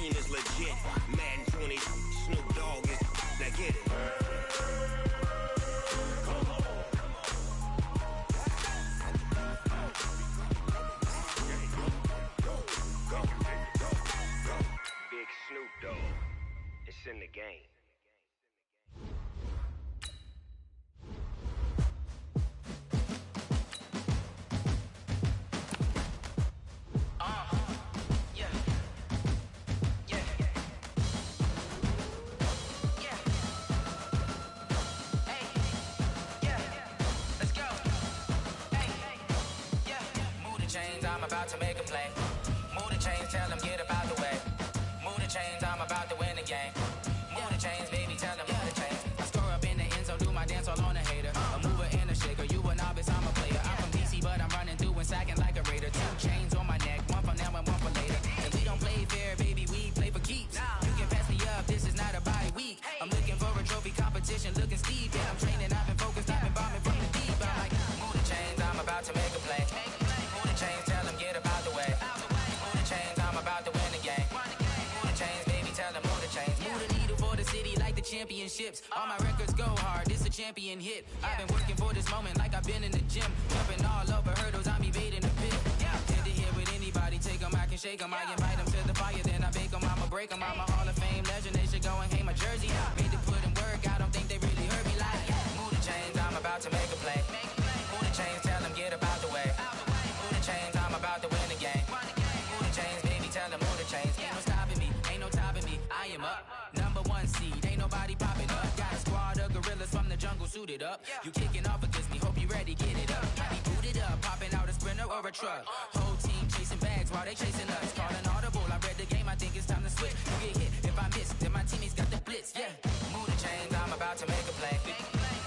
team is legit. Madden 20, Snoop Dogg is. Now get it. Big Snoop Dogg. It's in the game. To make a play. Move the chains, tell them get about the way. Move the chains, I'm about to win the game. Move the chains, baby, tell them move the chains. I score up in the end zone, do my dance all on a hater. A mover and a shaker, you a novice, I'm a player. I'm from DC, but I'm running through and sacking like a raider. 2 chains on my neck, one for now and one for later. And we don't play fair, baby, we play for keeps. You can pass me up, this is not a bye week. I'm looking for a trophy competition, looking steep. Yeah, I'm training, I've been focused, I've been bombing from the deep. I'm like, move the chains, I'm about to make a play. Move the chains, tell them get about the way. Move the chains, I'm about to win the game. Move the chains, baby, tell them move the chains. Move the needle for the city like the championships. All my records go hard, this a champion hit. I've been working for this moment like I've been in the gym. Jumping all over hurdles, I'm evading the pit. Tend to hit with anybody, take them, I can shake them. I invite them to the fire, then I bake them. I'ma break them, I'm a Hall of Fame legend. They should go and hang my jersey. Made to put in work, I don't think they really heard me like. Move the chains, I'm about to make a play. Move the chains, tell them get about the way. Move the chains, I'm about to win the game. Move the chains, baby, tell them move the chains. Ain't no stopping me, ain't no topping me. I am up, #1 seed, ain't nobody popping up. Got a squad of gorillas from the jungle suited up. You kicking off against me, hope you ready, get it up. I be booted up, popping out a Sprinter or a truck. Whole team chasing bags while they chasing us. Calling audible, I read the game, I think it's time to switch. You get hit, if I miss, then my teammates got the blitz, yeah. Move the chains, I'm about to make a play.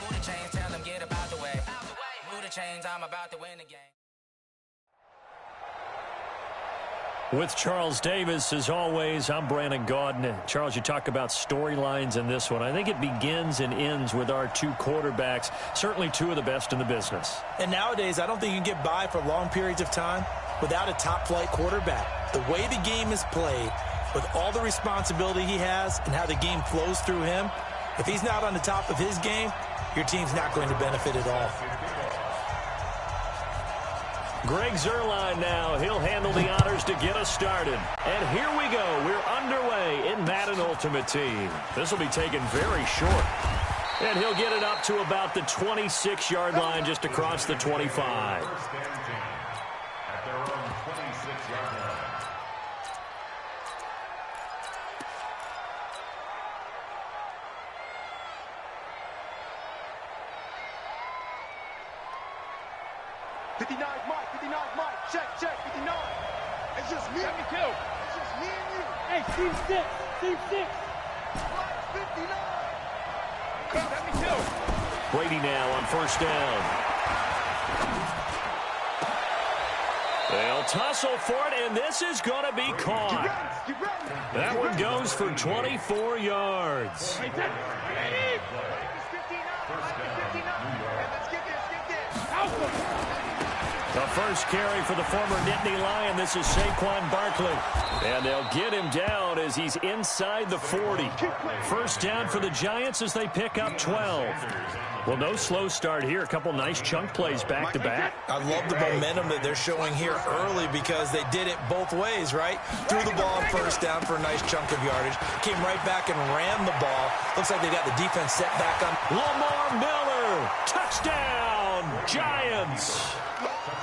Move the chains, tell them get about the way. Move the chains, I'm about to win the game. With Charles Davis, as always, I'm Brandon Gaudin. Charles, you talk about storylines in this one. I think it begins and ends with our 2 quarterbacks, certainly 2 of the best in the business. And nowadays, I don't think you can get by for long periods of time without a top-flight quarterback. The way the game is played, with all the responsibility he has and how the game flows through him, if he's not on the top of his game, your team's not going to benefit at all. Greg Zuerlein now. He'll handle the honors to get us started. And here we go. We're underway in Madden Ultimate Team. This will be taken very short. And he'll get it up to about the 26-yard line, just across the 25. At their own 26-yard line. Check, 59. It's just me. 72. It's just me and you. Hey, team 6. Flag 59. 72. Brady now on first down. They'll tussle for it, and this is going to be caught. That one goes for 24 yards. Hey, 59. Let's get this. The first carry for the former Nittany Lion. This is Saquon Barkley. And they'll get him down as he's inside the 40. First down for the Giants as they pick up 12. Well, no slow start here. A couple nice chunk plays back-to-back. I love the momentum that they're showing here early because they did it both ways, right? Threw the ball on first down for a nice chunk of yardage. Came right back and ran the ball. Looks like they got the defense set back on. Lamar Miller. Touchdown, Giants.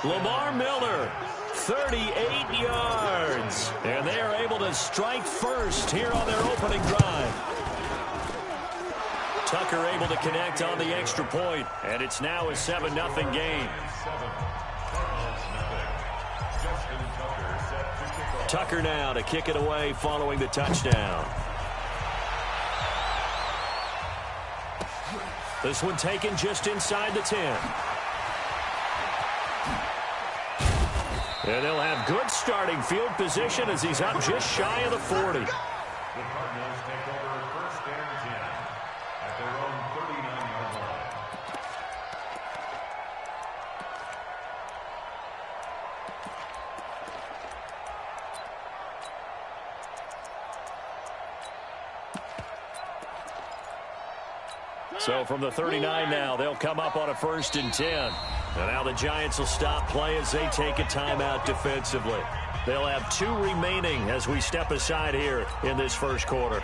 Lamar Miller, 38 yards. And they are able to strike first here on their opening drive. Tucker able to connect on the extra point, and it's now a 7-0 game. Tucker now to kick it away following the touchdown. This one taken just inside the 10. And they'll have good starting field position as he's up just shy of the 40. The Cardinals take over first and 10 at their own 39-yard line. So from the 39 now, they'll come up on a 1st and 10. And now the Giants will stop play as they take a timeout defensively. They'll have 2 remaining as we step aside here in this first quarter.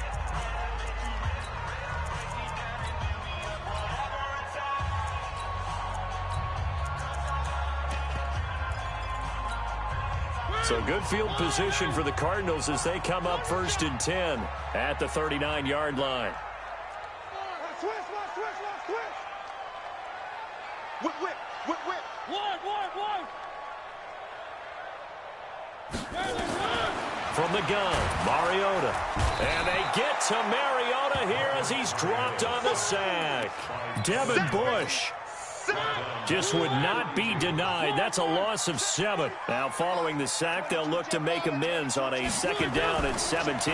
So good field position for the Cardinals as they come up 1st and 10 at the 39-yard line. Switch. Whip. One. From the gun, Mariota. And they get to Mariota here as he's dropped on the sack. Devin Bush just would not be denied. That's a loss of 7. Now following the sack, they'll look to make amends on a 2nd down and 17.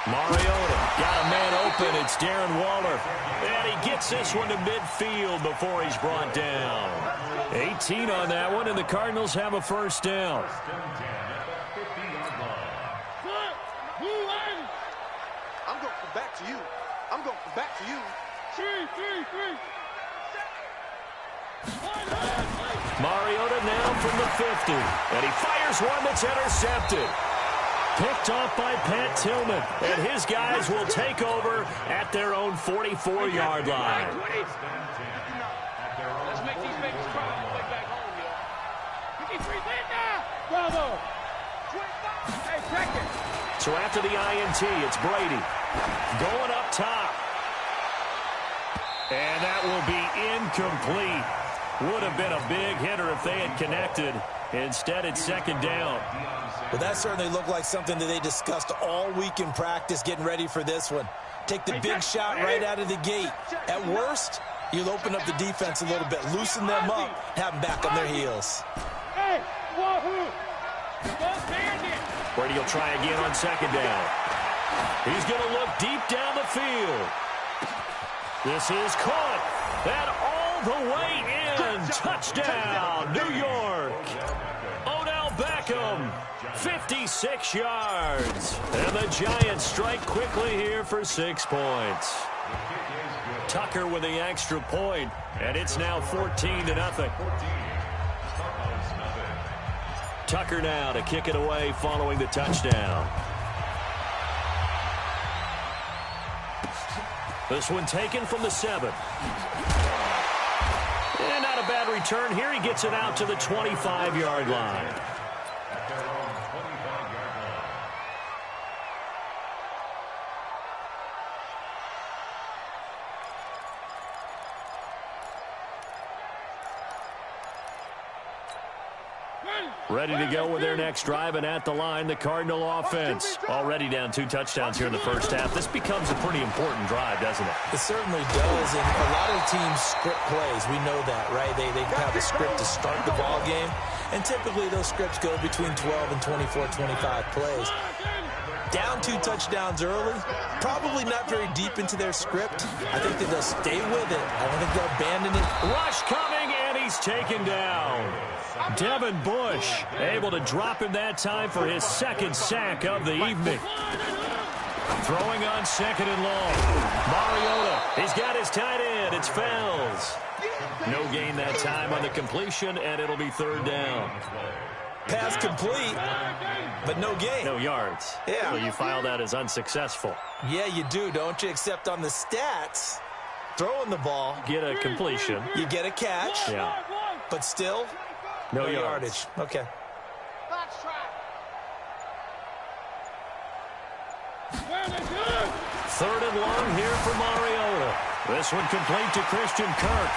Mariota got a man open. It's Darren Waller. And he gets this one to midfield before he's brought down. 18 on that one, and the Cardinals have a 1st down. I'm going back to you. 3. Mariota now from the 50. And he fires one that's intercepted. Picked off by Pat Tillman. And his guys will take over at their own 44-yard line. Let's make these babies cry on the way back home, y'all. You get 3 win now. Bravo. Hey, check it. So after the INT, it's Brady. Going up top. And that will be incomplete. Would have been a big hitter if they had connected. Instead, it's 2nd down. Well, that certainly looked like something that they discussed all week in practice, getting ready for this one. Take the big shot right out of the gate. At worst, you'll open up the defense a little bit, loosen them up, have them back on their heels. Hey, wahoo! Brady will try again on 2nd down. He's going to look deep down the field. This is caught. And all the way in. Touchdown, New York. Odell Beckham, 56 yards. And the Giants strike quickly here for 6 points. Tucker with the extra point, and it's now 14-0. Tucker now to kick it away following the touchdown. This one taken from the 7. And not a bad return here. He gets it out to the 25-yard line. Ready to go with their next drive, and at the line, the Cardinal offense. Already down 2 touchdowns here in the first half. This becomes a pretty important drive, doesn't it? It certainly does, and a lot of teams script plays. We know that, right? They have a script to start the ball game, and typically those scripts go between 12 and 24, 25 plays. Down 2 touchdowns early, probably not very deep into their script. I think that they'll stay with it. I don't think they'll abandon it. Rush coming, and he's taken down. Devin Bush able to drop him that time for his 2nd sack of the evening. Throwing on 2nd and long. Mariota, he's got his tight end. It's Fells. No gain that time on the completion, and it'll be 3rd down. Pass complete, but no gain. No yards. Yeah. So you file that as unsuccessful. Yeah, you do, don't you? Except on the stats, throwing the ball, Get a completion. you get a catch, Yeah. but still No yardage. Okay. Box try. 3rd and long here for Mariota. This one complete to Christian Kirk.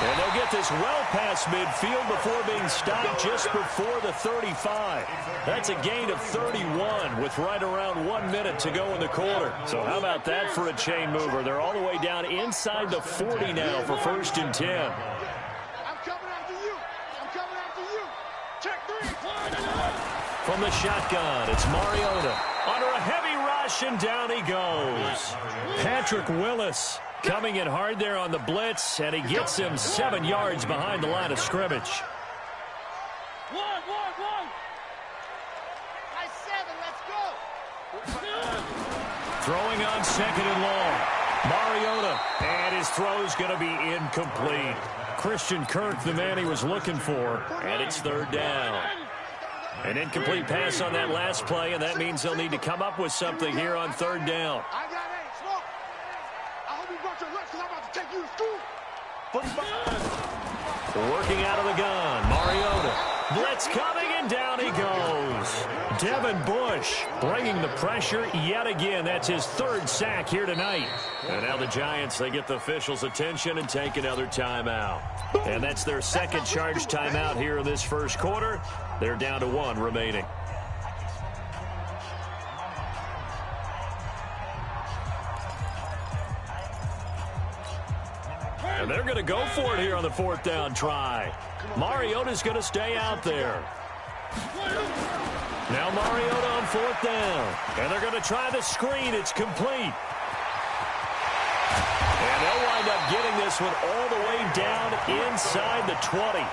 And they'll get this well past midfield before being stopped just before the 35. That's a gain of 31 with right around 1 minute to go in the quarter. So how about that for a chain mover? They're all the way down inside the 40 now for 1st and 10. I'm coming after you. Check 3. From the shotgun, it's Mariota. Under a heavy rush, and down he goes. Patrick Willis coming in hard there on the blitz, and he gets him 7 yards behind the line of scrimmage. 1. Nice 7. Let's go. Throwing on 2nd and long. Mariota, and his throw's going to be incomplete. Christian Kirk, the man he was looking for, and it's third down. An incomplete pass on that last play, and that means they'll need to come up with something here on third down. I got eight. Smoke. I hope you brought your lunch because I'm about to take you to school. Working out of the gun, Mariota. Blitz coming, and down he goes. Devin Bush bringing the pressure yet again. That's his third sack here tonight. And now the Giants, they get the officials' attention and take another timeout. And that's their second charge timeout here in this first quarter. They're down to one remaining. And they're going to go for it here on the fourth down try. Mariota's going to stay out there. Now Mariota on fourth down. And they're going to try the screen. It's complete. And they'll wind up getting this one all the way down inside the 20.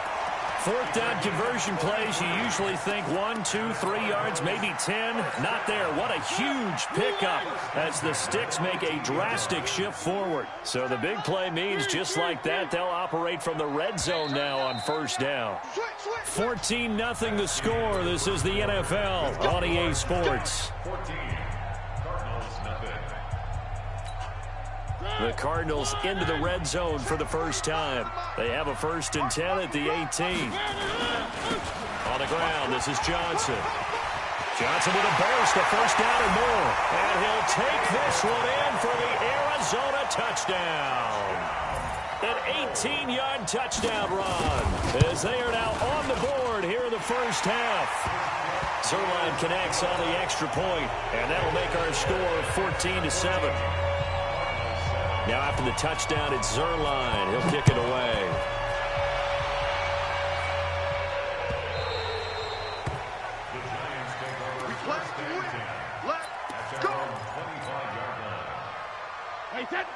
Fourth down conversion plays, you usually think 1, 2, 3 yards, maybe 10. Not there. What a huge pickup as the Sticks make a drastic shift forward. So the big play means just like that, they'll operate from the red zone now on first down. 14-0 the score. This is the NFL on EA Sports. 14. Cardinals, nothing. The Cardinals into the red zone for the first time. They have a 1st and 10 at the 18. On the ground, this is Johnson. Johnson with a burst, a first down and more. And he'll take this one in for the Arizona touchdown. An 18-yard touchdown run as they are now on the board here in the first half. Zuerlein connects on the extra point, and that'll make our score 14-7. Now after the touchdown, it's Zuerlein. He'll kick it away. The Giants take over first and 10. Let's go. 25-yard line.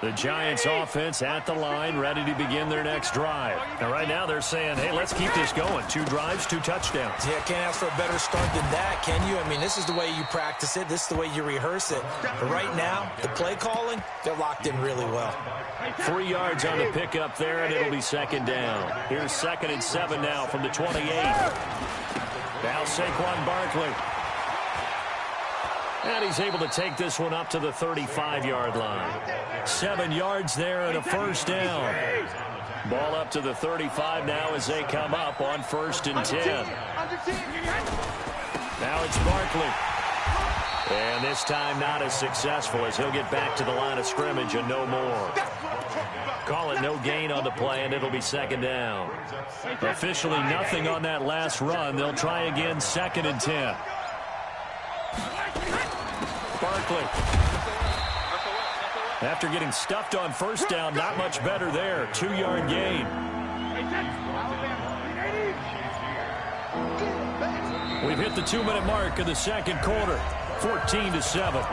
The Giants offense at the line, ready to begin their next drive. And right now they're saying, hey, let's keep this going. 2 drives, 2 touchdowns. Yeah, can't ask for a better start than that, can you? I mean, this is the way you practice it. This is the way you rehearse it. But right now, the play calling, they're locked in really well. 3 yards on the pickup there, and it'll be second down. Here's 2nd and 7 now from the 28. Now Saquon Barkley. And he's able to take this one up to the 35-yard line. 7 yards there and a first down. Ball up to the 35 now as they come up on 1st and 10. Now it's Barkley. And this time not as successful as he'll get back to the line of scrimmage and no more. Call it no gain on the play, and it'll be second down. Officially nothing on that last run. They'll try again 2nd and 10. Barkley. After getting stuffed on first down, not much better there. 2-yard gain. We've hit the 2-minute mark of the second quarter. 14-7.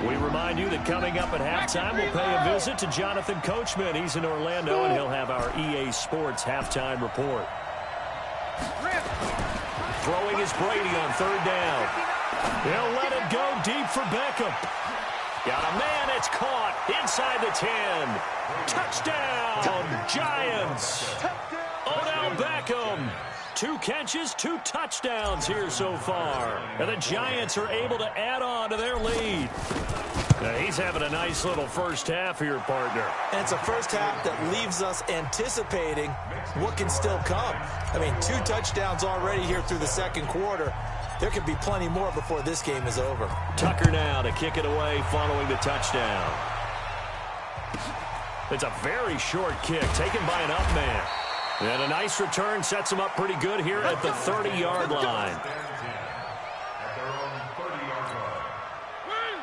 We remind you that coming up at halftime, we'll pay a visit to Jonathan Coachman. He's in Orlando, and he'll have our EA Sports halftime report. Throwing is Brady on third down. They'll let it go deep for Beckham. Got a man, it's caught inside the 10. Touchdown, Giants. Odell Beckham. 2 catches, 2 touchdowns here so far. And the Giants are able to add on to their lead. Now he's having a nice little first half here, partner. And it's a first half that leaves us anticipating what can still come. I mean, 2 touchdowns already here through the second quarter. There could be plenty more before this game is over. Tucker now to kick it away following the touchdown. It's a very short kick taken by an up man. And a nice return sets him up pretty good here at the 30-yard line.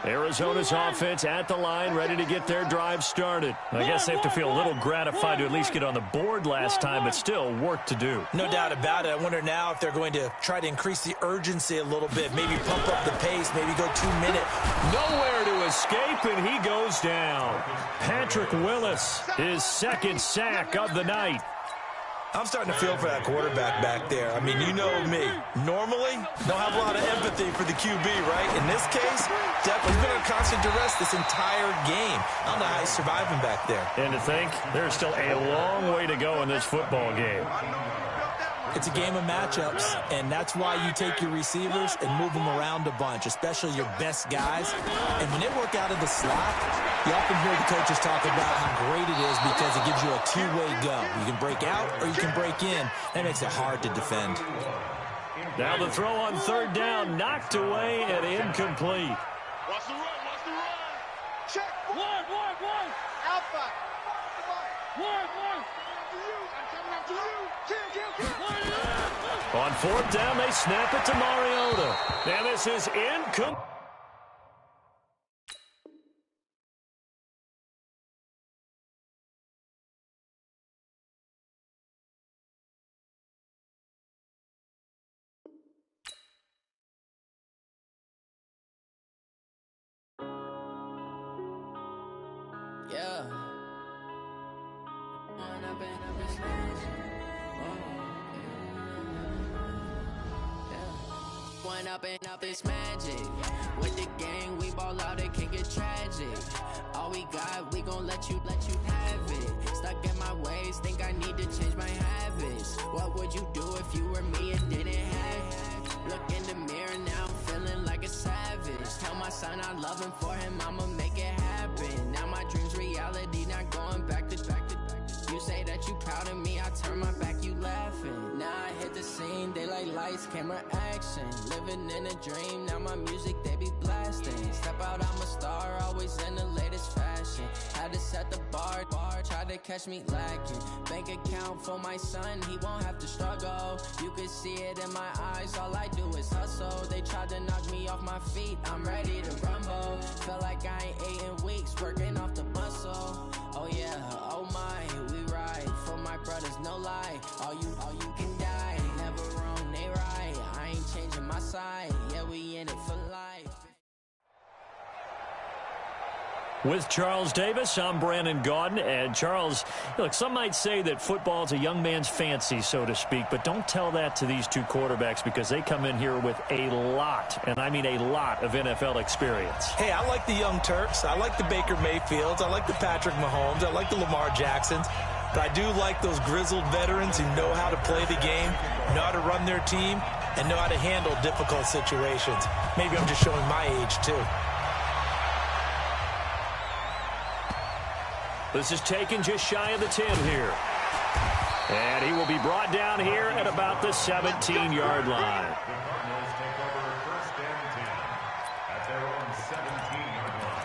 Arizona's offense at the line, ready to get their drive started. I guess they have to feel a little gratified to at least get on the board last time, but still work to do. No doubt about it. I wonder now if they're going to try to increase the urgency a little bit, maybe pump up the pace, maybe go 2-minute. Nowhere to escape, and he goes down. Patrick Willis, his second sack of the night. I'm starting to feel for that quarterback back there. I mean, you know me. Normally, don't have a lot of empathy for the QB, right? In this case, definitely been under constant duress this entire game. I don't know how he's surviving back there. And to think, there's still a long way to go in this football game. It's a game of matchups, and that's why you take your receivers and move them around a bunch, especially your best guys. And when they work out of the slot, you often hear the coaches talk about how great it is because it gives you a two-way go. You can break out or you can break in. That makes it hard to defend. Now the throw on third down, knocked away and incomplete. Watch the run, watch the run. Check. One. Alpha. One. To you. I'm coming up to you. Kill. On fourth down, they snap it to Mariota. And this is incomplete. Yeah. One up and up is magic. With the gang, we ball out, it can get tragic. All we got, we gon' let you have it. Stuck in my ways, think I need to change my habits. What would you do if you were me and didn't have it? Look in the mirror, now I'm feeling like a savage. Tell my son I love him, for him I'ma make it happen. Now my dream's reality, not going back to. You say that you proud of me, I turn my back, you laughing. Now I hit the scene, they like lights, camera, action. Living in a dream, now my music, they be blasting. Step out, I'm a star, always in the latest fashion. Had to set the bar, tried to catch me lacking. Bank account for my son, he won't have to struggle. You can see it in my eyes, all I do is hustle. They tried to knock me off my feet, I'm ready to rumble. Feel like I ain't ate in weeks, working off the muscle. Oh yeah, oh my, we ride for my brothers, no lie. All you can die, never wrong, they right. I ain't changing my side, yeah, we in it for life. With Charles Davis, I'm Brandon Gaudin. And Charles, look, some might say that football is a young man's fancy, so to speak, but don't tell that to these two quarterbacks because they come in here with a lot, and I mean a lot, of NFL experience. Hey, I like the young Turks. I like the Baker Mayfields. I like the Patrick Mahomes. I like the Lamar Jacksons. But I do like those grizzled veterans who know how to play the game, know how to run their team, and know how to handle difficult situations. Maybe I'm just showing my age, too. This is taken just shy of the 10 here. And he will be brought down here at about the 17-yard line. The Cardinals take over first and 10 at their own 17-yard line.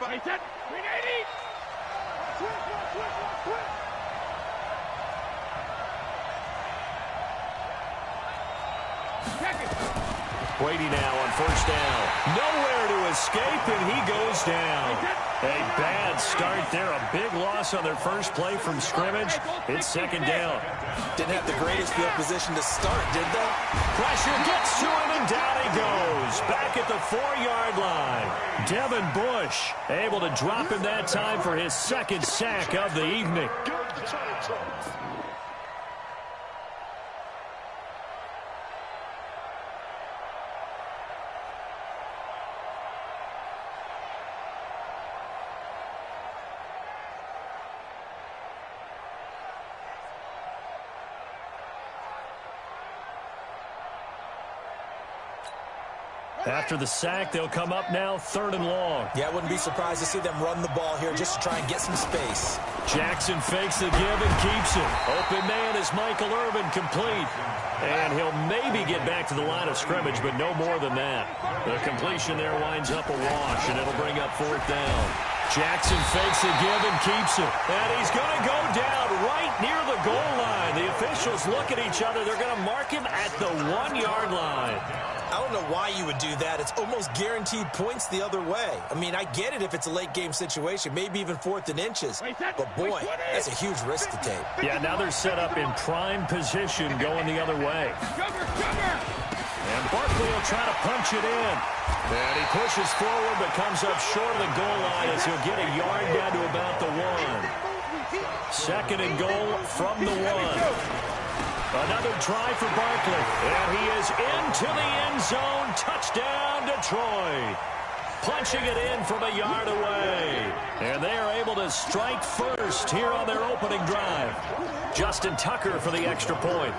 Hey, set. 380. Switch. Check it. Brady now on first down. Nowhere to escape, and he goes down. A bad start there. A big loss on their first play from scrimmage. It's second down. Didn't have the greatest field position to start, did they? Pressure gets to him, and down he goes. Back at the 4-yard line. Devin Bush able to drop him that time for his second sack of the evening. After the sack, they'll come up now 3rd and long. Yeah, I wouldn't be surprised to see them run the ball here just to try and get some space. Jackson fakes the give and keeps it. Open man is Michael Irvin, complete. And he'll maybe get back to the line of scrimmage, but no more than that. The completion there winds up a wash, and it'll bring up 4th down. Jackson fakes the give and keeps it. And he's going to go down right near the goal line. The officials look at each other. They're going to mark him at the 1-yard line. I don't know why you would do that. It's almost guaranteed points the other way. I mean, I get it if it's a late-game situation, maybe even 4th and inches. But, boy, that's a huge risk to take. Yeah, now they're set up in prime position going the other way. And Barkley will try to punch it in. And he pushes forward but comes up short of the goal line as he'll get a yard down to about the 1. 2nd and goal from the 1. Another try for Barkley. And he is into the end zone. Touchdown, Detroit. Punching it in from a yard away. And they are able to strike first here on their opening drive. Justin Tucker for the extra point.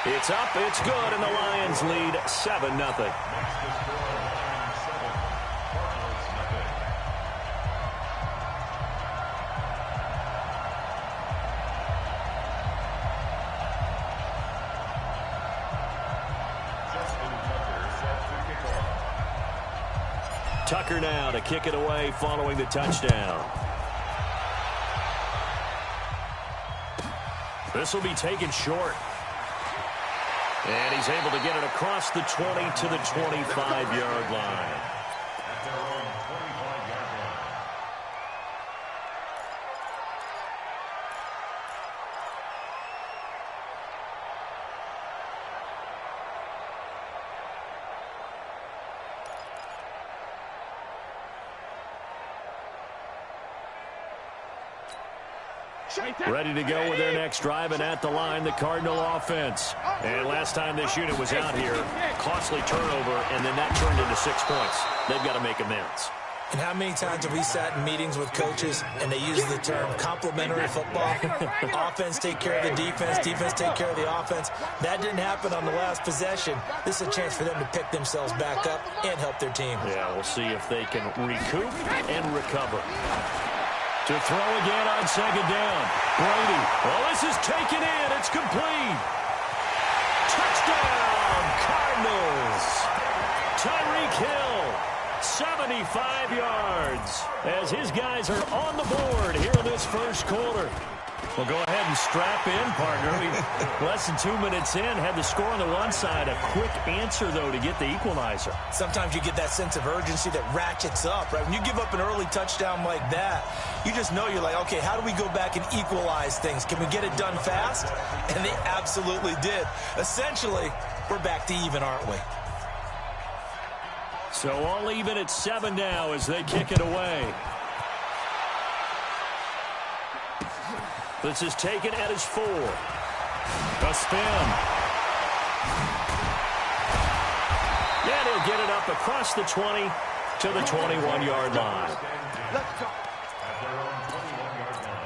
It's up, it's good, and the Lions lead 7-0. Tucker now to kick it away following the touchdown. This will be taken short. And he's able to get it across the 20 to the 25-yard line. At their own 25-yard line. Ready to go with their next drive, and at the line, the Cardinal offense. And last time this unit was out here, costly turnover, and then that turned into 6 points. They've got to make amends. And how many times have we sat in meetings with coaches and they use the term complementary football? Offense take care of the defense, defense take care of the offense. That didn't happen on the last possession. This is a chance for them to pick themselves back up and help their team. Yeah, we'll see if they can recoup and recover. To throw again on 2nd down. Brady. Well, this is taken in. It's complete. Touchdown, Cardinals. Tyreek Hill, 75 yards. As his guys are on the board here in this first quarter. Well, go ahead and strap in, partner. Less than 2 minutes in, had the score on the one side. A quick answer, though, to get the equalizer. Sometimes you get that sense of urgency that ratchets up, right? When you give up an early touchdown like that, you just know you're like, okay, how do we go back and equalize things? Can we get it done fast? And they absolutely did. Essentially, we're back to even, aren't we? So all even at 7 now as they kick it away. This is taken at his 4. A spin. And he'll get it up across the 20 to the 21-yard line. Let's go. At their own 21-yard line.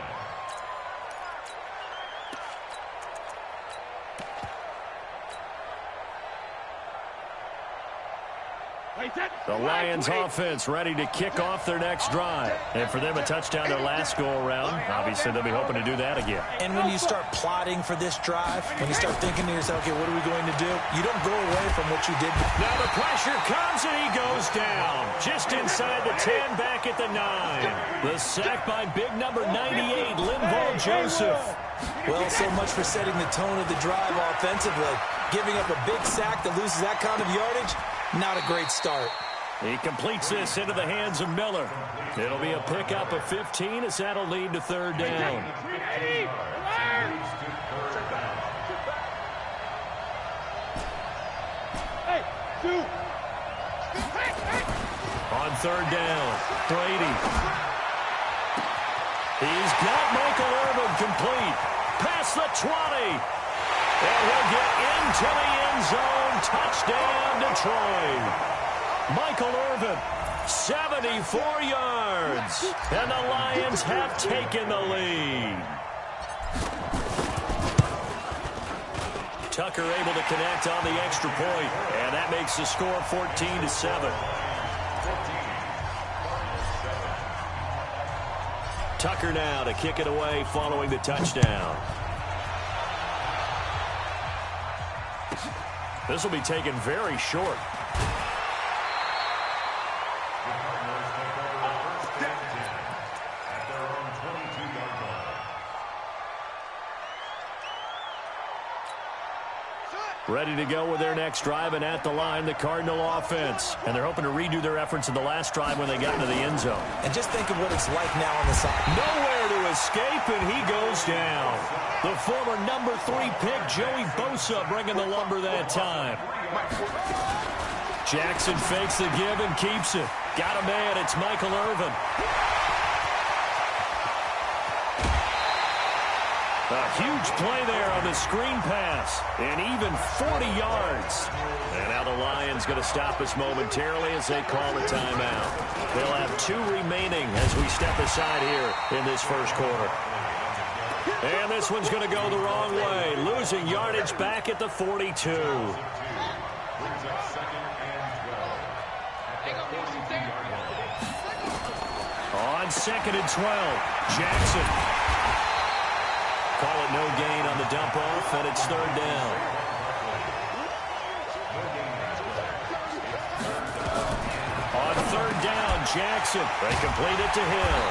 The Lions offense ready to kick off their next drive. And for them, a touchdown their last go-around. Obviously, they'll be hoping to do that again. And when you start plotting for this drive, when you start thinking to yourself, okay, what are we going to do? You don't go away from what you did. Now the pressure comes, and he goes down. Just inside the 10, back at the 9. The sack by big number 98, Linval Joseph. Well, so much for setting the tone of the drive offensively. Giving up a big sack that loses that kind of yardage, not a great start. He completes this into the hands of Miller. It'll be a pickup of 15 as that'll lead to 3rd down. On 3rd down, Brady. He's got Michael Irvin complete. Past the 20. And he'll get into the end zone. Touchdown, Detroit. Michael Irvin, 74 yards. And the Lions have taken the lead. Tucker able to connect on the extra point. And that makes the score 14-7. Tucker now to kick it away following the touchdown. This will be taken very short. Cardinals take over first and 10 at their own 22-yard line. Ready to go with their next drive, and at the line, the Cardinal offense. And they're hoping to redo their efforts in the last drive when they got into the end zone. And just think of what it's like now on the side. Nowhere to escape, and he goes down. The former number 3 pick, Joey Bosa, bringing the lumber that time. Jackson fakes the give and keeps it. Got a man. It's Michael Irvin. A huge play there on the screen pass, and even 40 yards. And now the Lions going to stop us momentarily as they call a timeout. They'll have 2 remaining as we step aside here in this first quarter. And this one's going to go the wrong way, losing yardage back at the 42. Brings up second and 12 at the 42-yard line. On second and 12, Jackson. Call it no gain on the dump off, and it's third down. On third down, Jackson. They complete it to Hill.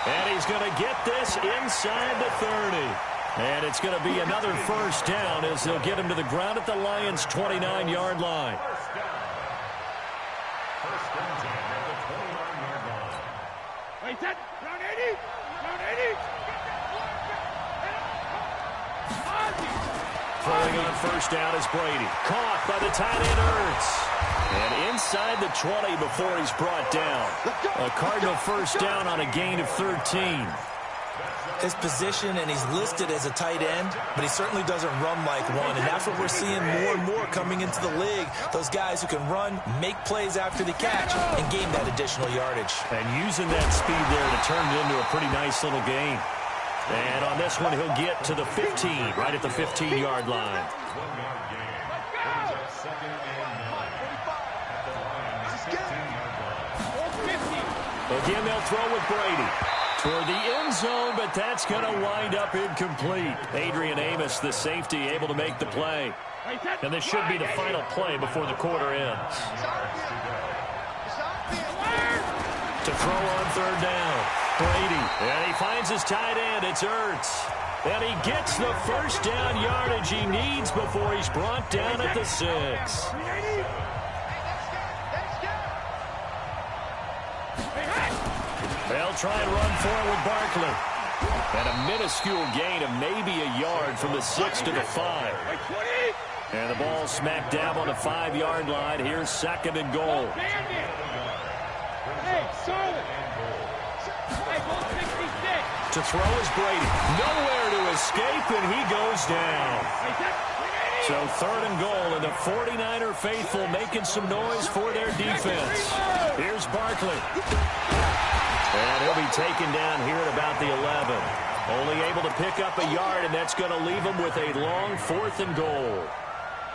And he's going to get this inside the 30. And it's going to be another first down as they'll get him to the ground at the Lions' 29-yard line. First and 10 at the 29-yard line. Wait, that round 80. Round 80. Throwing on first down is Brady. Caught by the tight end, Ertz. And inside the 20 before he's brought down. A Cardinal first down on a gain of 13. His position, and he's listed as a tight end, but he certainly doesn't run like one, and that's what we're seeing more and more coming into the league. Those guys who can run, make plays after the catch, and gain that additional yardage. And using that speed there to turn it into a pretty nice little gain. And on this one, he'll get to the 15, right at the 15-yard line. 1-yard gain. Brings up second and 9 at the Lions' 15-yard line. Again, they'll throw with Brady. Toward the end zone, but that's going to wind up incomplete. Adrian Amos, the safety, able to make the play. And this should be the final play before the quarter ends. To throw on third down, Brady. And he finds his tight end. It's Ertz. And he gets the first down yardage he needs before he's brought down at the 6. They'll try and run forward Barkley. And a minuscule gain of maybe a yard from the 6 to the 5. And the ball smacked down on the 5-yard line. Here's second and goal. To throw is Brady. Nowhere to escape, and he goes down. So third and goal, and the 49er faithful making some noise for their defense. Here's Barkley. And he'll be taken down here at about the 11. Only able to pick up a yard, and that's going to leave him with a long 4th and goal.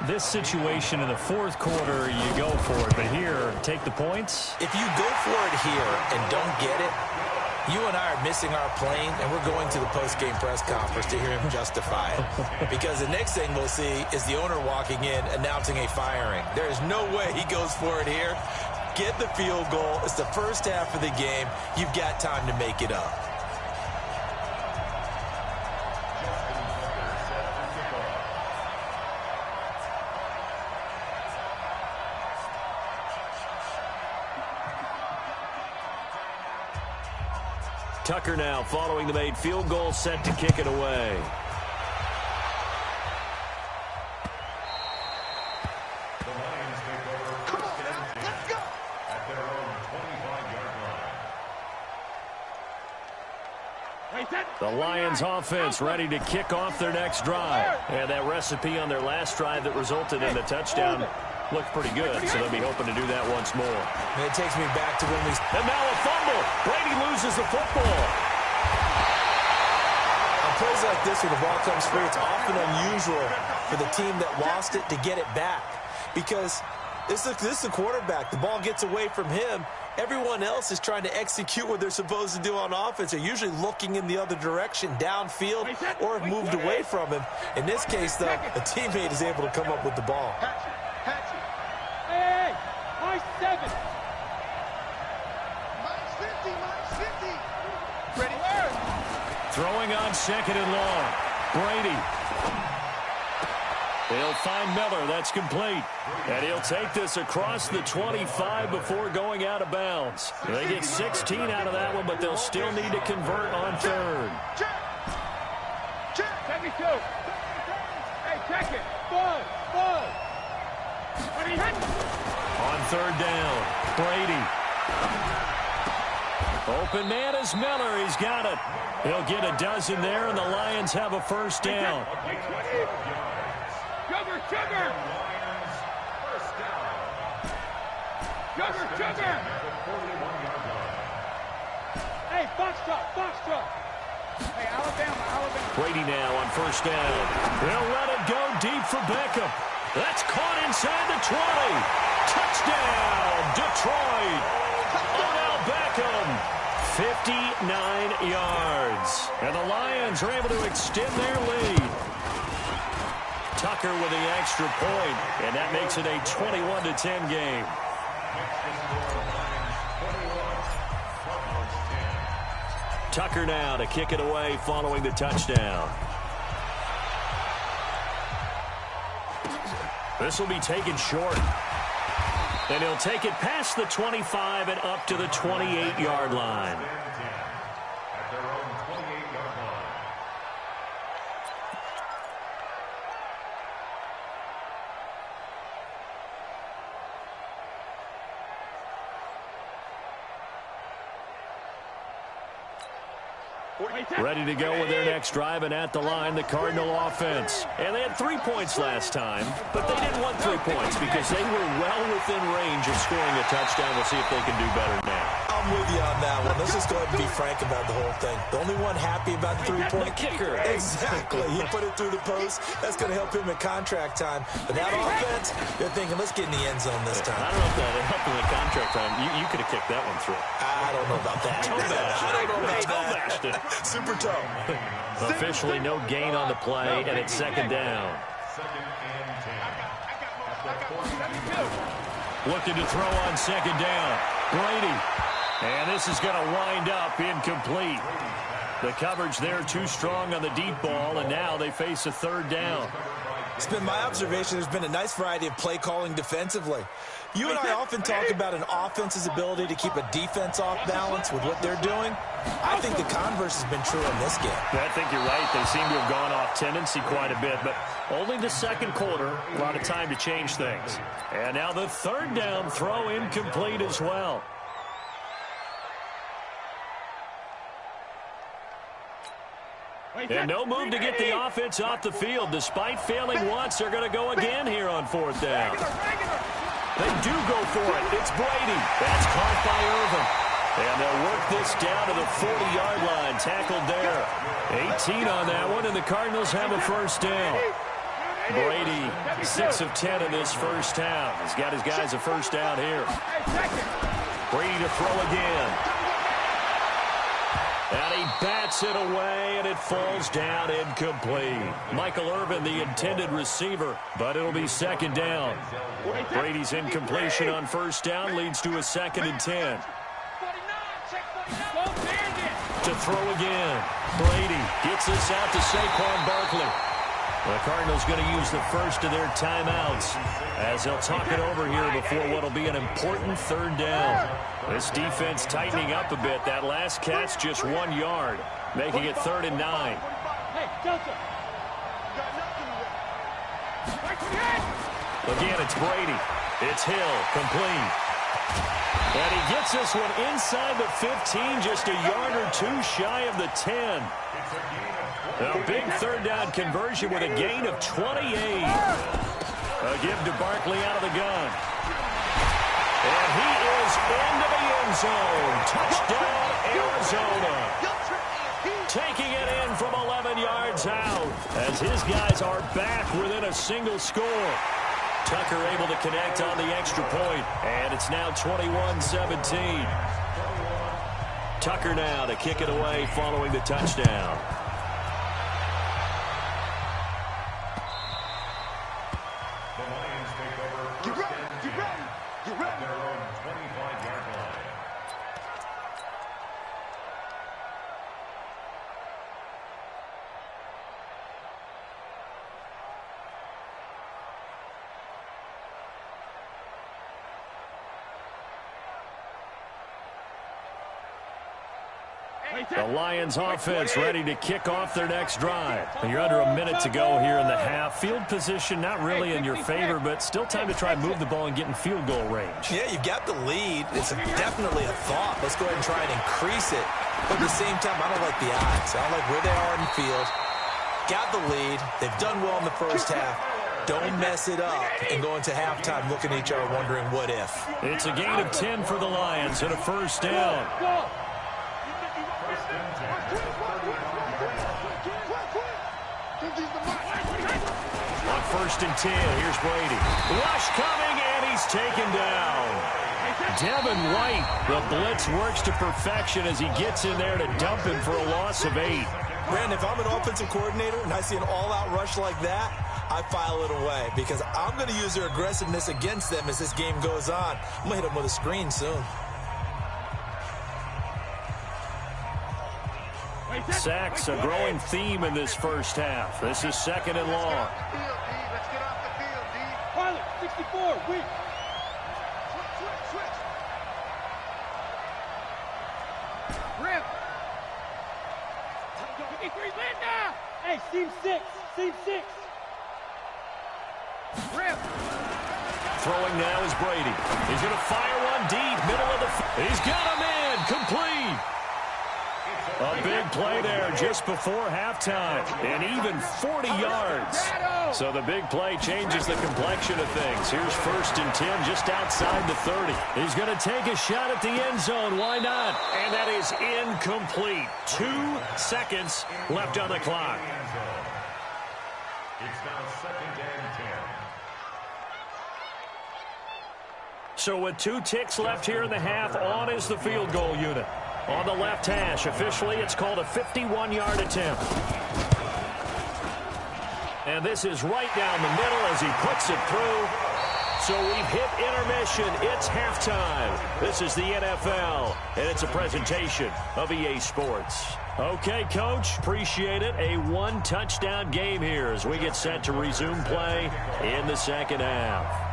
This situation in the fourth quarter, you go for it. But here, take the points. If you go for it here and don't get it, you and I are missing our plane, and we're going to the post-game press conference to hear him justify it. Because the next thing we'll see is the owner walking in announcing a firing. There is no way he goes for it here. Get the field goal. It's the first half of the game. You've got time to make it up. Tucker now following the made field goal, set to kick it away. The Lions take over first and 10 at their own 25-yard line. The Lions offense ready to kick off their next drive. And that recipe on their last drive that resulted in the touchdown looked pretty good, so they'll be hoping to do that once more. And it takes me back to when we... And now a fumble. Brady loses the football. On plays like this where the ball comes free, it's often unusual for the team that lost it to get it back. Because this is the quarterback. The ball gets away from him. Everyone else is trying to execute what they're supposed to do on offense. They're usually looking in the other direction, downfield, or have moved away from him. In this case, though, a teammate is able to come up with the ball. Hey, 7. Throwing on second and long. Brady. He'll find Miller. That's complete. And he'll take this across the 25 before going out of bounds. They get 16 out of that one, but they'll still need to convert on third. Check it, two. Hey, check it. Bud. On third down, Brady. Open man is Miller. He's got it. He'll get a dozen there, and the Lions have a first down. Sugar. Hey, box truck. Hey, Alabama. Brady now on first down. They'll let it go deep for Beckham. That's caught inside the 20. Touchdown, Detroit. Odell Beckham, 59 yards. And the Lions are able to extend their lead. Tucker with the extra point, and that makes it a 21-10 game. Tucker now to kick it away following the touchdown. This will be taken short. And he'll take it past the 25 and up to the 28-yard line. At their own 28-yard line. Ready to go with their next drive, and at the line, the Cardinal offense. And they had 3 points last time, but they didn't want 3 points because they were well within range of scoring a touchdown. We'll see if they can do better now. I'm with you on that one. Let's just go ahead and be frank about the whole thing. The only one happy about the 3-point kicker. Exactly. He put it through the post. That's going to help him in contract time. But that offense, they're thinking, let's get in the end zone this time. I don't know if that helped him in contract time. You could have kicked that one through. I don't know about that. I don't know about that. Super toe. Officially no gain on the play, and it's second down. Second and 10. Looking to throw on second down. Brady. And this is going to wind up incomplete. The coverage there too strong on the deep ball, and now they face a third down. It's been my observation there's been a nice variety of play calling defensively. You and I often talk about an offense's ability to keep a defense off balance with what they're doing. I think the converse has been true in this game. I think you're right. They seem to have gone off tendency quite a bit, but only the second quarter, a lot of time to change things. And now the third down throw incomplete as well. And no move to get the offense off the field. Despite failing once, they're going to go again here on fourth down. They do go for it. It's Brady. That's caught by Irvin. And they'll work this down to the 40-yard line. Tackled there. 18 on that one, and the Cardinals have a first down. Brady, 6 of 10 in this first down. He's got his guys a first down here. Brady to throw again. And he bats it away, and it falls down incomplete. Michael Irvin, the intended receiver, but it'll be second down. Brady's incompletion on first down leads to a second and 10. To throw again. Brady gets this out to Saquon Barkley. The Cardinals going to use the first of their timeouts as they'll talk it over here before what will be an important third down. This defense tightening up a bit. That last catch just 1 yard, making it 3rd and 9. Again, it's Brady. It's Hill, complete. And he gets this one inside the 15, just a yard or two shy of the 10. A big third down conversion with a gain of 28. A give to Barkley out of the gun. And he is into the end zone. Touchdown, Arizona. Taking it in from 11 yards out as his guys are back within a single score. Tucker able to connect on the extra point, and it's now 21-17. Tucker now to kick it away following the touchdown. The Lions take over first and 10 at their own 25-yard line. 25 The Lions offense ready to kick off their next drive. You're under a minute to go here in the half. Field position not really in your favor, but still time to try and move the ball and get in field goal range. Yeah, you've got the lead. It's definitely a thought. Let's go ahead and try and increase it. But at the same time, I don't like the odds. I don't like where they are in the field. Got the lead. They've done well in the first half. Don't mess it up and go into halftime looking at each other wondering what if. It's a gain of 10 for the Lions and a first down. On 1st and 10, here's Brady. Rush coming, and he's taken down. Devin White, the blitz works to perfection as he gets in there to dump him for a loss of 8. Brandon, if I'm an offensive coordinator and I see an all-out rush like that, I file it away because I'm going to use their aggressiveness against them as this game goes on. I'm going to hit them with a screen soon. Sacks, a growing theme in this first half. This is 2nd and long. Let's get off the field, D. Pilot, 64, weak. Switch. Rip. 53, Linda. Hey, seam 6. Rip. Throwing now is Brady. He's going to fire one deep, middle of the He's got him in, complete. A big play there just before halftime, and even 40 yards. So the big play changes the complexion of things. Here's 1st and 10 just outside the 30. He's going to take a shot at the end zone. Why not? And that is incomplete. 2 seconds left on the clock. It's now 2nd and 10. So with 2 ticks left here in the half, on is the field goal unit. On the left hash, officially it's called a 51-yard attempt. And this is right down the middle as he puts it through. So we've hit intermission. It's halftime. This is the NFL, and it's a presentation of EA Sports. Okay, Coach, appreciate it. A 1-touchdown game here as we get set to resume play in the second half.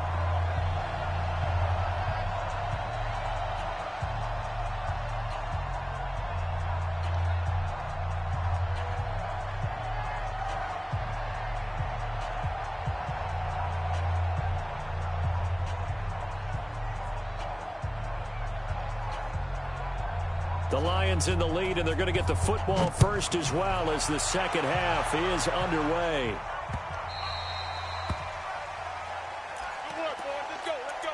The Lions in the lead, and they're going to get the football first as well as the second half is underway. Good work, boys. Let's go.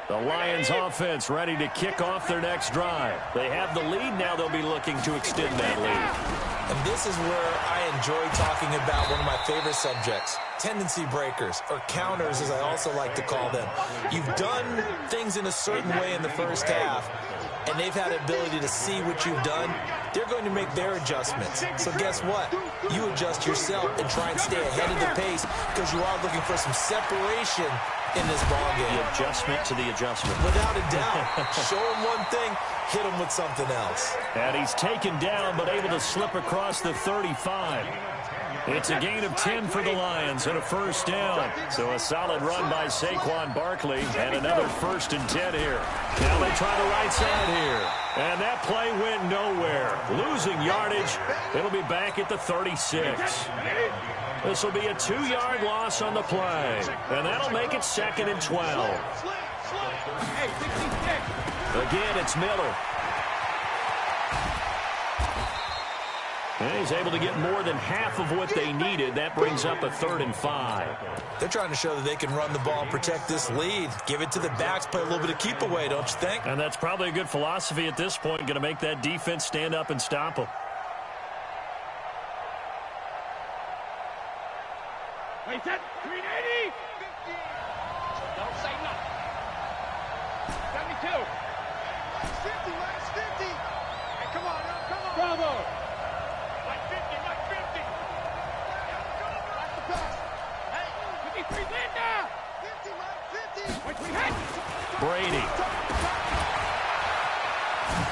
The Lions offense ready to kick off their next drive. They have the lead now. They'll be looking to extend that lead. And this is where I enjoy talking about one of my favorite subjects, tendency breakers, or counters as I also like to call them. You've done things in a certain way in the first half, and they've had the ability to see what you've done. They're going to make their adjustments. So guess what? You adjust yourself and try and stay ahead of the pace because you are looking for some separation in this ballgame. The adjustment to the adjustment. Without a doubt. Show him one thing, hit him with something else. And he's taken down but able to slip across the 35. It's a gain of 10 for the Lions and a first down. So a solid run by Saquon Barkley and another 1st and 10 here. Now they try the right side here. And that play went nowhere. Losing yardage. It'll be back at the 36. This will be a 2-yard loss on the play. And that'll make it 2nd and 12. Again, it's Miller. And he's able to get more than half of what they needed. That brings up a 3rd and 5. They're trying to show that they can run the ball and protect this lead. Give it to the backs, play a little bit of keep away, don't you think? And that's probably a good philosophy at this point. Going to make that defense stand up and stop them. Wait, that 380. Don't say nothing. 72. 50, last 50. Hey, come on. Bravo. Like 50. That's the pass. Hey. 53, Linda. Brady.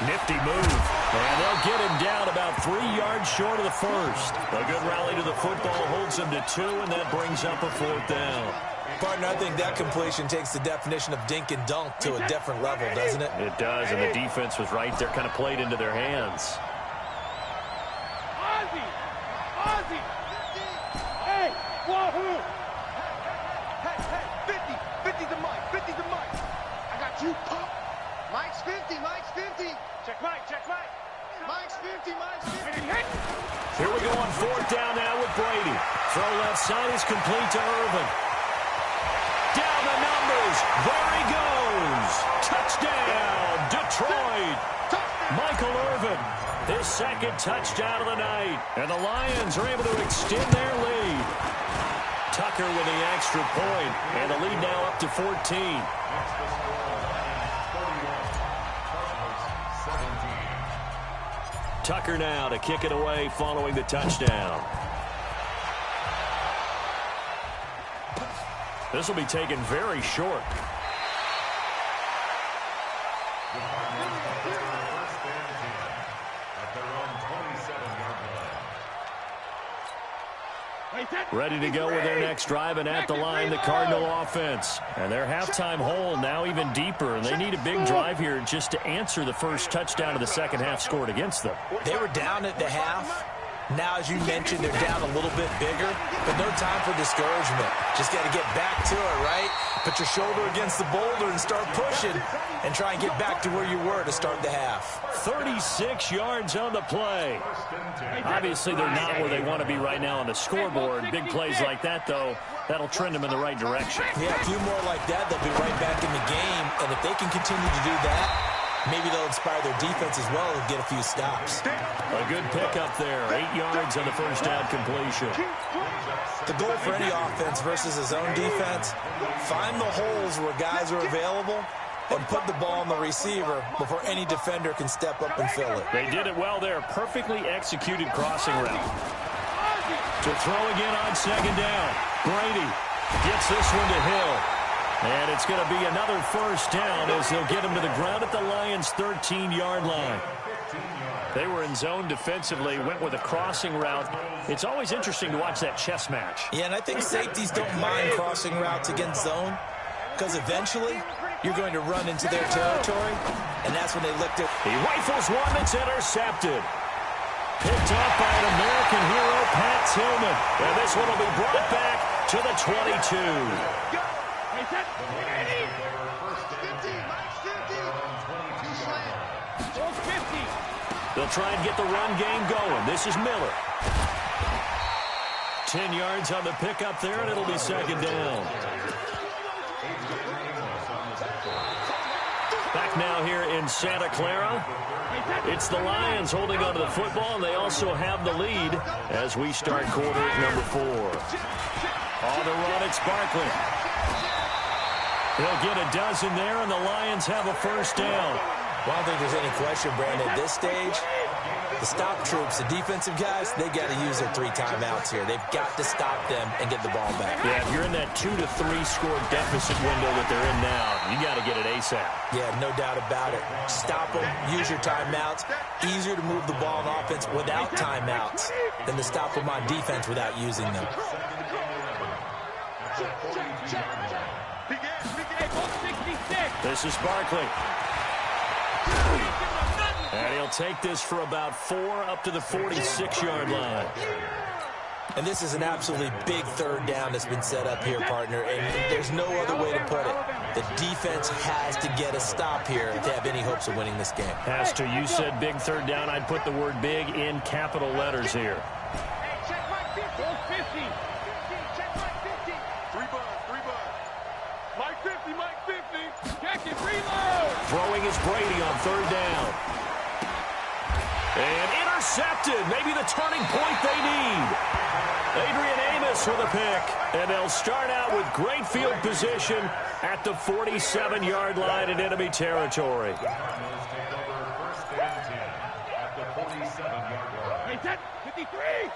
Nifty move. And they'll get him down about 3 yards short of the first. A good rally to the football holds him to 2, and that brings up a 4th down. Partner, I think that completion takes the definition of dink and dunk to a different level, doesn't it? It does, and the defense was right there, kind of played into their hands. Ozzy! Ozzy! Hey, Wahoo! Hey, 50 to Mike, 50 to Mike. I got you, pop. Mike's 50, Mike's 50. Check Mike, check Mike. Mike's 50, Mike's 50. Here we go on 4th down now with Brady. Throw left side is complete to Irvin. Down the numbers. There he goes. Touchdown, Detroit. Michael Irvin, his 2nd touchdown of the night. And the Lions are able to extend their lead. Tucker with the extra point, and the lead now up to 14. Tucker now to kick it away following the touchdown. This will be taken very short. Ready to go with their next drive, and at the line, the Cardinal offense. And their halftime hole now even deeper, and they need a big drive here just to answer the first touchdown of the second half scored against them. They were down at the half. Now, as you mentioned, they're down a little bit bigger, but no time for discouragement. Just got to get back to it, right? Put your shoulder against the boulder and start pushing and try and get back to where you were to start the half. 36 yards on the play. Obviously, they're not where they want to be right now on the scoreboard. Big plays like that, though, that'll trend them in the right direction. Yeah, a few more like that, they'll be right back in the game. And if they can continue to do that, maybe they'll inspire their defense as well and get a few stops. A good pickup there. 8 yards on the first down completion. The goal for any offense versus his own defense, find the holes where guys are available and put the ball on the receiver before any defender can step up and fill it. They did it well there. Perfectly executed crossing route. To throw again on 2nd down. Brady gets this one to Hill. And it's going to be another first down as they'll get him to the ground at the Lions' 13-yard line. They were in zone defensively, went with a crossing route. It's always interesting to watch that chess match. Yeah, and I think safeties don't mind crossing routes against zone because eventually you're going to run into their territory, and that's when they looked at. He rifles one that's intercepted. Picked up by an American hero, Pat Tillman. And this one will be brought back to the 22. They'll try and get the run game going. This is Miller. 10 yards on the pickup there, and it'll be 2nd down. Back now here in Santa Clara. It's the Lions holding onto the football, and they also have the lead as we start quarter number 4. On the run, it's Barkley. He'll get a dozen there, and the Lions have a first down. Well, I don't think there's any question, Brandon, at this stage, the stop troops, the defensive guys, they got to use their 3 timeouts here. They've got to stop them and get the ball back. Yeah, if you're in that 2 to 3 score deficit window that they're in now, you got to get it ASAP. Yeah, no doubt about it. Stop them, use your timeouts. Easier to move the ball on offense without timeouts than to stop them on defense without using them. This is Barkley. And he'll take this for about 4 up to the 46-yard line. And this is an absolutely big 3rd down that's been set up here, partner, and there's no other way to put it. The defense has to get a stop here if they have any hopes of winning this game. Has to. You said big 3rd down. I'd put the word big in capital letters here. Hey, check Mike 50. 50. Check Mike 50. 3 bud. Mike 50, Mike 50. Check it, reload. Throwing is Brady on 3rd down. And intercepted. Maybe the turning point they need. Adrian Amos with a pick. And they'll start out with great field position at the 47-yard line in enemy territory. Hey, set. 53.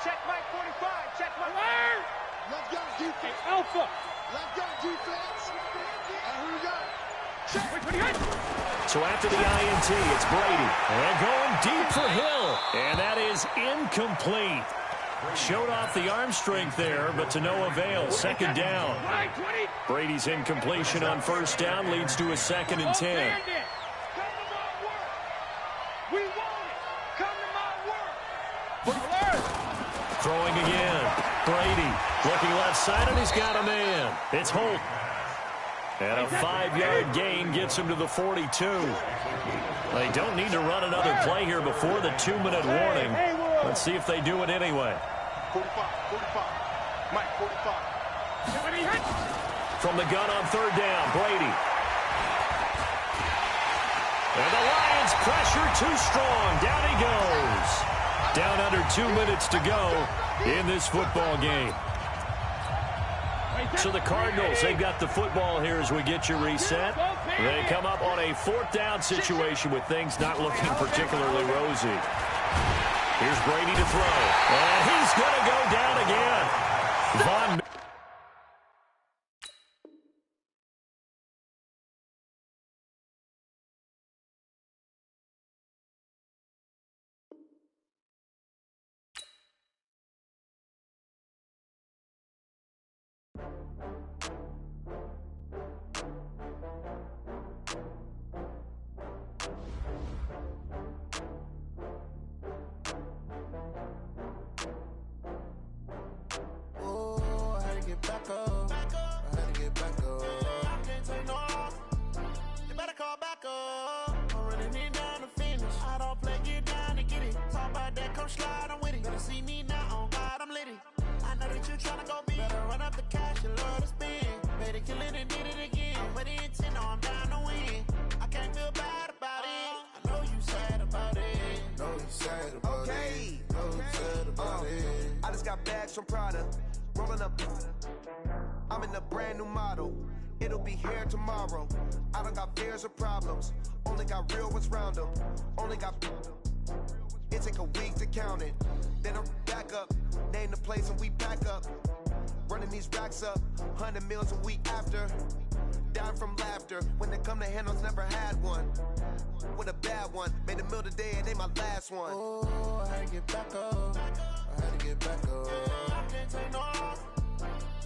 Check Mike 45. Check Mike. Alert! Let's go defense. Alpha. Let's go defense. And who we got? Check. Wait, 28. So after the INT, it's Brady. And going deep for Hill. And that is incomplete. Showed off the arm strength there, but to no avail. Second down. Brady's incompletion on first down leads to a 2nd and 10. Come to my work. We want it. Come to my work. Alert. Throwing again. Brady looking left side, and he's got a man. It's Holt. And a 5-yard gain gets him to the 42. They don't need to run another play here before the 2-minute warning. Let's see if they do it anyway. 45. Mike 45. From the gun on third down, Brady. And the Lions pressure too strong. Down he goes. Down under 2 minutes to go in this football game. So the Cardinals, they've got the football here as we get you reset. They come up on a 4th down situation with things not looking particularly rosy. Here's Brady to throw. And he's going to go down again. Von I just got bags from Prada, rolling up. I'm in a brand new model. It'll be here tomorrow. I don't got fears or problems. Only got real ones round them. Only got. It take a week to count it. Then I'm back up. Name the place and we back up. Running these racks up. 100 meals a week after. Dying from laughter. When they come to handles, never had one. With a bad one. Made a meal today and they my last one. Oh, I had to get back up. I had to get back up. I can't take no off.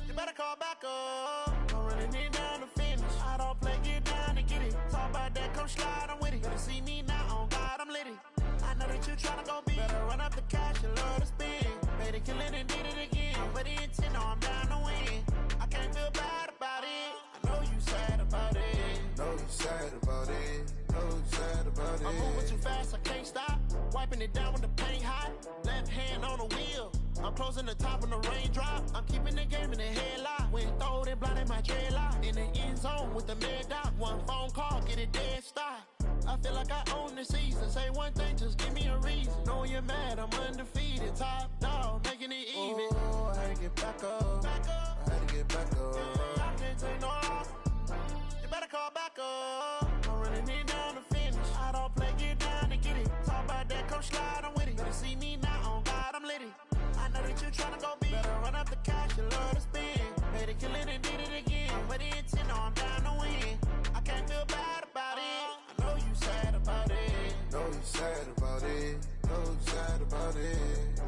You better call back up. I'm running it down to finish. I don't play, get down to get it. Talk about that, come slide, I'm with it. Better see me now, on God, I'm litty. I know that you tryna go big. Better run up the cash and love to spin. Made a killing and did it again. But the intent, no, I'm down to win. I can't feel bad about it. I know you sad about it. Know you sad about it. Know you sad about it. I'm moving too fast, I can't stop. Wiping it down with the paint hot. Left hand on the wheel. I'm closing the top when the raindrop. I'm keeping the game in the headlock. When throwed and blinded my dreadlock. In the end zone with the mad dot. One phone call, get it dead stop. I feel like I own the season. Say one thing, just give me a reason. Knowing you're mad, I'm undefeated. Top dog, making it even. Oh, I had to get back up. I had to get back up. I can't take no off. You better call back up. I'm running it down to finish. I don't play, get down to get it. Talk about that, come slide, I'm with it. Better see me now, on God, I'm litty. I know that you tryna go big. Better run up the cash, you love to spin. Made a killing and did it again. But the intent, no, I'm down to win. I can't feel bad about it. I know you sad about it. Know you sad about it. Know you sad about it.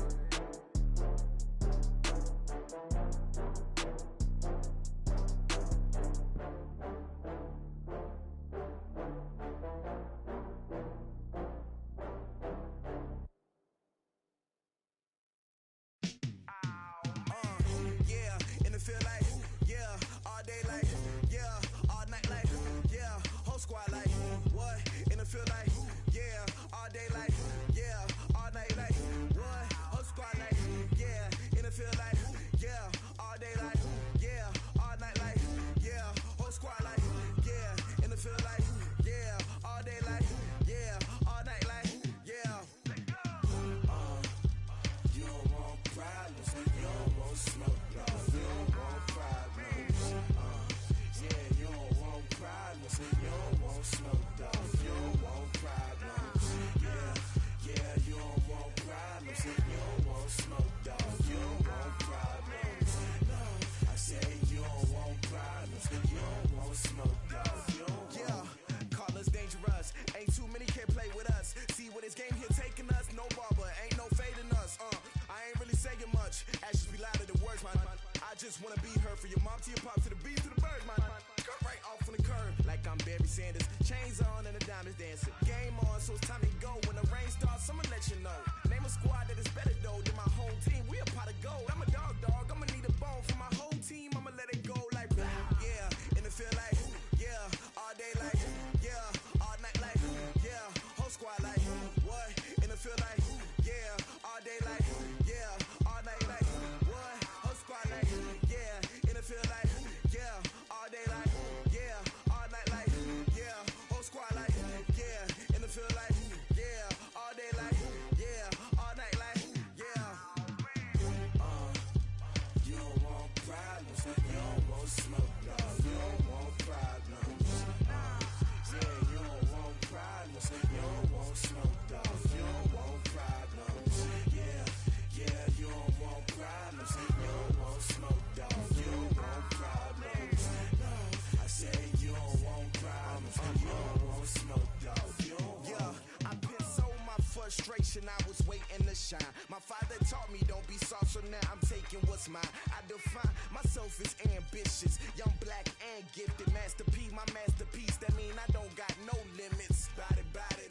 just wanna be heard. For your mom to your pop to the beat to the birds, my cut right off on the curb. Like I'm Barry Sanders. Chains on and the diamonds dancing. Game on, so it's time to go. When the rain starts, I'ma let you know. Name a squad that is better though than my home team. We a pot of gold. I'm a dog. I'ma need a bone for my whole team. I'ma let it go like yeah. And it feel like yeah. All day like yeah. All night like yeah. Whole squad like what? And it feel like yeah. All day like yeah. All night like what? Whole squad like yeah. And it feel like yeah. All day like yeah. All night like yeah. Whole squad like yeah. And it feel like yeah. All day like yeah. All night like yeah. You don't want problems. You don't want smoke, dog. You don't want problems. Yeah, you don't want problems. You don't want smoke, dog. You don't want problems. Yeah, you don't want problems. You don't want smoke, dog. You don't want problems. No, I said you don't want problems. You don't want smoke, dog. You don't want. Yeah, I've been so my frustration. I was waiting to shine. My father taught me don't be soft, so now I'm taking what's mine. I define myself as ambitious, young, black, and gifted. Master P, my masterpiece. That mean I don't got no limits. Bout it,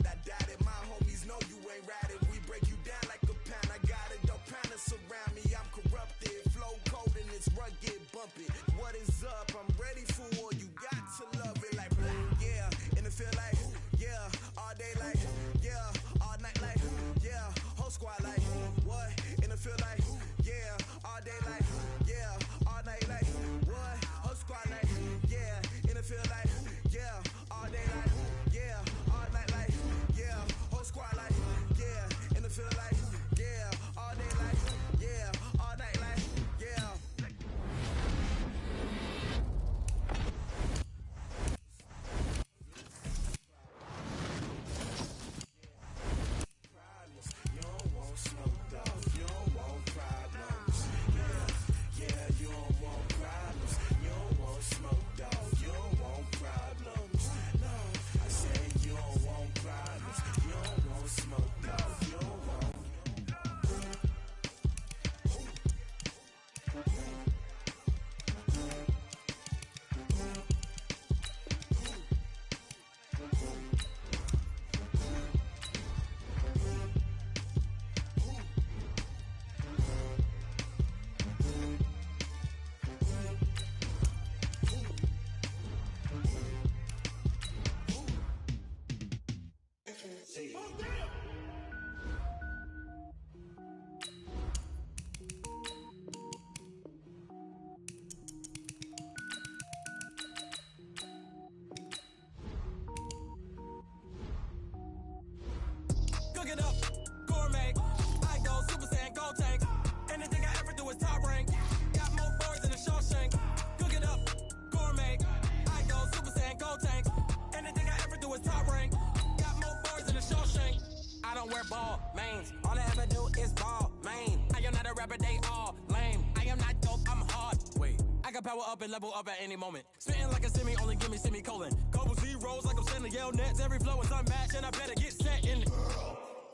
I doubt it. My homies know you ain't ratted. We break you down like a pound. I got it, don't pound to surround me. I'm corrupted, flow cold and it's rugged, bumpy. What is up? I'm ready for war. You got to love it like yeah. And it feel like yeah. All day like yeah. All night like yeah. Whole squad like what? And it feel like yeah. All day like yeah. All night like what? Whole squad like yeah. And it feel like yeah. All day like yeah. All night like yeah. Whole squad like yeah. And it feel like yeah. All day like yeah. All night like yeah. You don't want smoke, dog. You don't want problems. Yeah, you don't want problems. You don't want smoke, dog. You don't want problems. No, I said you don't want problems. You don't want smoke, dog. You don't want. Cook it up, gourmet. I go Super Saiyan, go tank. Anything I ever do is top rank. Got more birds than a Shawshank. Cook it up, gourmet. I go Super Saiyan, go tank. Anything I ever do is top rank. Got more birds than a Shawshank. I don't wear ball mains. All I ever do is ball main. I am not a rapper, they all lame. I am not dope, I'm hard. Wait, I can power up and level up at any moment. Spitting like a semi, only give me semicolon. Couple zeros like I'm sending Yale Nets. Every flow is unmatched and I better get set in.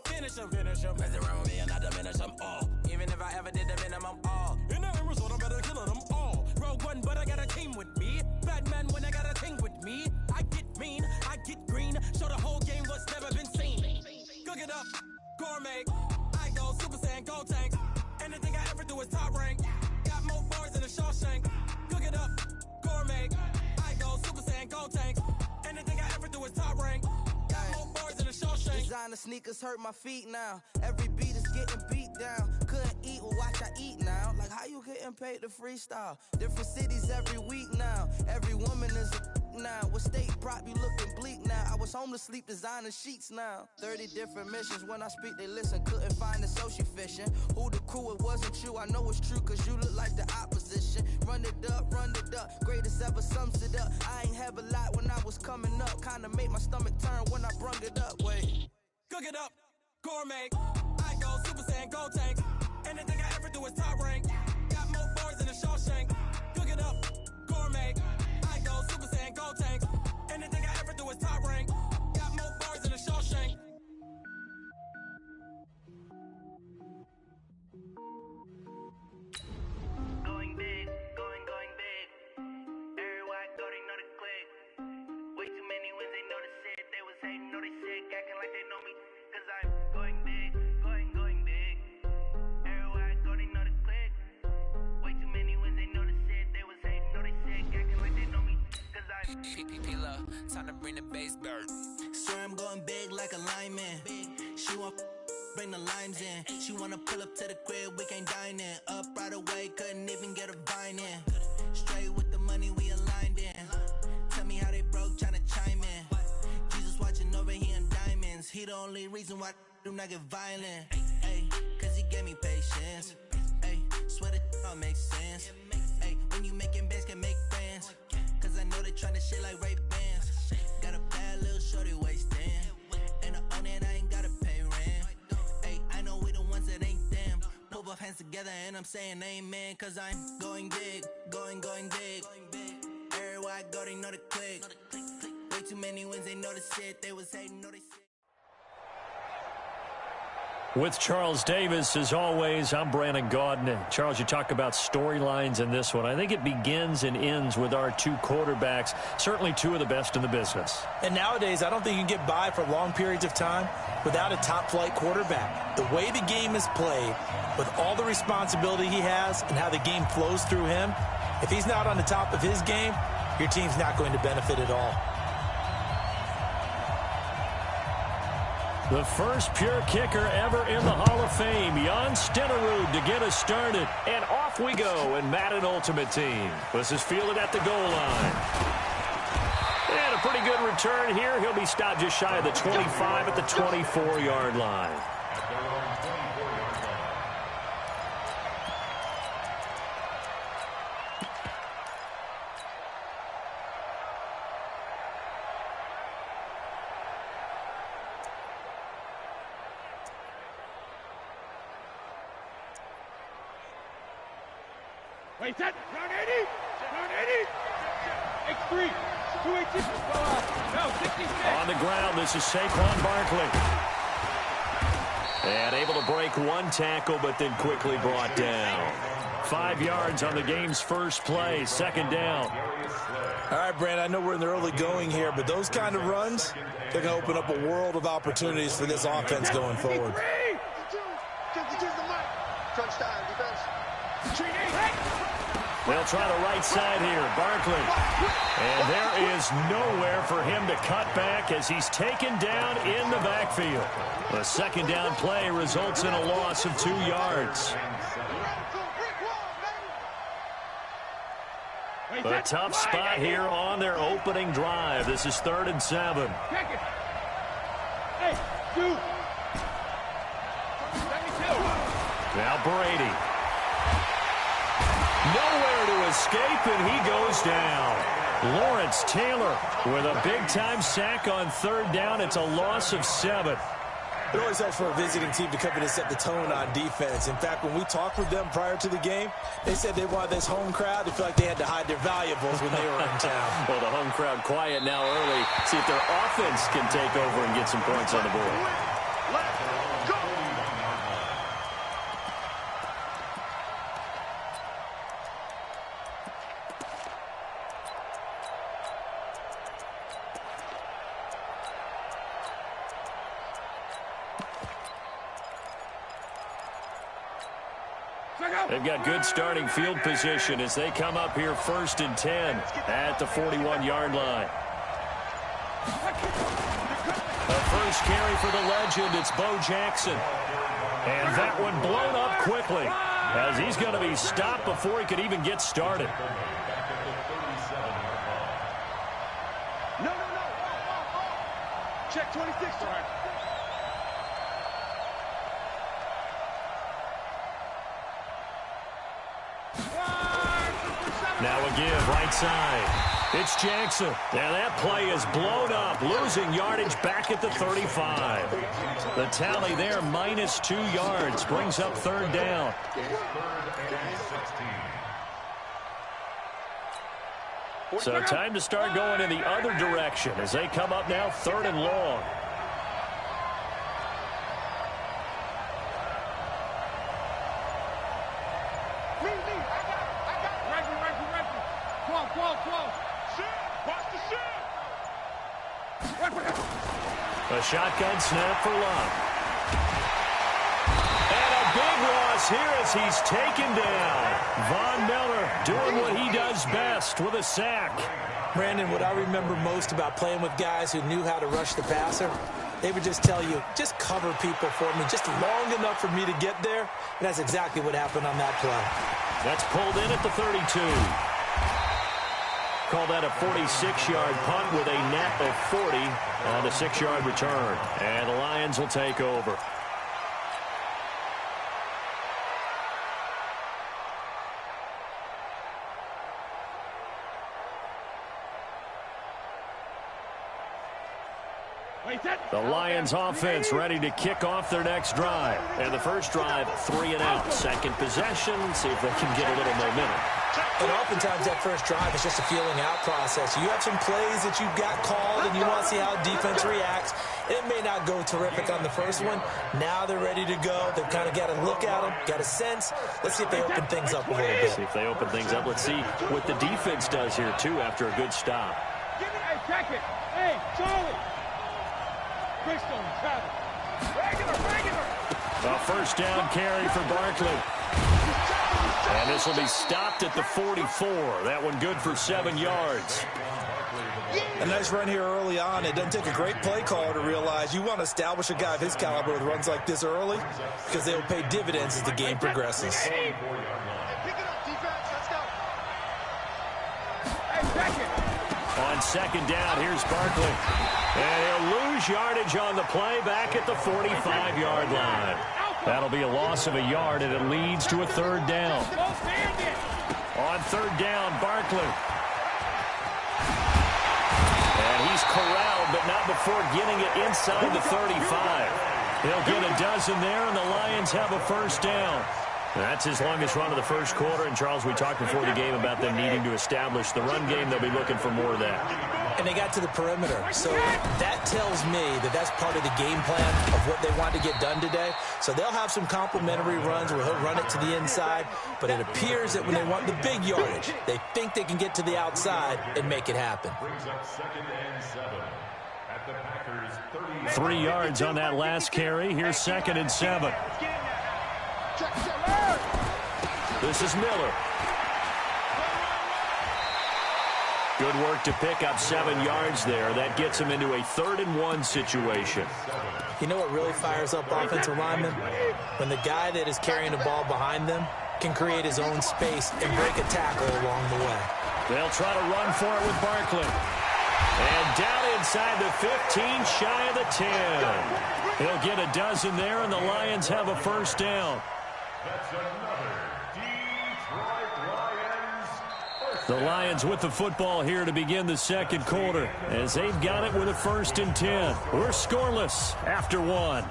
Finish them. Mess around with me and I diminish them all. Even if I ever did the minimum all. In the result, I'm better killing them all. Rogue One, but I got a team with me. Batman when I got a team with me. I get mean, I get green. Show the whole game what's never been seen. Cook it up, gourmet. I go Super Saiyan, go tank. Anything I ever do is top rank. Got more bars than a Shawshank. Cook it up, gourmet. I go Super Saiyan, go tank. Anything I ever do is top rank. Got more bars than a Shawshank. Designer sneakers hurt my feet now. Every beat is getting beat down. Couldn't eat, well watch I eat now. Like how you getting paid to freestyle? Different cities every week now. Every woman is a now. What state prop you looking bleak now? I was home to sleep designer sheets now. 30 different missions. When I speak they listen. Couldn't find the social fishing. Who the crew? It wasn't you. I know it's true cause you look like the opposition. Run it up, greatest ever sums it up. I ain't have a lot when I was coming up. Kinda made my stomach turn when I brung it up. Wait. Cook it up, gourmet. I go Super Saiyan, go tank. Anything I ever do is top rank. Got more bars than a Shawshank. Cook it up, gourmet. I go Super Saiyan, go tank. Anything I ever do is top rank. Got more bars than a Shawshank. Going big, going Time to bring the bass back. Swear I'm going big like a lineman. She want bring the limes in. She wanna pull up to the crib, we can't dine in. Up right away, couldn't even get a vine in. Straight with the money we aligned in. Tell me how they broke, tryna chime in. Jesus watching over here in diamonds. He the only reason why I do not get violent. Ay, cause he gave me patience. Ay, swear that all makes sense. Ay, when you making bands, can make friends. Cause I know they tryna shit like Ray-Bans. Got a bad little shorty wasting. And I own it, I ain't gotta pay rent. Ay, I know we the ones that ain't them. Pull both hands together and I'm saying amen. Cause I'm going big, going big. Everywhere I go, they know the click. Way too many wins, they know the shit. They was hating, know they shit. With Charles Davis, as always, I'm Brandon Gaudin. Charles, you talk about storylines in this one. I think it begins and ends with our two quarterbacks, certainly two of the best in the business. And nowadays, I don't think you can get by for long periods of time without a top-flight quarterback. The way the game is played, with all the responsibility he has and how the game flows through him, if he's not on the top of his game, your team's not going to benefit at all. The first pure kicker ever in the Hall of Fame, Jan Stenerud, to get us started. And off we go in Madden Ultimate Team. This is fielded at the goal line. And a pretty good return here. He'll be stopped just shy of the 25 at the 24-yard line. Wait, set. Round 80. Round 80. X3. 218. No, 66. On the ground, this is Saquon Barkley. And able to break one tackle, but then quickly brought down. 5 yards on the game's first play, second down. All right, Brandon, I know we're in the early going here, but those kind of runs, they're going to open up a world of opportunities for this offense going forward. 52's the mic. Crunch time, defense. They'll try the right side here, Barkley. And there is nowhere for him to cut back as he's taken down in the backfield. The second down play results in a loss of 2 yards. A tough spot here on their opening drive. This is 3rd and 7. Hey, dude. Now Brady. Nowhere to escape, and he goes down. Lawrence Taylor with a big-time sack on 3rd down. It's a loss of 7. It always helps for a visiting team to come in and set the tone on defense. In fact, when we talked with them prior to the game, they said they wanted this home crowd to feel like they had to hide their valuables when they were in town. Well, the home crowd quiet now early. See if their offense can take over and get some points on the board. Let's go. They've got good starting field position as they come up here 1st and 10 at the 41-yard line. The first carry for the legend, it's Bo Jackson. And that one blown up quickly as he's going to be stopped before he could even get started. No. Check 26. All right. Now a give, right side. It's Jackson. Now that play is blown up, losing yardage back at the 35. The tally there, minus 2 yards, brings up 3rd down. So time to start going in the other direction as they come up now 3rd and long. A shotgun snap for Love. And a big loss here as he's taken down. Von Miller doing what he does best with a sack. Brandon, what I remember most about playing with guys who knew how to rush the passer, they would just tell you, just cover people for me, just long enough for me to get there. And that's exactly what happened on that play. That's pulled in at the 32. Call that a 46-yard punt with a net of 40 on the 6-yard return. And the Lions will take over. The Lions offense ready to kick off their next drive. And the first drive, 3 and out. Second possession, see if they can get a little momentum. And oftentimes that first drive is just a feeling out process. You have some plays that you've got called and you want to see how defense reacts. It may not go terrific on the first one. Now they're ready to go. They've kind of got to look at them, got a sense. Let's see if they open things up a little bit. See if they open things up. Let's see what the defense does here, too, after a good stop. Give me a second. Hey, Charlie. Bristol, Travis. Regular. A first down carry for Barkley. And this will be stopped at the 44. That one good for 7 yards. A nice run here early on. It doesn't take a great play caller to realize you want to establish a guy of his caliber with runs like this early because they will pay dividends as the game progresses. Hey, pick it up, defense. Let's go. Hey, second. On second down, here's Barkley. And he'll lose yardage on the play back at the 45-yard line. That'll be a loss of a yard, and it leads to a third down. On third down, Barkley. And he's corralled, but not before getting it inside the 35. He'll get a dozen there, and the Lions have a first down. That's his longest run of the first quarter. And, Charles, we talked before the game about them needing to establish the run game. They'll be looking for more of that. And they got to the perimeter. So that tells me that that's part of the game plan of what they want to get done today. So they'll have some complementary runs where he'll run it to the inside. But it appears that when they want the big yardage, they think they can get to the outside and make it happen. 3 yards on that last carry. Here's 2nd and 7. This is Miller. Good work to pick up 7 yards there. That gets him into a 3rd and 1 situation. You know what really fires up offensive linemen? When the guy that is carrying the ball behind them can create his own space and break a tackle along the way. They'll try to run for it with Barkley. And down inside the 15, shy of the 10. He'll get a dozen there, and the Lions have a first down. That's another Detroit Lions. The Lions with the football here to begin the second quarter as they've got it with a 1st and 10. We're scoreless after 1.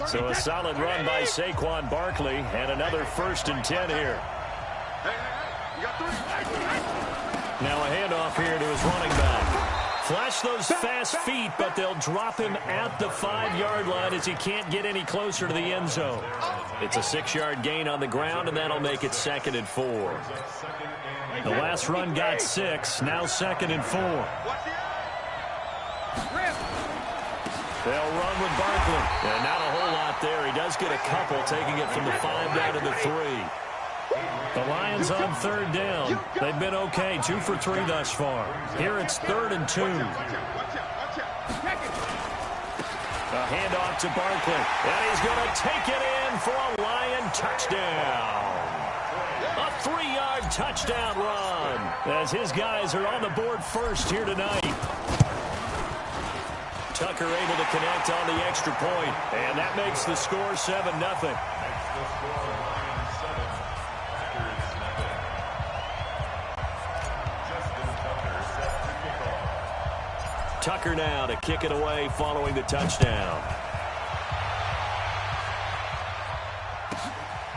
So a solid run by Saquon Barkley and another 1st and 10 here. You got 3. Now a handoff here to his running back. Flash those fast feet, but they'll drop him at the 5-yard line as he can't get any closer to the end zone. It's a 6-yard gain on the ground, and that'll make it 2nd and 4. The last run got 6, now 2nd and 4. They'll run with Barkley. And not a whole lot there. He does get a couple, taking it from the 5 down to the 3. The Lions on 3rd down. They've been okay, 2 for 3 thus far. Here it's 3rd and 2. A handoff to Barkley. And he's going to take it in for a Lion touchdown. A 3-yard touchdown run as his guys are on the board first here tonight. Tucker able to connect on the extra point, and that makes the score 7-0. Tucker now to kick it away following the touchdown.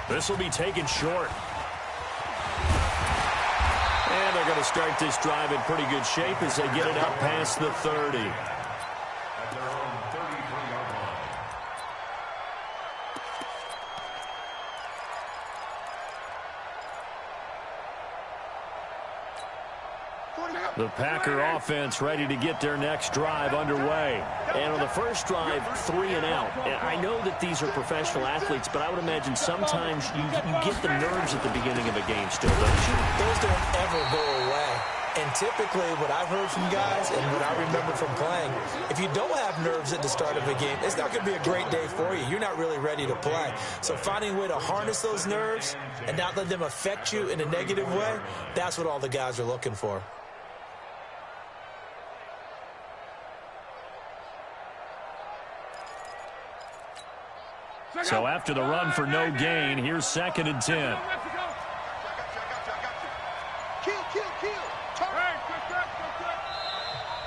This will be taken short. And they're going to start this drive in pretty good shape as they get it up past the 30. The Packer offense ready to get their next drive underway. And on the first drive, 3 and out. And I know that these are professional athletes, but I would imagine sometimes you get the nerves at the beginning of a game still, don't you? Those don't ever go away. And typically what I've heard from guys and what I remember from playing, if you don't have nerves at the start of a game, it's not going to be a great day for you. You're not really ready to play. So finding a way to harness those nerves and not let them affect you in a negative way, that's what all the guys are looking for. So after the run for no gain, here's 2nd and 10.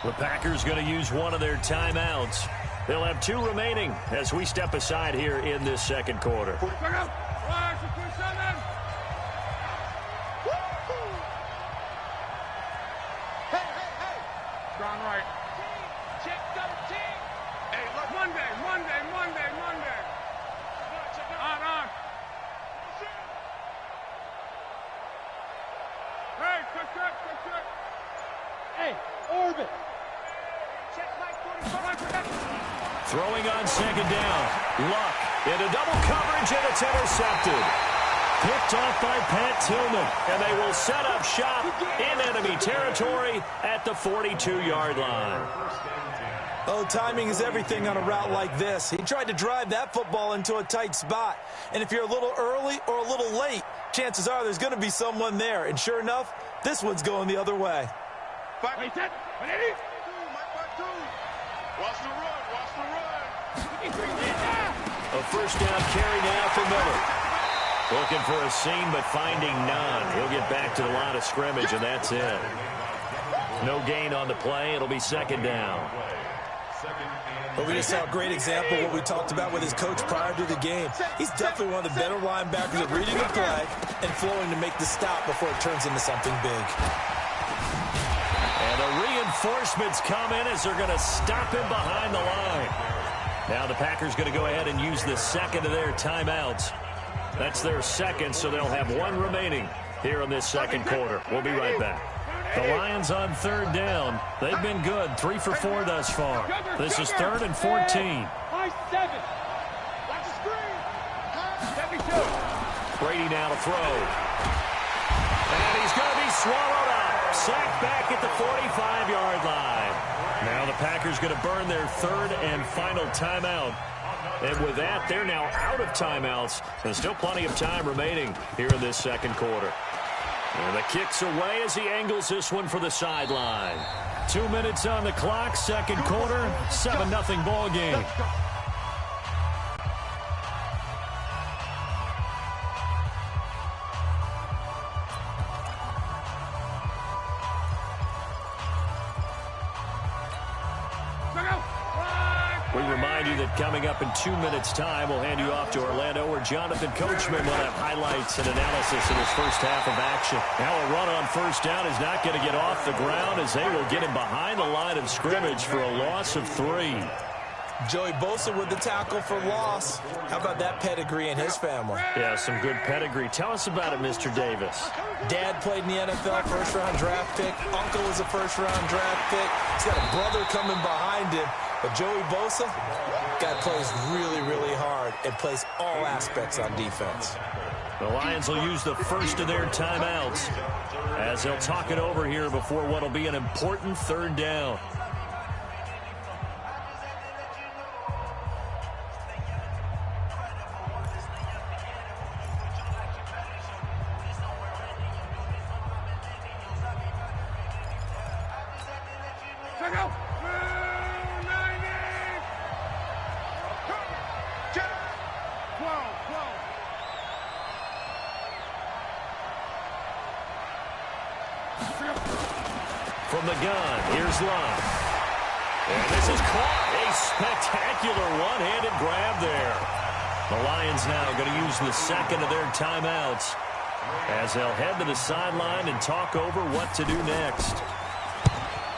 The Packers going to use one of their timeouts. They'll have 2 remaining as we step aside here in this second quarter. Hey, hey, hey. Strong right. Check double team. Hey, look. Monday. On. Hey, quick. Hey, orbit. Check Mike 45. Throwing on 2nd down. Luck into double coverage, and it's intercepted. Picked off by Pat Tillman, and they will set up shop in enemy territory at the 42-yard line. Oh, timing is everything on a route like this. He tried to drive that football into a tight spot. And if you're a little early or a little late, chances are there's going to be someone there. And sure enough, this one's going the other way. Wait, set. Watch the run. A first down carry now for Miller. Looking for a seam, but finding none. He'll get back to the line of scrimmage, and that's it. No gain on the play. It'll be 2nd down. But we just saw a great example of what we talked about with his coach prior to the game. He's definitely one of the better linebackers at reading the play and flowing to make the stop before it turns into something big. And the reinforcements come in as they're going to stop him behind the line. Now the Packers going to go ahead and use the 2nd of their timeouts. That's their 2nd, so they'll have 1 remaining here in this second quarter. We'll be right back. The Lions on 3rd down. They've been good, 3 for 4 thus far. This is 3rd and 14. High 7. Watch the screen. 72. Brady now to throw. And he's going to be swallowed up. Sacked back at the 45-yard line. Now the Packers going to burn their 3rd and final timeout. And with that, they're now out of timeouts. There's still plenty of time remaining here in this second quarter. And the kick's away as he angles this one for the sideline. 2 minutes on the clock, second quarter, 7-0 ball game. We remind you that coming up in 2 minutes' time, we'll hand you off to Orlando, where Jonathan Coachman will have highlights and analysis of his first half of action. Now a run on first down is not going to get off the ground as they will get him behind the line of scrimmage for a loss of 3. Joey Bosa with the tackle for loss. How about that pedigree in his family? Yeah, some good pedigree. Tell us about it, Mr. Davis. Dad played in the NFL, first-round draft pick. Uncle was a first-round draft pick. He's got a brother coming behind him. But Joey Bosa, guy plays really, really hard and plays all aspects on defense. The Lions will use the first of their timeouts as they'll talk it over here before what will be an important 3rd down. From the gun, here's Luck. And this is caught. A spectacular one-handed grab there. The Lions now going to use the 2nd of their timeouts as they'll head to the sideline and talk over what to do next.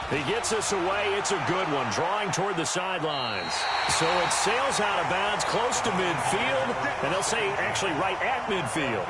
He gets us away. It's a good one, drawing toward the sidelines. So it sails out of bounds close to midfield, and they'll say actually right at midfield.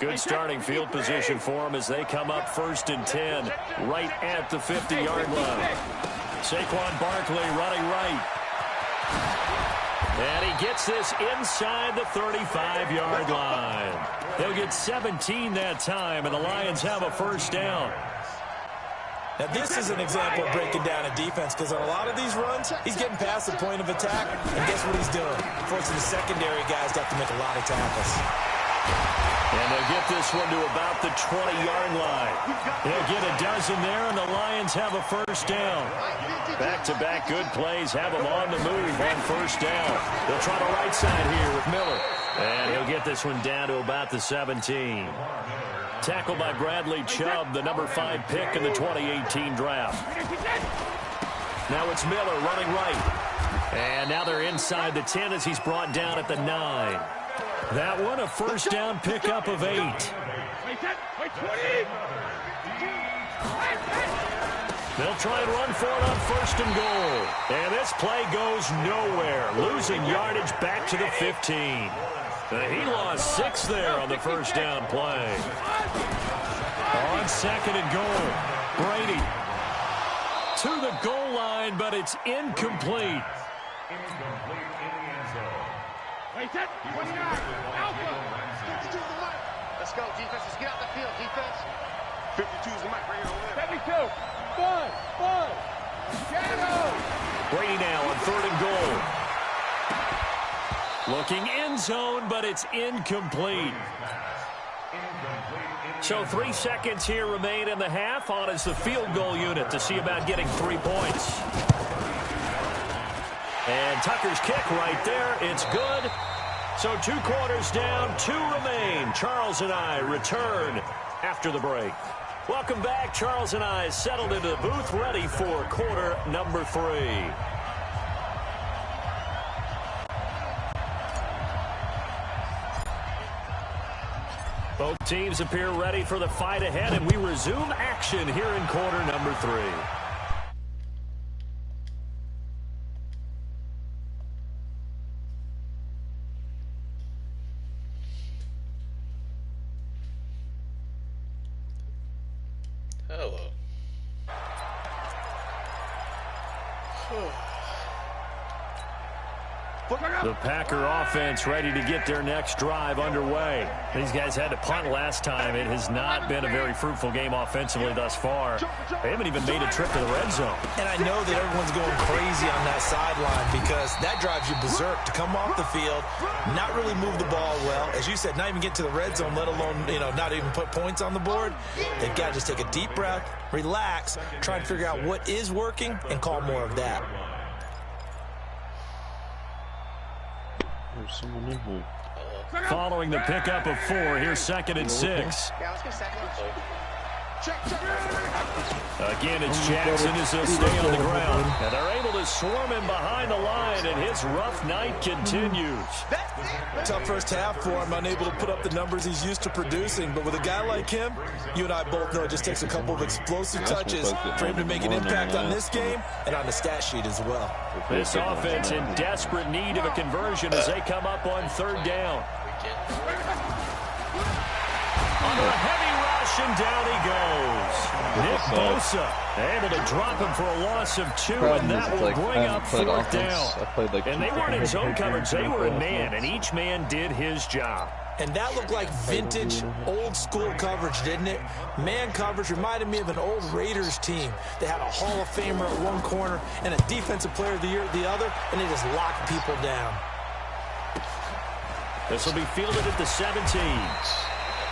Good starting field position for them as they come up 1st and 10 right at the 50-yard line. Saquon Barkley running right. And he gets this inside the 35-yard line. They'll get 17 that time, and the Lions have a 1st down. Now, this is an example of breaking down a defense because on a lot of these runs, he's getting past the point of attack, and guess what he's doing? Forcing the secondary guys to have to make a lot of tackles. And they'll get this one to about the 20-yard line. They'll get a dozen there, and the Lions have a 1st down. Back-to-back good plays have them on the move on 1st down. They'll try the right side here with Miller. And he'll get this one down to about the 17. Tackled by Bradley Chubb, the number 5 pick in the 2018 draft. Now it's Miller running right. And now they're inside the 10 as he's brought down at the 9. That one a 1st down pickup of 8. They'll try and run for it on 1st and goal. And this play goes nowhere. Losing yardage back to the 15. He lost 6 there on the 1st down play. On 2nd and goal, Brady to the goal line, but it's incomplete. Wait, 29. Alpha. 52's the mic. Let's go, defense. Let's get out the field, defense. 52's the mic. Bring it on. 72. 5. Shadow. Brady now on 3rd and goal. Looking end zone, but it's incomplete. So 3 seconds here remain in the half. On is the field goal unit to see about getting 3 points. And Tucker's kick right there. It's good. So 2 quarters down, 2 remain. Charles and I return after the break. Welcome back. Charles and I settled into the booth, ready for quarter number 3. Both teams appear ready for the fight ahead, and we resume action here in quarter number 3. Hello. The Packer offense ready to get their next drive underway. These guys had to punt last time. It has not been a very fruitful game offensively thus far. They haven't even made a trip to the red zone. And I know that everyone's going crazy on that sideline because that drives you berserk to come off the field, not really move the ball well. As you said, not even get to the red zone, let alone, not even put points on the board. They've got to just take a deep breath, relax, try and figure out what is working, and call more of that. There's someone in here. Following the pickup of 4, here's 2nd and 6. Again, it's Jackson as he'll stay on the ground. And they're able to swarm him behind the line, and his rough night continues. Tough first half for him, unable to put up the numbers he's used to producing. But with a guy like him, you and I both know it just takes a couple of explosive touches for him to make an impact on this game and on the stat sheet as well. This offense in desperate need of a conversion as they come up on 3rd down. Under a heavy rush, and down he goes. Nick Bosa able to drop him for a loss of 2, and that will bring up 4th down. And they weren't in zone coverage, they were in man, and each man did his job. And that looked like vintage, old-school coverage, didn't it? Man coverage reminded me of an old Raiders team. They had a Hall of Famer at one corner and a Defensive Player of the Year at the other, and they just locked people down. This will be fielded at the 17.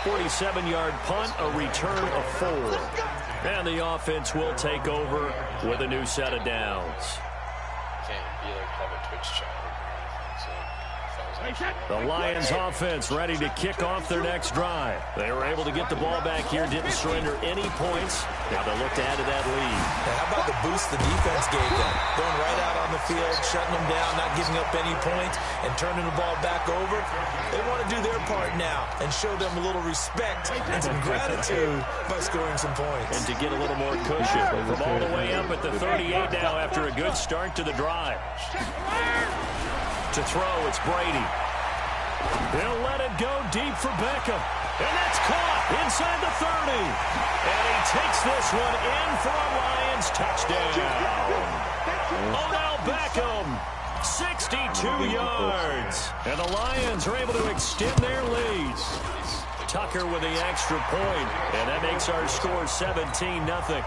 47-yard punt, a return of 4. And the offense will take over with a new set of downs. Can't be like have a Twitch channel. The Lions offense ready to kick off their next drive. They were able to get the ball back here, didn't surrender any points. Now they'll look to add to that lead. Now, how about the boost the defense gave them? Going right out on the field, shutting them down, not giving up any points, and turning the ball back over. They want to do their part now and show them a little respect and some gratitude by scoring some points. And to get a little more cushion from all the way up at the 38 now after a good start to the drive. To throw, it's Brady. He'll let it go deep for Beckham. And that's caught inside the 30. And he takes this one in for a Lions touchdown. Odell Beckham, 62 yards. And the Lions are able to extend their lead. Tucker with the extra point, and that makes our score 17-0.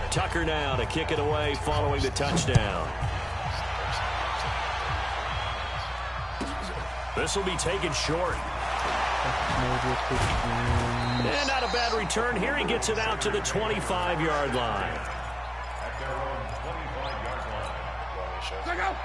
Tucker now to kick it away following the touchdown. This will be taken short. And not a bad return here. He gets it out to the 25-yard line.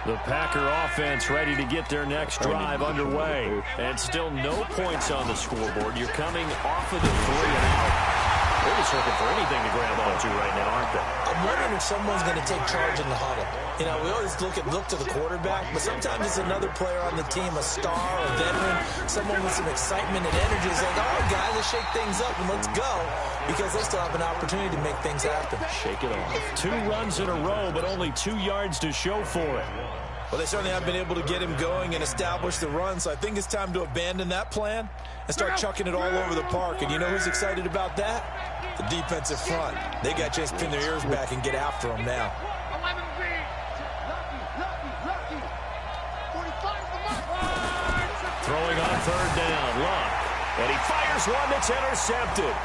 The Packer offense ready to get their next drive underway. And still no points on the scoreboard. You're coming off of the 3-and-out. They're just looking for anything to grab onto right now, aren't they? I'm wondering if someone's going to take charge in the huddle. You know, we always look to the quarterback, but sometimes it's another player on the team, a star, a veteran, someone with some excitement and energy. It's like, all right, guys, let's shake things up and let's go, because they still have an opportunity to make things happen. Shake it off. 2 runs in a row, but only 2 yards to show for it. Well, they certainly have been able to get him going and establish the run, so I think it's time to abandon that plan and start chucking it all over the park. And you know who's excited about that? The defensive front. They got a chance to pin their ears back and get after him now. Throwing on 3rd down, Luck. And he fires one that's intercepted.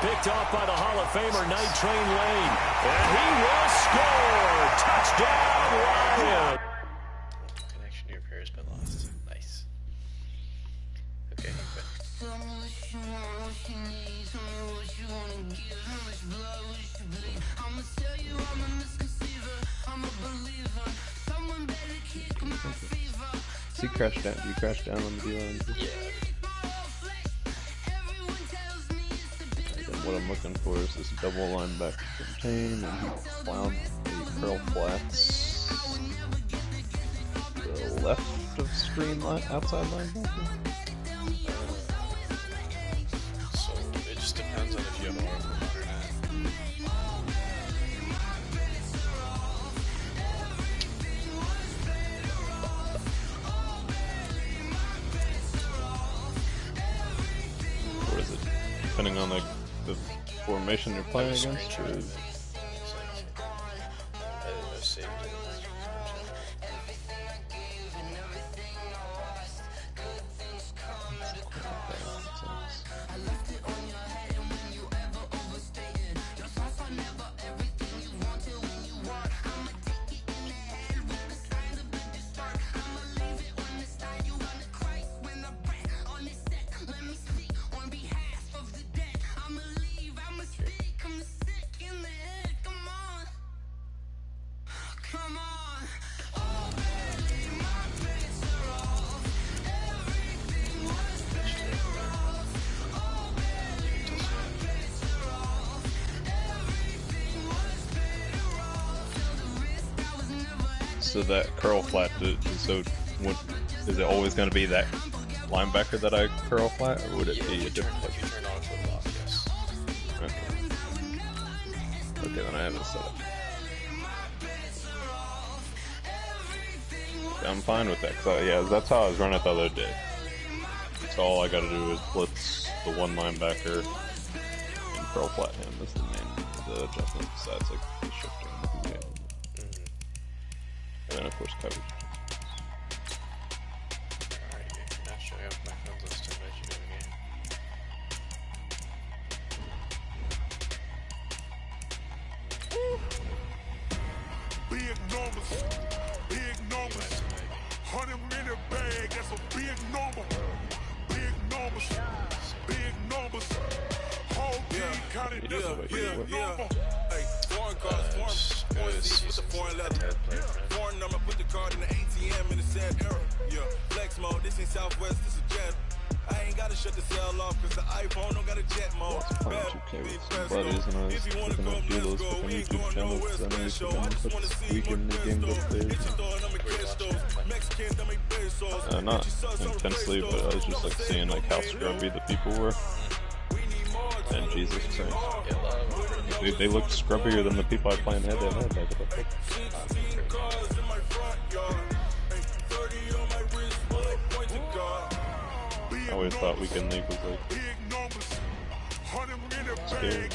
Picked off by the Hall of Famer Night Train Lane. And he will score. Touchdown, Lions. Connection to your pair has been lost. Nice. Okay, So you crashed down. You crashed down on the D-line. Yeah. What I'm looking for is this double linebacker contain and clown the curl flats. The left of screen outside linebacker. So it just depends on if you have an arm or not. Or is it depending on the formation you're playing against? Or so that curl flat, so what, is it always going to be that linebacker that I curl flat, or would it be a different player? If you turn on flip flop, yes. Okay, then I have it set up. I'm fine with that, cause yeah, that's how I was running it the other day. So all I got to do is blitz the one linebacker and curl flat him is the adjustment besides like the shifting. And then of course coverage. Alright, if you're not showing up my friends list, I bet you do Big numbers, big numbers. 100-minute bag, that's a big number. Big numbers, big numbers. Whole team counted, that's a big number. Hey, foreign cards, foreign seats with the foreign leather. Foreign number, put the card in the ATM in the sad era. Yeah, flex mode, this ain't Southwest, this is Jet. I ain't gotta shut the cell off, cause the iPhone don't got a jet mode. Buddies, and I was looking up Dulos for my YouTube channel because I know you can put this weekend in the game upstairs. Not intensely, but I was just like seeing like how scrubby the people were. And Jesus Christ. They looked scrubbier than the people I play in head-to-head back at the I always thought Weekend League was like scary.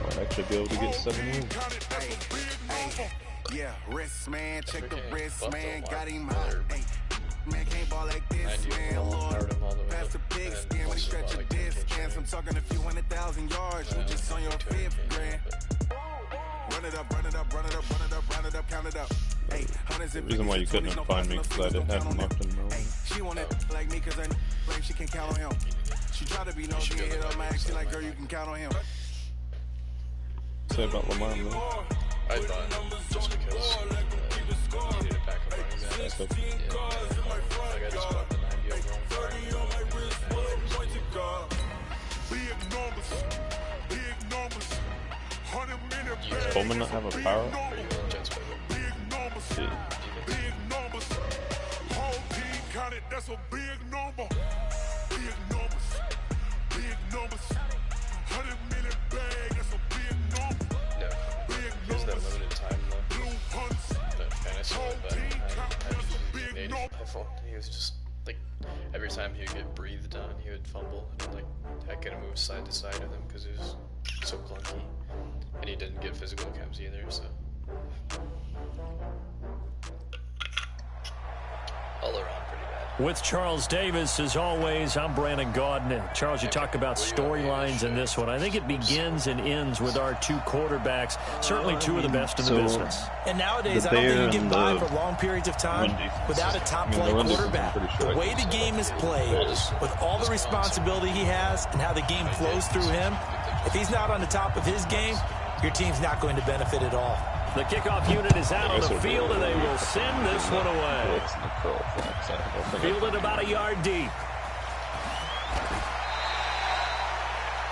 I'd actually be able to get 7 wins. Yeah, wrist man, check the wrist man, got him hot. Hey, man can't ball like this, man. Lord, pass the pigskin when he stretch a disc. I'm talking a few 100,000 yards, you just on your 5th grand. Run it up, run it up, run it up, run it up, run it up, count it up. Hey, The reason why you couldn't find me because I didn't have him up in the She wanted like me because I like she can count on him. She try to be nosy and hit up my ex. She like, girl, you can count on him. Say about Lamar, man. I thought just because he needed a backup running back. That's okay. Yeah, like I just bought the 90 overall. Does Coleman not have a power? That's a big number. Big numbers. Big numbers. 100 million bag, that's a big number. No. Here's that limited time though. The fantasy one, but I thought he was just like every time he would get breathed on, he would fumble and like I couldn't move side to side with him because it was so clunky. And he didn't get physical chems either, so all around pretty bad. With Charles Davis, as always, I'm Brandon Gaudin. Charles, you talk about storylines in this one. I think it begins and ends with our 2 quarterbacks, certainly 2 of the best in the business. And nowadays, I don't think you get by for long periods of time without a top-flight quarterback. The way the game is played, with all the responsibility he has and how the game flows through him, if he's not on the top of his game, your team's not going to benefit at all. The kickoff unit is out on the field, and they will send this one away. Fielded about a yard deep.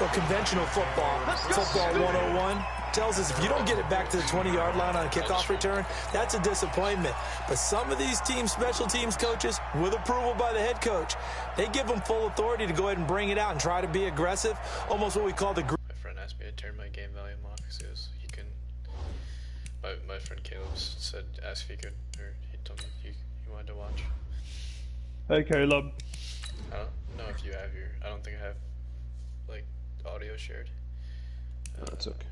Well, conventional football 101, tells us if you don't get it back to the 20-yard line on a kickoff return, that's a disappointment. But some of these teams, special teams coaches, with approval by the head coach, they give them full authority to go ahead and bring it out and try to be aggressive, almost what we call the... My friend asked me to turn my game volume off because he can... My friend Caleb said, ask if he could, or he told me he wanted to watch. Hey, Caleb. I don't know if you have your... I don't think I have, like, audio shared. That's okay.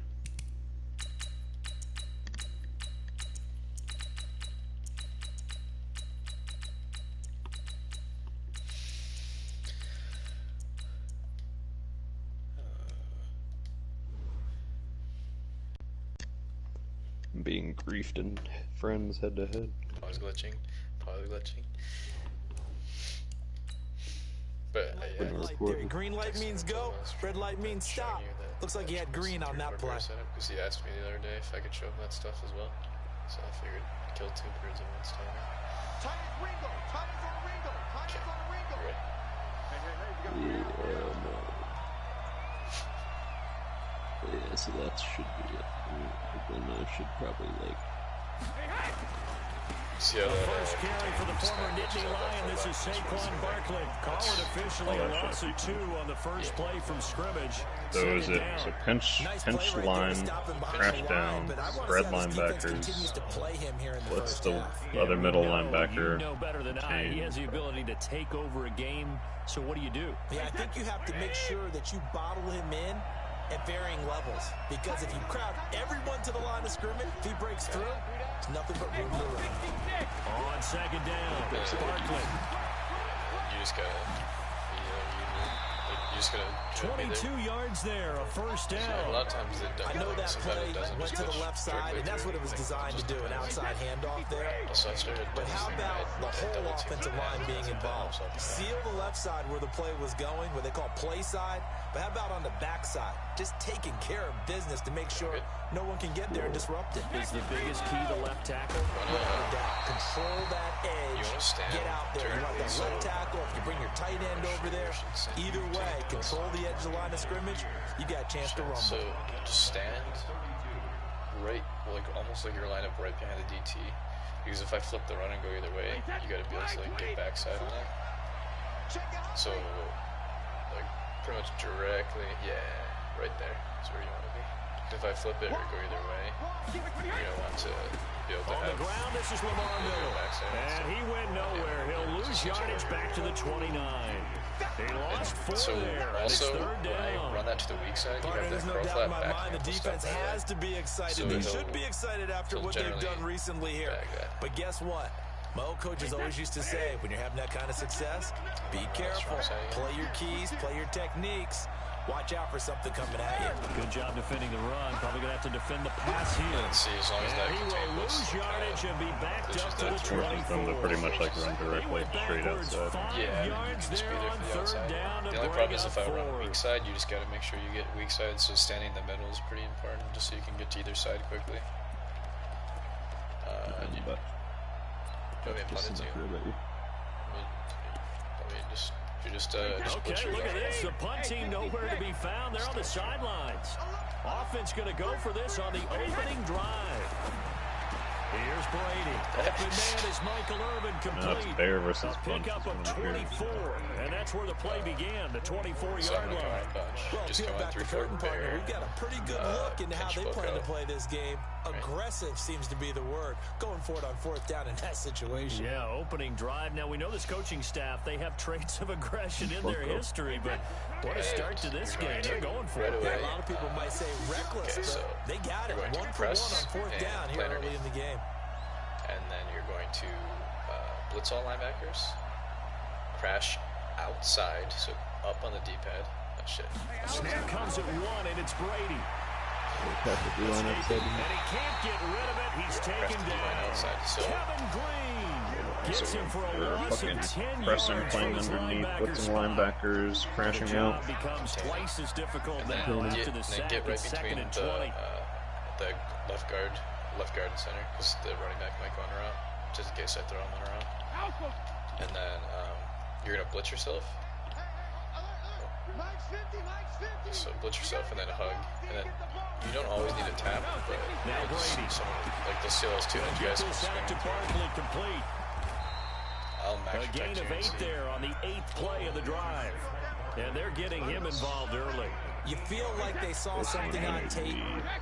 Being griefed and friends head to head. Pause glitching. Pause glitching. But green light means go, red light means stop. Looks like he had green on that play. Because he asked me the other day if I could show him that stuff as well. So I figured kill 2 birds with 1 stone. Yeah, so that should be it. Then I should probably like. First carry for the former Nittany Lion. This is Saquon Barkley. Call it officially a loss of 2 on the first play from scrimmage. So is it so pinch line, crash down, spread linebackers. What's the other middle linebacker? You know better than I. He has the ability to take over a game. So what do? Yeah, I think you have to make sure that you bottle him in at varying levels, because if you crowd everyone to the line of scrimmage, if he breaks through, it's nothing but room to run. On second down, Barkley. You just gotta, you just gotta 22 yards there, a first down. A lot of times it doesn't. I know that play went to the left side, and that's what it was designed to do, an outside handoff there. But how about the whole offensive line being involved? Seal the left side where the play was going, what they call play side, but how about on the back side? Just taking care of business to make sure no one can get there and disrupt it. Is the biggest key to left tackle? Without a doubt. Control that edge. Get out there. You want that left tackle. If you bring your tight end over there, either way, control the edge of the line of scrimmage, you got a chance to rumble. So just stand right, like almost like you're lined up right behind the DT. Because if I flip the run and go either way, you got to be able to like get backside on it. So like pretty much directly, yeah, right there is where you want to be. if I flip it or go either way, you're gonna want to be able to have the ground. This is Lamar Miller, and he went nowhere. He'll lose yardage back to the 29. He lost 4 there. Also, when I run that to the weak side, you have that curl flat back. The defense has to be excited. So they should be excited after what they've done recently here. But guess what? My old coaches always used to say, when you're having that kind of success, be careful. Play your keys, play your techniques. Watch out for something coming at you. Good job defending the run. Probably going to have to defend the pass here. Let's see, as long as that he will lose yardage and be backed up to the 24. To pretty much like run directly straight outside. Yeah, you can just be there for the outside. The only problem is if I run weak side, you just got to make sure you get weak side, so standing in the middle is pretty important, just so you can get to either side quickly. Okay, look at this. The punt team nowhere to be found. They're on the sidelines. Offense going to go for this on the opening drive. Here's Brady. Open man is Michael Irvin complete. That's Bear versus pick up of 24, and that's where the play began, the 24-yard line. Well, peel back the curtain, partner. We've got a pretty good look into how they plan to play this game. Aggressive seems to be the word. Going for it on 4th down in that situation. Yeah, opening drive. Now, we know this coaching staff, they have traits of aggression in their history, but what a start to this game. They're going for it. Yeah, a lot of people might say reckless, but they got it. 1 for 1 on 4th down here early in the game. And then you're going to blitz all linebackers, crash outside, so up on the D-pad. Oh, shit. Snap comes at 1, and it's Brady. And he can't get rid of it. He's taken down. Kevin Green gets him for a loss of 10 pressing, yards. playing underneath, blitzing linebackers, crashing out. Becomes twice as difficult now after the sack. Get right between the left guard and center, because the running back might go on a route, just in case I throw him on a route. And then you're going to blitz yourself. So blitz yourself and then hug. And then you don't always need a tap, but someone, like the Steelers too, you guys can swing. I'll max a gain of 8 there on the 8th play of the drive. And they're getting him involved early. You feel like they saw something on tape,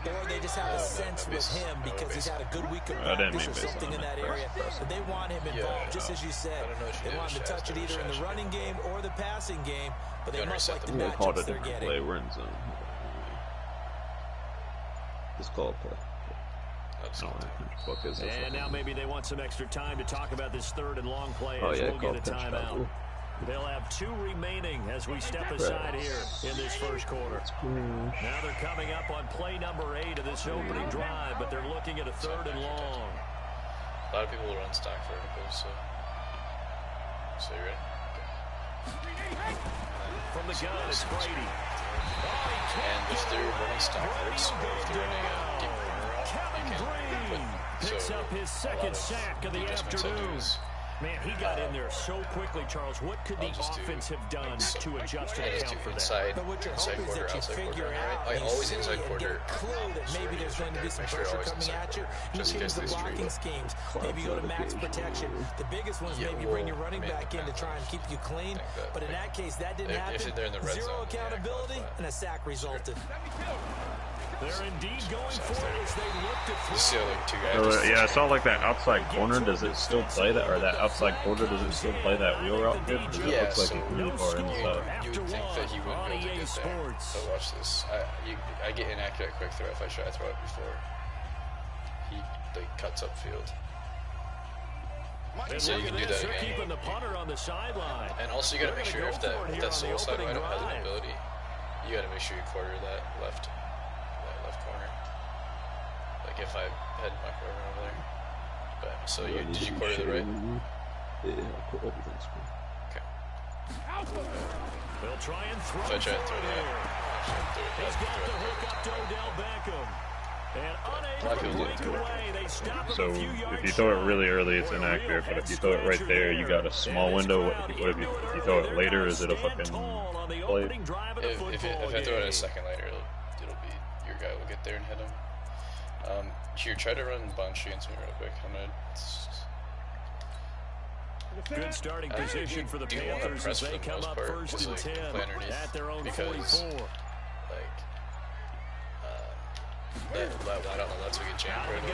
or they just have a sense with him because he's had a good week of practice or something in that area. But they want him involved, just as you said. They want him to touch it either in the running game or the passing game, but they must like the matchups they're getting. We're in zone. Just call a play. And now maybe they want some extra time to talk about this 3rd and long play as we'll get a timeout. They'll have 2 remaining as we step aside here in this first quarter. Now they're coming up on play number 8 of this opening drive, but they're looking at a 3rd and long. A lot of people will run stock verticals, so you ready? Okay. From the gun, it's Brady. And if they're running stock verticals, or if they're running a deep corner route, you can picks up his 2nd sack of the afternoon. Man, he got in there so quickly, Charles. What could the offense have done to adjust and account for that? But what you're hoping is that you figure out, I always inside and quarter. get a clue that maybe there's going to be some pressure coming at you. You change the blocking schemes. Maybe go to max protection. The biggest one is maybe bring your running back in to try and keep you clean. But in that case, that didn't happen. 0 accountability, and a sack resulted. They're indeed going for it as they look to throw. Yeah, I saw like that outside corner. Does it still play that, or that outside quarter? Does it still play that wheel route good? Because it looks like it can move far inside. You would think that he wouldn't be able to get there. So watch this. I get inaccurate quick throw if I try to throw it before he cuts upfield. So you can do that again. And also you got to make sure if that sole side window has an ability, you got to make sure you quarter that left corner. Like if I had my quarter over there. But so did you quarter the right? Yeah, I put everything's good. Okay. They'll try and throw. So I try to throw that. He's got the hook up to Odell Beckham. And unable to break away, they stop him a few yards. If you throw it really early, it's inaccurate. But if you throw it right there, you got a small window. If you throw it later, is it a fucking play? If I throw it a second later, it'll be your guy will get there and hit him. Here, try to run bunch against me real quick. I'm gonna. Good starting position for the Panthers as they come up first and 10 at their own 44. that wide on the left, we get jammed right away.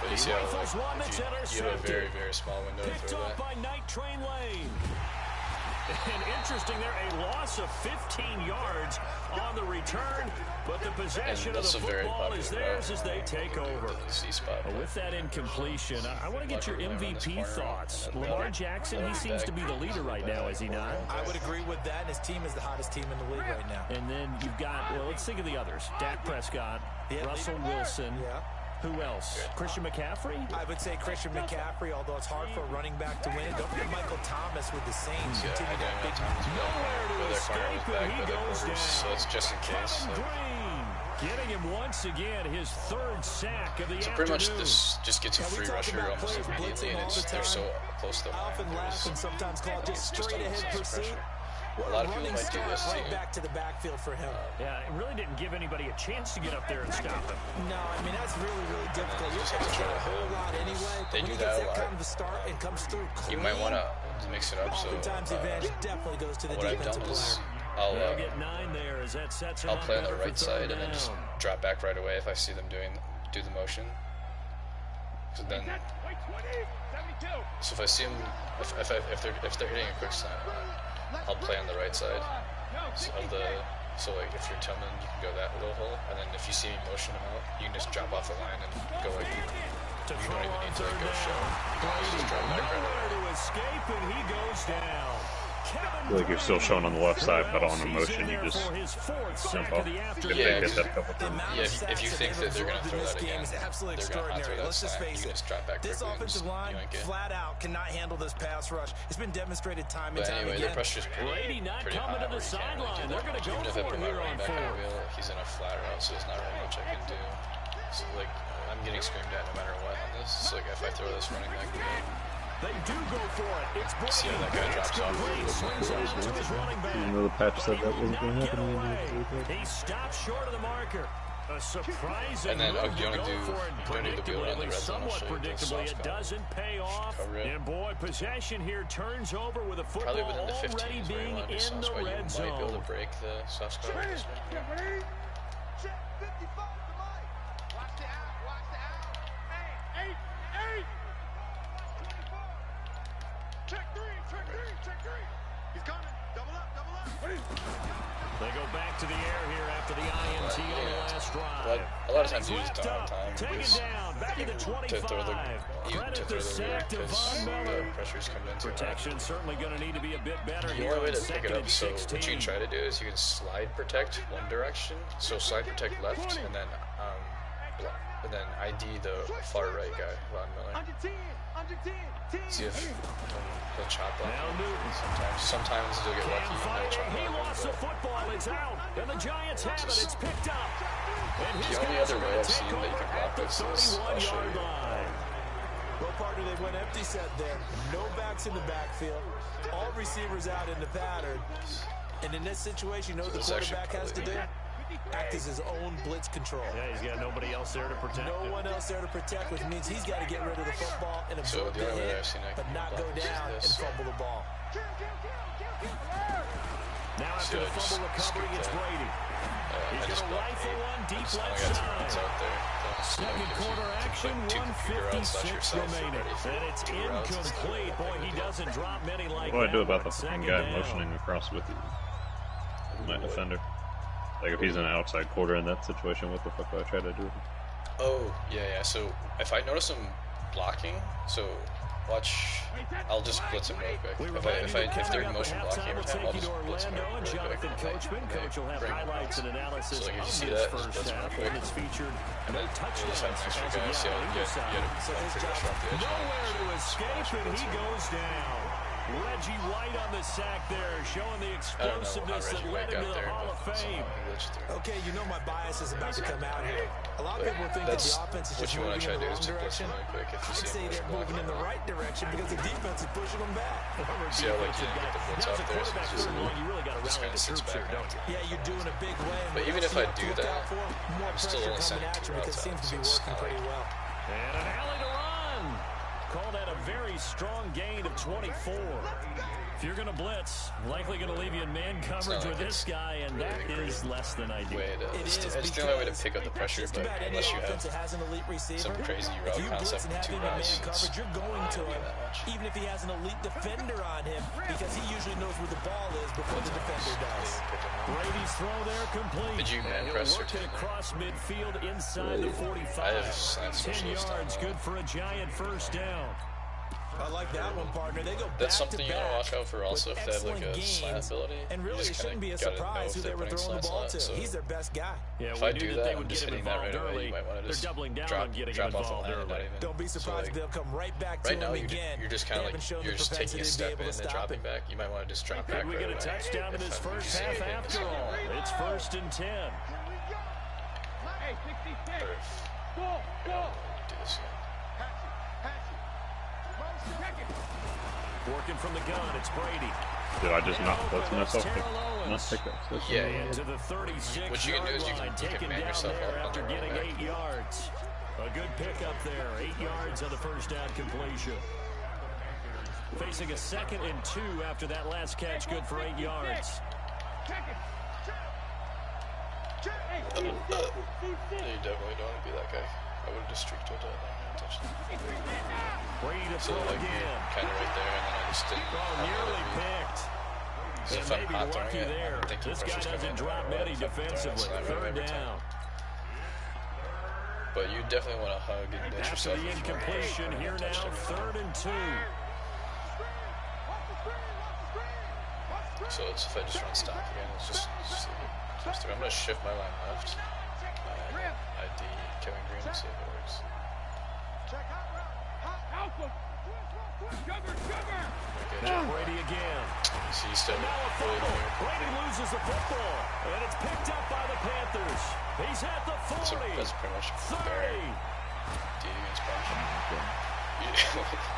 But you see how, like, if you have a very, very small window to throw that. By Night Train Lane. And interesting there, a loss of 15 yards on the return, but the possession of the football is theirs as they take over. With that incompletion, I want to get your MVP thoughts. Lamar Jackson, he seems to be the leader right now, is he not? I would agree with that, and his team is the hottest team in the league right now. And then you've got, well, let's think of the others. Dak Prescott, Russell Wilson. Who else? Christian McCaffrey? I would say Christian McCaffrey, although it's hard for a running back to win. Don't forget Michael Thomas with the Saints. Continue that big nowhere to escape, and he goes down. So it's just in case. Green getting him once again, his third sack of the afternoon. So pretty much this just gets a free rusher almost immediately, and they're so close to the line. I often laugh and sometimes call it just straight ahead pursuit. A lot of people might do this right back to the backfield for him. Yeah, it really didn't give anybody a chance to get up there and stop him. No, I mean, that's really, really difficult. You have to try a whole lot anyway. They do that a lot. Kind of a start and comes through clean. You might want to mix it up. Oftentimes, the advantage definitely goes to the defensive player. They'll get 9 there as that sets him I'll up play on the better right for side third and then just down. drop back right away if I see them do the motion. So then, so if I see them, if they're hitting a quick slant, I'll play on the right side of the. So like if you're Tillman, you can go that little hole, and then if you see me motion them out, you can just drop off the line and go like. You don't even need to like go show. Just drop back right away. To escape, and he goes down. I feel like you're still shown on the left side, but on the motion you just jump off. Yeah, if you think that they're going to throw that again, they're going to not throw that slant, you can just drop back this quickly offensive line flat out cannot handle this pass rush. It's been demonstrated time and time again. Their pressure's Brady not coming to the sideline. They're going to go for it here on 4. He's in a flat route, so there's not really much I can do. So like, I'm getting screamed at no matter what on this. So like, if I throw this running back again, they do go for it. It's Brady. See how that guy drops off. Swings out to his running back. Even though the patch said that wasn't going to happen. He stops short of the marker. A surprising and then move you to want go to do, for it. Predictably, Somewhat predictably, it doesn't pay off. And boy, possession here turns over with a football probably within the 15 already being in the red zone. You might be able to break the soft spot with this one. They go back to the air here after the INT on the last drive. A lot of times you just don't have time taken down, back to the 25. Credit the sack to Von Miller. Pressure's coming in. Protection certainly going to need to be a bit better the here. only way to pick it up, so what you try to do is you can slide protect one direction, so slide protect left, and then ID the far right guy, Von Miller. See if he'll chop up. Sometimes you'll get lucky and they'll chop up. He lost the football. It's out. And the Giants have it. It's picked up. And the only other way I've seen that you can block this is I'll show you. Well, partner, they went empty set there. No backs in the backfield. All receivers out in the pattern. And in this situation, you know what the quarterback has to do? Act as his own blitz control. Yeah, he's got nobody else there to protect him. No one else there to protect, which means he's got to get rid of the football and absorb the hit, but not go down and fumble the ball. Now after the fumble recovery, it's Brady. He's going to rifle one deep left side. Second quarter action, 1:56 remaining. And it's incomplete. Boy, he doesn't drop many like that. What do I do about the fucking guy motioning across with you? My defender. Like, if he's an outside quarter in that situation, what the fuck do I try to do with him? Oh, yeah. So, if I notice him blocking, so watch, I'll just blitz him real quick. If they're motion blocking every time, I'll just blitz him real quick. Coach will have highlights and analysis. So, like, if you see that, just blitz him real quick. And then you just have an extra guy. See how you had a pretty much off the edge. Nowhere to escape, and he goes down. Reggie White on the sack there, showing the explosiveness that led him to the Hall of Fame. Okay, you know my bias is about to come out here. A lot of people think that the offense is just moving in the wrong direction. I'd say they're moving in the right direction because the defense is pushing them back. See how like you get the blitz out there, so it's just kind of sits back. Yeah, you're doing a big way. But even if I do that, I'm still only sending 2 routes out. It seems to be working pretty well. And an alley to run. Call that a very strong gain of 24. If you're going to blitz, likely going to leave you in man coverage with this guy, and that is less than ideal. It's the only way to pick up the pressure, but unless you have some crazy route concept with 2 guys, you're going to him, even if he has an elite defender on him, because he usually knows where the ball is before the defender does. Brady's throw there complete. Did you man press work it across midfield inside the 45. I have 10 yards, good for a Giant first down. I like that one, partner. They go That's back something to you want to back watch out for also if they have like a slant ability. And really, it shouldn't be a surprise who they were throwing the ball to. So he's their best guy. Yeah, if I do that, I'm just hitting that right away. You might want to just doubling down drop, on getting drop off involved the line and not even. Don't be surprised if they'll come right back to right now, him again. You're just kind of like you're just taking a step in and then dropping back. You might want to just drop back. Could we get a touchdown in this first half after all? It's 1st and 10. Hey, 66. Go. Do this again. Working from the gun, it's Brady. Did I just not touch myself? Not take that. Yeah. To the 36. What you can do is you can man yourself up after getting 8 yards. A good pickup there. 8 yards on the first down completion. Facing a 2nd and 2 after that last catch, good for 8 yards. You definitely don't want to be that guy. I would have just streaked to a touchdown. Brady to So throw like again. kind of right there, and then I just didn't. Nearly picked. So if I'm hot throwing it, I'm thinking This guy pressure's coming doesn't in drop right many away. defensively. Third down. But you definitely want to hug and get After yourself. the incompletion, here now, 3rd and 2. So it's if I just run stop again, it's just through. I'm gonna shift my line left. ID Kevin Green and see if it works. Brady again. See, he's still really near. Brady loses the football, and it's picked up by the Panthers. He's at the 40. That's pretty much 30. D against punch.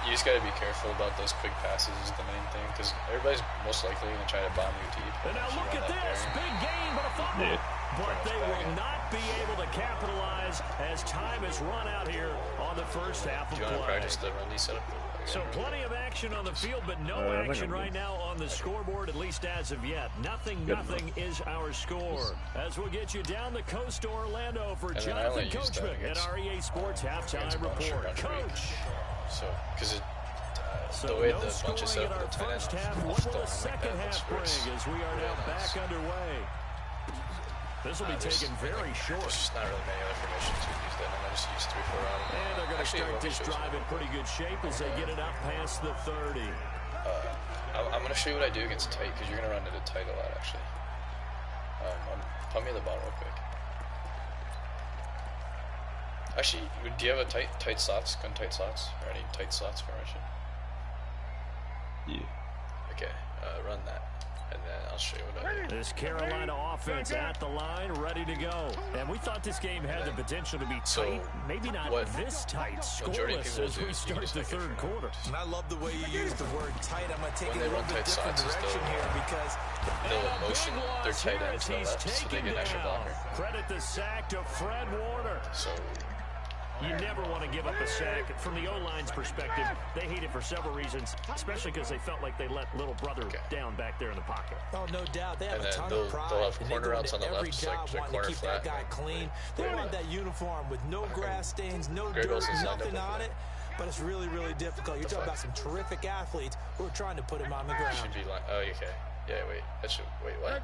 You just gotta be careful about those quick passes is the main thing, because everybody's most likely gonna try to bomb you deep. And now look at this, big gain, but a fumble. Yeah. But they will not be able to capitalize as time has run out here on the first half of Do you want to play. practice the run setup? So plenty of action on the field, but no action right now on the scoreboard, at least as of yet. Nothing is our score. As we'll get you down the coast to Orlando for Jonathan Coachman at our EA Sports Halftime Report. Coach! So, because the way the bunch is set up with the tight first end, half, what will the second half bring as we are now back underway? This will be taken very short. There's just not really many other formations you can use that. I'm just use 3-4 out. And they're going to start this drive in pretty good shape as they get it up past the 30. I'm going to show you what I do against tight, because you're going to run into tight a lot, actually. Pump me the ball real quick. Actually, do you have a tight slots, gun tight slots, or any tight slots formation? Yeah. Okay, run that, and then I'll show you what I do. This Carolina offense at the line, ready to go. And we thought this game had the potential to be tight, maybe not this tight, scoreless as we start the third quarter. And I love the way you use the word tight. I'm going to take When it a they little run bit tight different slots, direction here because they'll motion their tight end to the left, so they get an extra blocker. Credit the sack to Fred Warner. So you never want to give up a sack. From the O-line's perspective, they hate it for several reasons, especially because they felt like they let little brother down back there in the pocket. Oh, no doubt. They have And a then ton they'll of pride. have And corner they go outs on into the every left, job like wanting corner to keep flat. that guy clean. They want that uniform with no grass stains, no Greg dirt, Wilson's lined nothing up on it. But it's really, really difficult. You're talking about some terrific athletes who are trying to put him on the ground. should be like, oh, okay. Yeah, wait. That should, wait, what?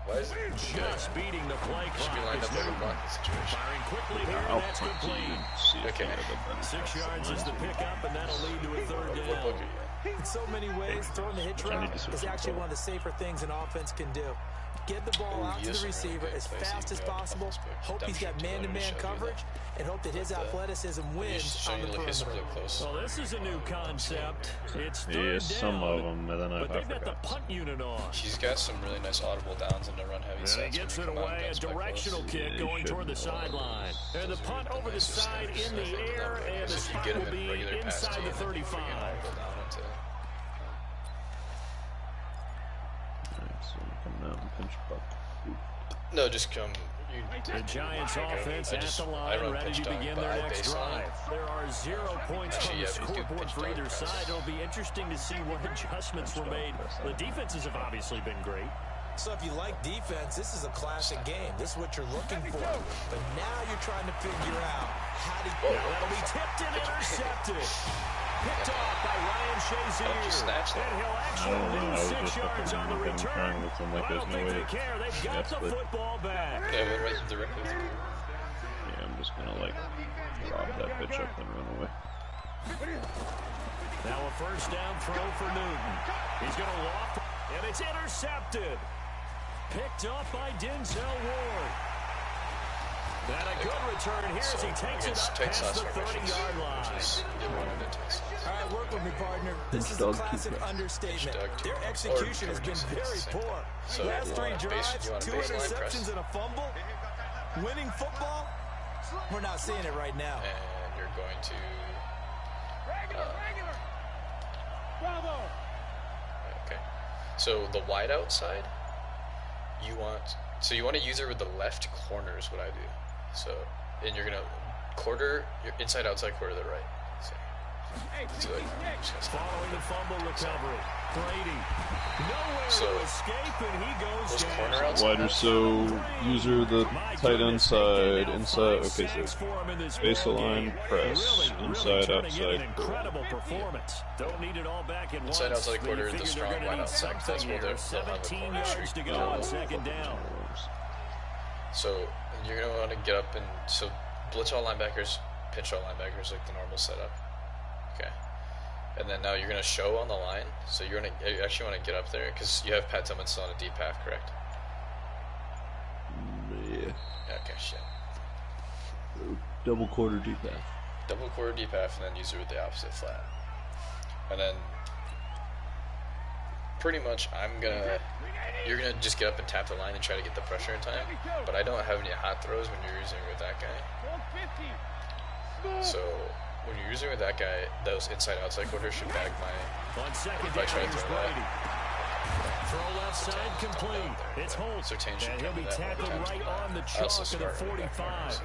Why is it just beating the play clock? Should be lined up like a blocking situation. Firing quickly here, and that's complete. Okay. 6 yards is the pickup, and that'll lead to a third down. In so many ways, throwing the hitch route is actually one of the safer things an offense can do. Get the ball out to the receiver as fast as possible, hope he's got man-to-man coverage, and hope that his athleticism wins on the perimeter. Well, this is a new concept. It's third Yeah, down, some of them, and then I but they've got the forgot. punt unit on. He's got some really nice audible downs in the run-heavy And sets. he gets it away, a directional kick going toward the sideline. And the punt over the side in the air, and the spot will be inside the 35. Alright, so come down and pinch puck. No, just come. The Giants offense at the line, ready to begin their next drive. There are 0 points on the scoreboard for either side. It'll be interesting to see what adjustments were made. The defenses have obviously been great. So if you like defense, this is a classic game. This is what you're looking for. But now you're trying to figure out how to... That'll be tipped and intercepted. Picked off by Ryan Shazier. And he'll actually lose 6 yards on the return. I don't think they care. They've got the football back. Yeah, I'm just gonna like drop that bitch up and run away. Now a first down throw for Newton. He's gonna loft, and it's intercepted. Picked up by Denzel Ward. And a good return here as he takes it up past the 30-yard line. All right, work with me, partner. This is a classic understatement. Their execution has been very poor. Last 3 drives, 2 interceptions and a fumble. Winning football, we're not seeing it right now. And you're going to... Okay. So the wide outside, you want to use it with the left corner is what I do. So, and you're gonna quarter your inside outside quarter the right. So following the fumble recovery, Brady nowhere to escape, and he goes down. Wider, so user the tight end side, inside. Okay, so baseline press, inside outside. Incredible performance. Don't need it all back at once. Inside outside quarter is the strong wide outside. That's where they'll 17 yards to go on second down. So you're gonna want to get up and blitz all linebackers, pinch all linebackers like the normal setup. Okay, and then now you're gonna show on the line. So you actually want to get up there because you have Pat Tillman on a deep half, correct? Yeah. Okay, shit. Double quarter deep half. Double quarter deep half, and then use it with the opposite flat. And then pretty much you're gonna just get up and tap the line and try to get the pressure in time. But I don't have any hot throws when you're using it with that guy. So when you're using it with that guy, those inside-outside quarters should bag my... If I try to throw that. Throw left side complete. It's Holt, and he'll be tackled right on the chalk of the 45.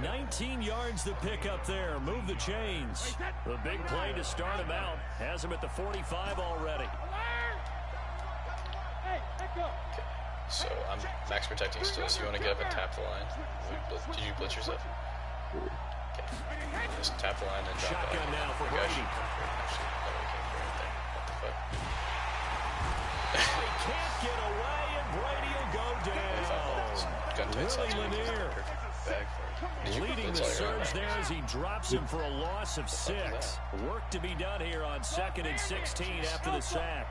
19 yards to pick up there. Move the chains. The big play to start him out. Has him at the 45 already. Okay. So I'm max protecting still, so you want to get up and tap the line. Did you blitz yourself? Okay. Just tap the line and drop it. Shotgun now for Brady. He can't get away, and Brady will go down. Willie Lanier leading the surge there as he drops him for a loss of 6. Work to be done here on 2nd and 16 after the sack.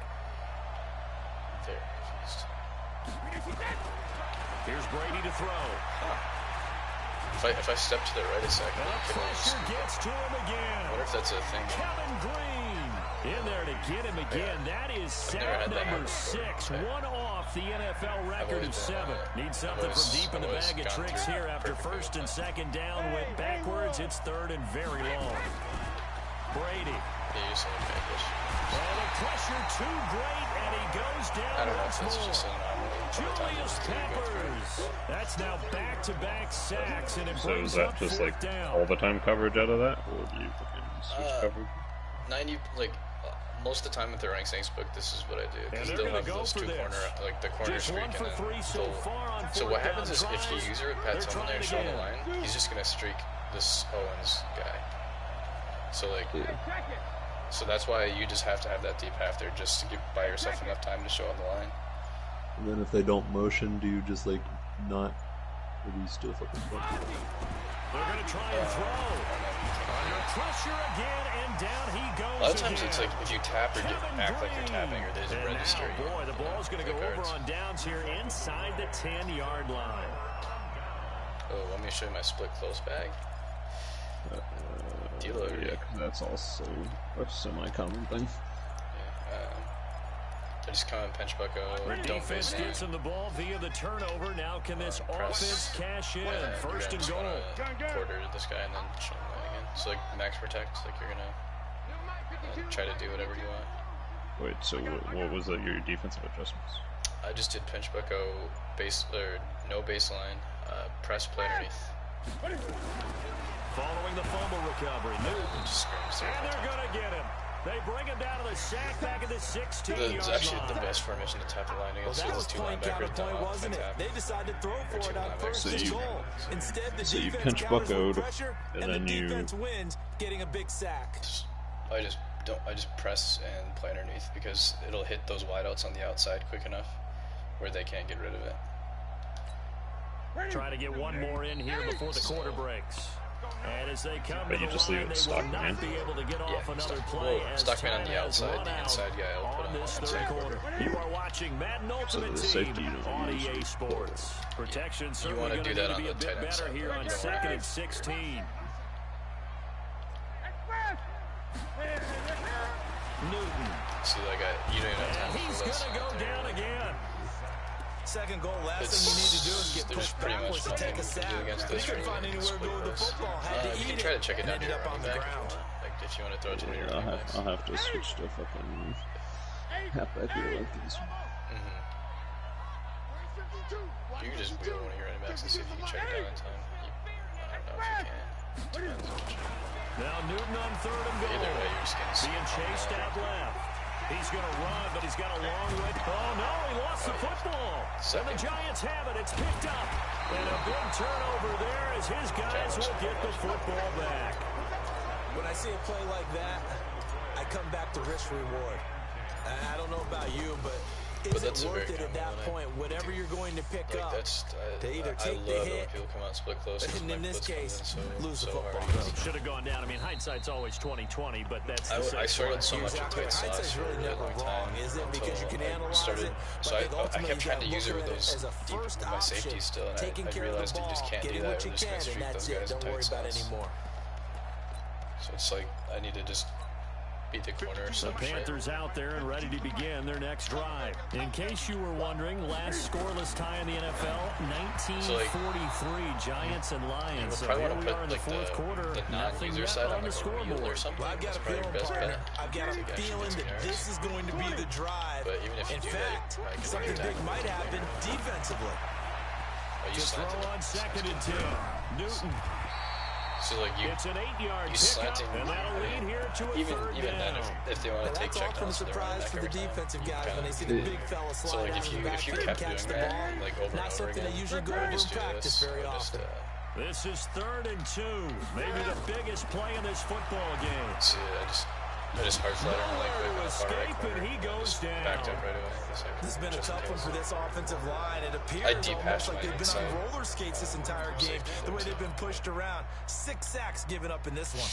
There. Here's Brady to throw. If I step to the right a second, pressure gets to him again. I wonder if that's a thing. Kevin Green in there to get him again. That is sack number 6. One off the NFL record of 7. Need something from deep in the bag of tricks here after 1st and 2nd down. Went backwards. It's 3rd and very long. Brady. And the pressure too great, and he goes down once more. Julius Peppers. That's now back-to-back sacks, and it So brings is that up just 4th like down. all the time coverage out of that, or do you fucking switch coverage? 90, most of the time with the running Saints book, this is what I do. Because And they'll they're have gonna those go two for corner, this. like the corner Just streak, 1 for and 3 then so far on so 4th what happens down is if you tries. use it with Pat They're Tillman there trying showing the again. line, he's just gonna streak this Owens guy. So so that's why you just have to have that deep half there just to buy yourself enough time to show on the line. And then if they don't motion, do you just like not, or do you still fucking fuck? They're going to try and throw. Under pressure again, and down he goes. A lot of times again. it's like if you tap or act like you're tapping, or there's a And register. now, boy, the ball's going to go over on downs here inside the 10-yard line. Oh, let me show you my split close bag. Yeah, that's also a semi-common thing. I just come and pinch bucko. The defense gets him the ball via the turnover. Now can this offense cash in? 1st and goal. Quarter this guy and then show him that again. So like max protect, like you're gonna try to do whatever you want. Wait, so what was your defensive adjustments? I just did pinch bucko, no baseline, Press play underneath. Following the fumble recovery, Newton. And they're going to get him. They bring him down to the sack back at the 16-yard line. It's actually the best formation to tap the line against. Well, that was two point linebackers counterpoint, wasn't it? They decided to throw for it on first and goal. Instead, the So you defense pinch counters with Bucko, pressure, and and the then you defense wins, getting a big sack. I just press and play underneath because it'll hit those wideouts on the outside quick enough where they can't get rid of it. Try to get one more in here before the quarter breaks. And as they come But to you the just leave line, it they will Stockman. not be able to get off another play as Stockman on time the has outside, run the out inside guy will put on on this the third inside quarter. You are watching Madden Ultimate the Team safety you don't on use. EA Sports. Protection certainly wanna going to do need that to on be a the bit tight end better side, here though. on You don't 2nd wanna- and 16. Newton. See, like, you don't even have time And he's for this. going to go down again. Second goal, last thing you need to do is get There's pushed pretty backwards much to take nothing a you can sack. do against He this. couldn't find anywhere to go with the football. Had to You eat can try it, to check it and down to ended your up on running the back. ground. Like, if you want to throw it to one of your Yeah, running backs. I'll have to switch to fucking halfback here like this. You can just wheel one of your running backs and see if you can check it down in time. I don't know if you can. Depends. Now Newton on 3rd and goal. Either way, you're just getting Being chased out left. He's going to run, but he's got a long way. Oh, no, he lost the football. And the Giants have it. It's picked up. And a big turnover there as his guys will get the football back. When I see a play like that, I come back to risk reward. I don't know about you, but is it worth it at that point, whatever you're going to pick up, to either take the hit, people come out and split close, and in this case, lose the football? Should have gone down. I mean, hindsight's always 20/20, but that's the I struggled so same much with tight sauce Hindsight's really never wrong, is it? Because you can analyze it. So I kept trying to use it with those deep with my safety still, and I realized I just can't do that. We're just going to streak those guys in tight sauce. So it's like I need to just beat the corner or The something. Panthers out there and ready to begin their next drive. In case you were wondering, last scoreless tie in the NFL, 1943, Giants and Lions. So here we are in the fourth quarter, nothing yet on the scoreboard. Well, I've got a feeling, partner. I've got a feeling that this is going to be the drive. In fact, something big might happen defensively. Just throw on 2nd and 10. Newton. So like it's an 8-yard slanting, and that'll lead here to a even third then down. if they want to take check downs, they're running back for the defensive guys when they see the big fella slide so like out if of the back, you they kept catch the doing ball. that like over Not and over something again, they usually go over in just do practice this, very or just, often. This is 3rd and 2, maybe the biggest play in this football game. See, I just hard flat him like to escape, and he goes down. Backed up right away. This has been a tough one for this offensive line. It appears almost like they've been on roller skates this entire game, the way they've been pushed around. 6 sacks given up in this one.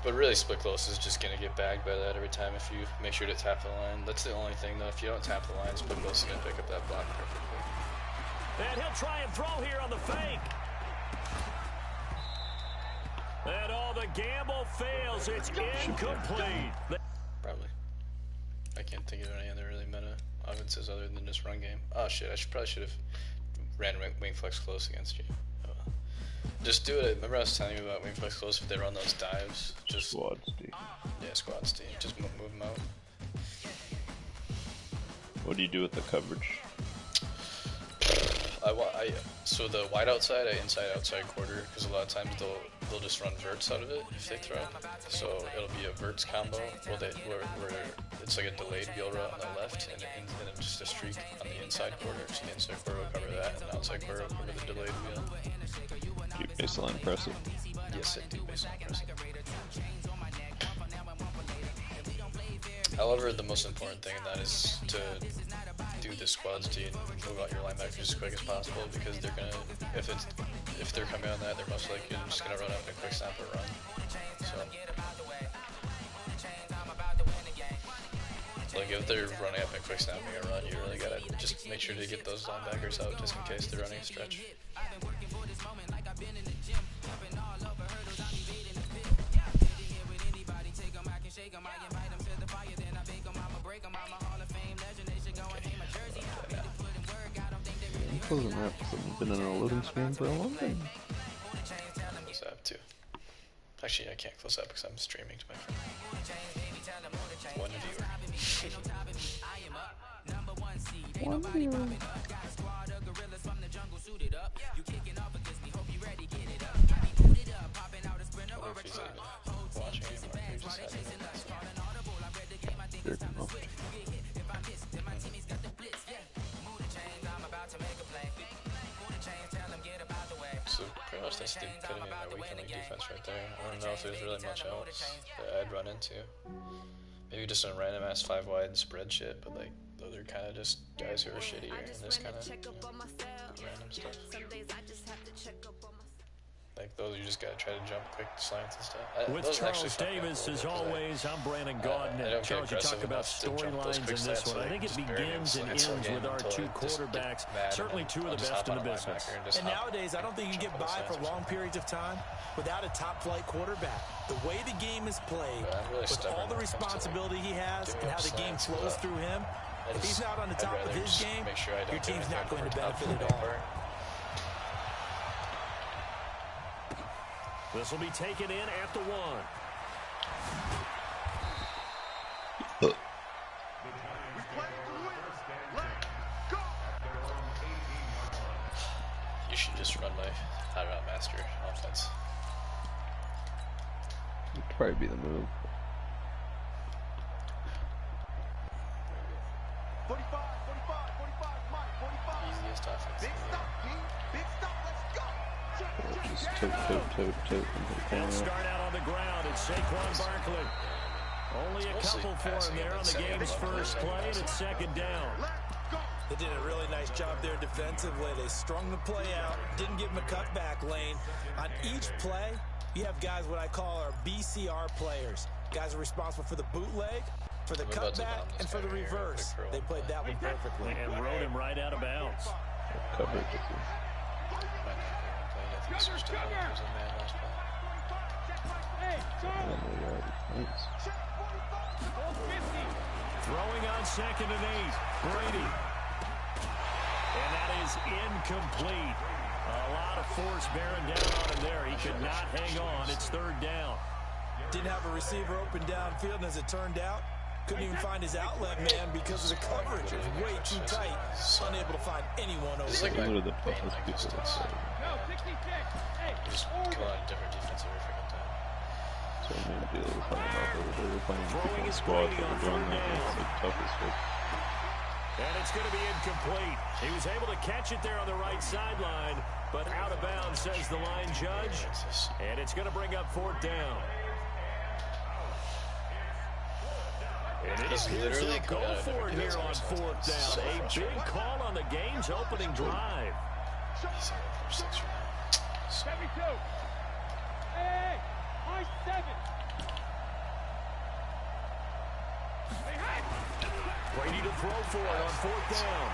But really, split close is just going to get bagged by that every time if you make sure to tap the line. That's the only thing, though. If you don't tap the line, split close is going to pick up that block perfectly. And he'll try and throw here on the fake. And all the gamble fails. It's incomplete. Probably. I can't think of any other really meta offenses other than just run game. Oh shit! Probably should have ran wing flex close against you. Just do it. Remember I was telling you about wing flex close? If they run those dives, just squad Steve. Yeah, squad Steve. Just move them out. What do you do with the coverage? So the wide outside, inside outside quarter, because a lot of times they'll just run verts out of it if they throw. So it'll be a verts combo where it's like a delayed wheel route on the left and then just a streak on the inside quarter. So the inside quarter will cover that, and the outside quarter will cover the delayed wheel. Do you baseline press it? Yes, I do baseline press it. However, the most important thing in that is to do the squads to move out your linebackers as quick as possible, because they're gonna, if they're coming on that, they're most likely just gonna run up and quick snap or run. So, like if they're running up and quick snapping a run, you really gotta just make sure to get those linebackers out just in case they're running a stretch. Closing maps have been in a loading screen for a long time. Close app too. Actually, I can't close app because I'm streaming to my phone. One viewer. honest, the epitome of their weak link defense right there. I don't know if there's really much else that I'd run into. Maybe just some random ass 5-wide spread shit, but like those are kind of just guys who are shittier and this kind of random stuff. Like those, you just gotta try to jump quick slants and stuff. With Charles Davis, as always, I'm Brandon Gaudin. And Charles, you talk about storylines in this one. I think it begins and ends with our two quarterbacks, certainly two of the best in the business. And nowadays, I don't think you can get by for long periods of time without a top-flight quarterback. The way the game is played, with all the responsibility he has and how the game flows through him, if he's not on the top of his game, your team's not going to benefit at all. This will be taken in at the 1. You should just run my timeout master offense. Would probably be the move. 45, Mike, 45. Easiest offense. Big stop, let's go. Just tote. They'll start out on the ground. It's Saquon Barkley. Only a couple for him there on the game's first play, and it's second down. They did a really nice job there defensively. They strung the play out, didn't give him a cutback lane. On each play, you have guys what I call our BCR players. Guys are responsible for the bootleg, for the cutback, and for the reverse. They played that one perfectly. And rode him right out of bounds. Coverage. Throwing on 2nd and 8. Brady. And that is incomplete. A lot of force bearing down on him there. He could not hang on. It's 3rd down. Didn't have a receiver open downfield, and as it turned out, couldn't even find his outlet man because of the coverage. It was way too tight. Unable to find anyone over there. One of the toughest people to say. Just kill out a different defense every freaking time. So maybe they were talking about they were playing different squads that were doing that. It's the toughest shit. And it's going to be incomplete. He was able to catch it there on the right sideline, but out of bounds, says the line judge. And it's going to bring up 4th down. And it appears he'll go for it here on 4th down. A big call on the game's opening drive. 72. Hey, high 7. Brady to throw for it on 4th down.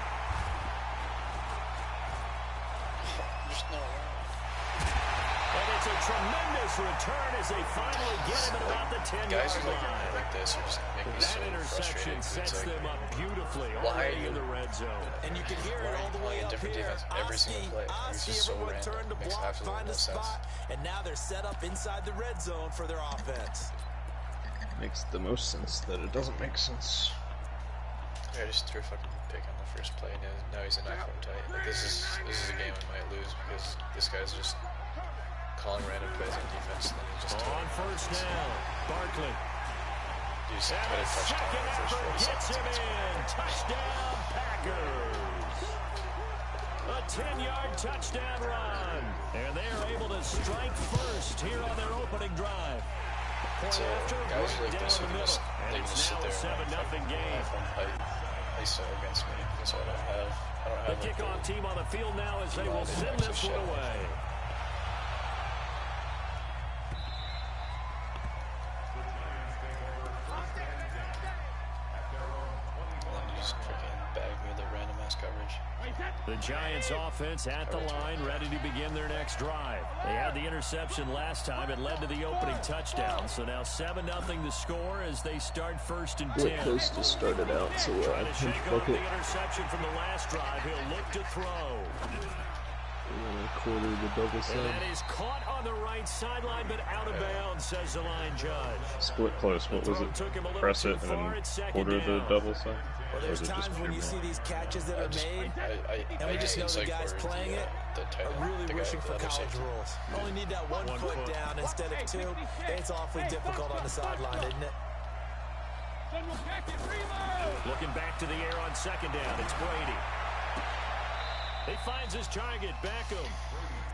And it's a tremendous return as they finally get him at about the 10-yard line. Like this, just make me That so interception sets like, them up beautifully already in the red zone. And you can hear it all the way up different here. defense every single play. It's just so everyone random. turned to Makes block, absolutely find no a spot, and now they're set up inside the red zone for their offense. Makes the most sense that it doesn't make sense. I just threw a fucking pick on the first play, and now he's in iPhone tight. Like this is a game I might lose because this guy's just calling random plays on defense, and then he's just on 1st down. Barkley. You just had a touchdown in the first 4 gets him in. Touchdown, Packers. A 10-yard touchdown run. And they are able to strike first here on their opening drive. Point after, guys right like down this the middle. And it's now a 7-0 game. Play so against me because I don't have The kickoff team on the field now as they will send this one away. The Giants offense at the line, ready to begin their next drive. They had the interception last time. It led to the opening touchdown. So now 7-0 the score as they start 1st and 10. We're close to start it out, so Trying to shake off the it. interception from the last drive. He'll look to throw. Quarter the double side. And that is caught on the right sideline, but out of bounds, says the line judge. Split close. What was it? Press it and then quarter the double side. Well, there's times when you see these catches that are made, and we just know the guys playing it are really wishing for college rules. Only need that one foot down instead of 2. It's awfully difficult on the sideline, isn't it? Looking back to the air on 2nd down, it's Brady. He finds his target, Beckham.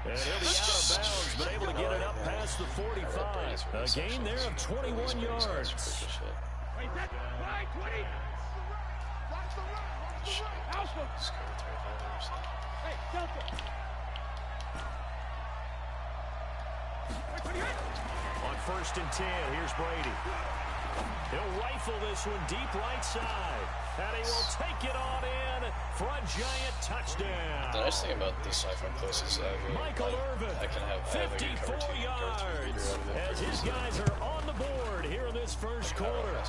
And he'll be out of bounds, but able to get it up past the 45. A gain there of 21 yards. On 1st and 10, here's Brady. He'll rifle this one deep right side. And he will take it on in for a giant touchdown. The nice thing about this side from close is Michael Irvin, I can have 54 yards, as his guys are on the board here in this first quarter.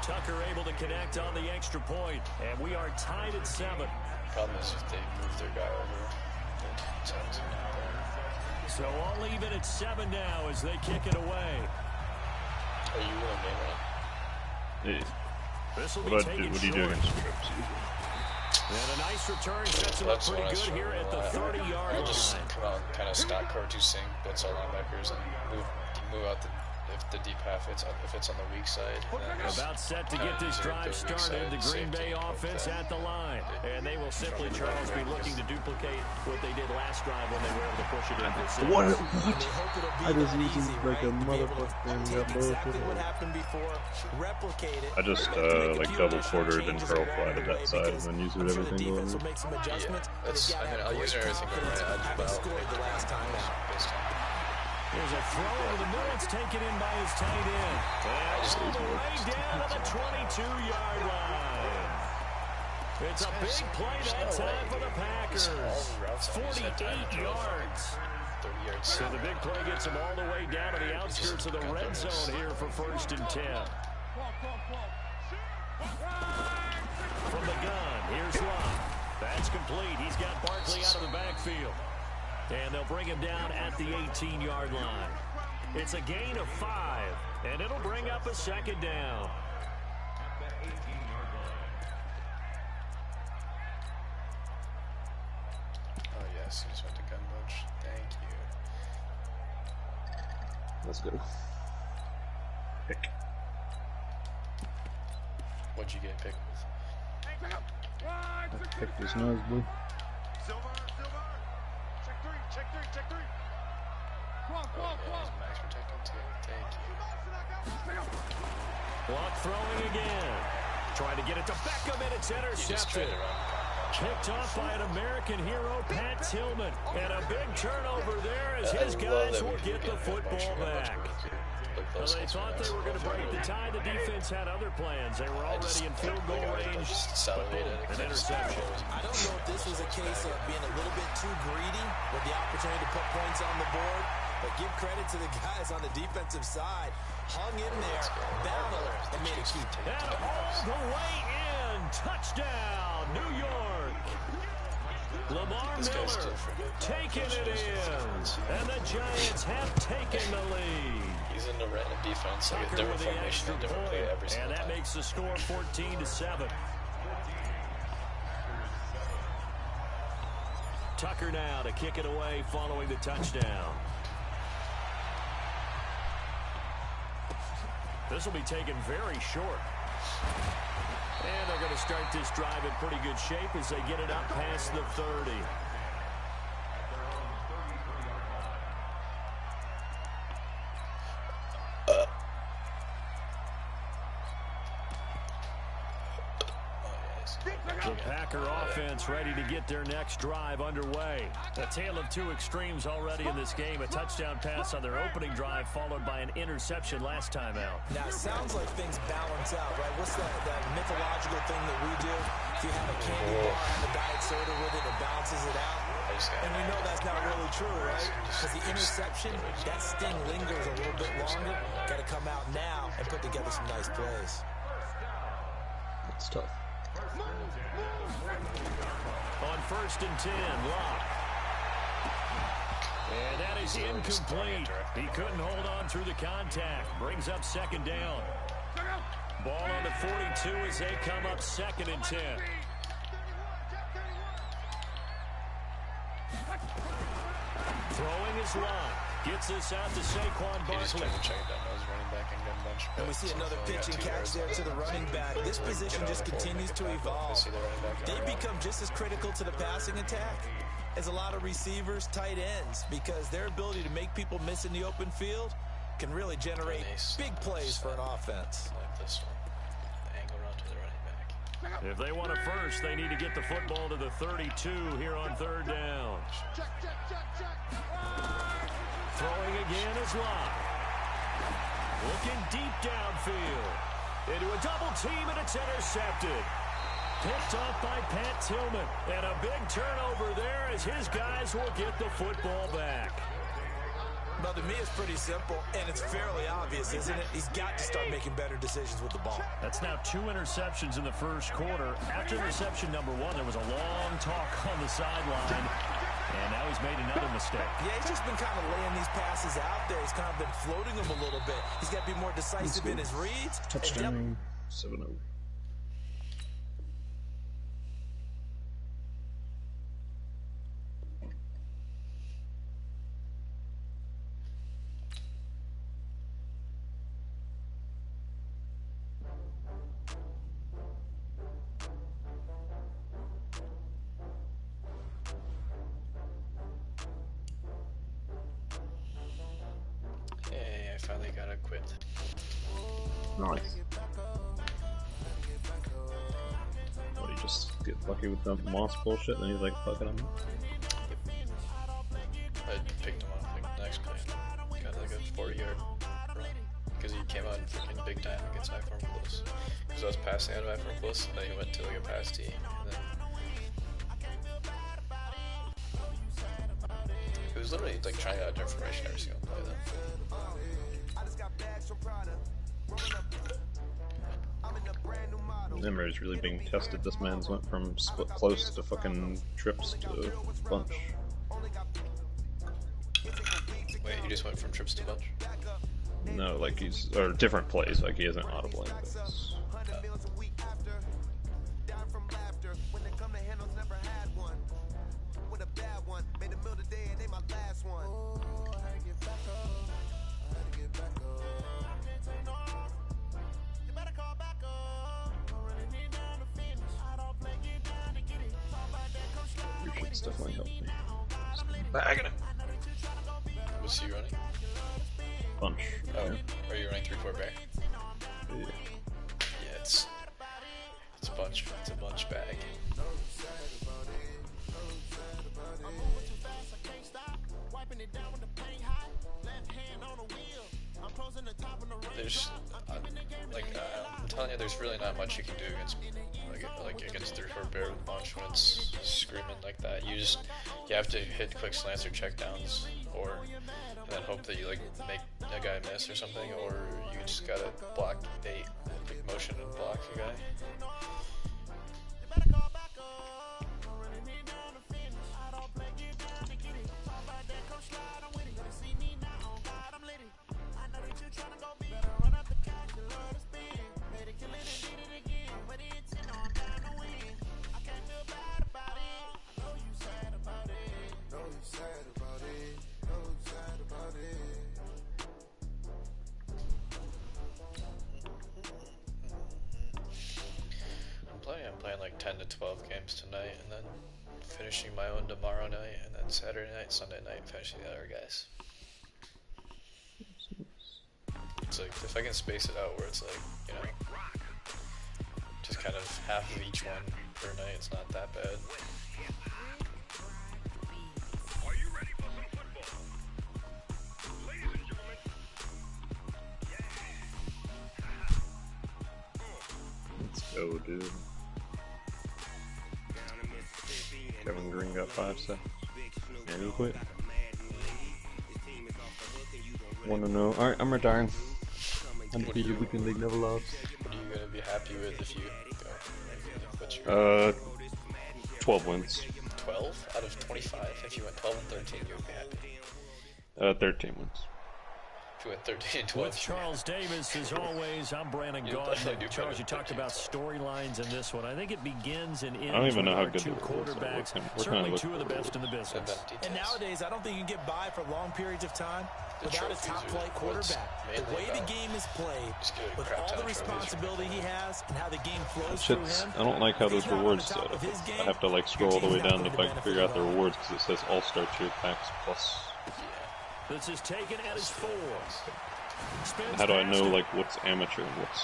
Tucker able to connect on the extra point, and we are tied at 7. Problem is if they move their guy over. So all even at 7 now as they kick it away. Are you willing to Hey. This will What be do taken you do short. against trips? And a nice return sets him up pretty good here at the 30-yard line. Just come out, kind of Scott Cardew sing, blitz our linebackers, and move out if the deep half if it's on the weak side. About set to get this drive started, the Green Bay offense at the line. And they will simply, Charles, be looking to duplicate what they did last drive when they were able to push it in for 6. What? I just used like a motherfucker. Exactly what happened before, replicate it. I just like double quartered and curl flatted that side and then used it everything going. I'll use everything going right. I just scored the last time out. There's a throw over the middle. It's taken in by his tight end. And all the way down to the 22-yard line. It's a big play that time for the Packers. 48 yards. So the big play gets them all the way down to the outskirts of the red zone here for 1st and 10. From the gun, here's Locke. That's complete. He's got Barkley out of the backfield. And they'll bring him down at the 18-yard line. It's a gain of 5, and it'll bring up a 2nd down. Oh, yes, you just went to gun bunch. Thank you. Let's go. Pick. What'd you get picked with? I picked his nose, blue. Check 3. Come on. Max protecting too. Thank you. Block throwing again. Trying to get it to Beckham, and it's intercepted. Picked off by an American hero, Pat Tillman. And a big turnover there as his guys will get the football back. Well, they thought they were going to break the tie. The defense had other plans. They were already in field goal range, but boom, an interception. I don't know if this was a case of being a little bit too greedy with the opportunity to put points on the board, but give credit to the guys on the defensive side. Hung in there, battled, and made a keep. And all the way in. Touchdown, New York. Lamar Miller taking it in. And the Giants have taken the lead. He's in the random defense, like a different formation and different play every single time. And that makes the score 14-7. Tucker now to kick it away following the touchdown. This will be taken very short. And they're going to start this drive in pretty good shape as they get it up past the 30. The Packer offense ready to get their next drive underway. A tale of two extremes already in this game. A touchdown pass on their opening drive followed by an interception last time out. Now, it sounds like things balance out, right? What's that mythological thing that we do? If you have a candy bar and a diet soda with it, it balances it out. And we know that's not really true, right? Because the interception, that sting lingers a little bit longer. Got to come out now and put together some nice plays. It's tough. On 1st and 10, Locke. And that is incomplete. He couldn't hold on through the contact. Brings up 2nd down. Ball on the 42 as they come up 2nd and 10. Throwing is Locke. Gets this out to Saquon Barkley. And we see another pitch and catch there to the running back. This position just continues to evolve. They become just as critical to the passing attack is a lot of receivers, tight ends, because their ability to make people miss in the open field can really generate big plays for an offense. Like this one. The angle run to the running back. If they want a first, they need to get the football to the 32 here on third down. Throwing again is Locke. Looking deep downfield. Into a double team, and it's intercepted. Picked off by Pat Tillman. And a big turnover there as his guys will get the football back. Well, to me, it's pretty simple, and it's fairly obvious, isn't it? He's got to start making better decisions with the ball. That's now 2 interceptions in the first quarter. After interception number 1, there was a long talk on the sideline, and now he's made another mistake. Yeah, he's just been kind of laying these passes out there. He's kind of been floating them a little bit. He's got to be more decisive in his reads. Touchdown. 7-0. Hey, I finally got equipped. Nice. What, he just get lucky with the Moss bullshit, and he's like fucking him? I picked him off like the next play. Got like a 40-yard run. Because he came out freaking big time against my form close. Because I was passing out of my form close, and then he went to like a pass tee. And then he was literally like trying out information every single play then. Nimmer is really being tested. This man's went from split close to fucking trips to bunch. Wait, you just went from trips to bunch? No, like he's, or different plays, like he isn't audible anything. It's definitely helped me. Bagging it. What's he running? Bunch. Oh, Yeah. are you running 3-4 bear? Yeah. Yeah, it's bunch. It's a bunch bag. There's I'm telling you, there's really not much you can do against like against 3-4 bear with bunch when it's screaming like that. You have to hit quick slants or check downs, or and then hope that you like make a guy miss or something, or you just gotta block bait, like motion and block a guy. I'm playing like 10 to 12 games tonight, and then finishing my own tomorrow night, and then Saturday night, Sunday night, finishing the other guys. It's like, if I can space it out where it's like, you know, just kind of half of each one per night, it's not that bad. Let's go, dude. Kevin Green got 5 seconds. And he quit. 1-0. Alright, I'm retiring. Undefeated weekend league, never lost. What are you gonna be happy with if you go? What's your 12 wins. 12 out of 25? If you went 12 and 13, you would be happy. 13 wins. If we went 13-12. With Charles Davis, as always, I'm Brandon Gaudin. Charles, you talked about storylines in this one. I think it begins and ends. I don't even know how good two quarterbacks. Certainly two of the best in the business. And nowadays, I don't think you can get by for long periods of time without a top-flight quarterback. The way the game is played, with all the responsibility he has and how the game flows through him. I don't like how those rewards set up. I have to like scroll all the way down if I can figure out the rewards because it says All-Star Tier Packs Plus. This is taken at his 4. How do I know like what's amateur and what's?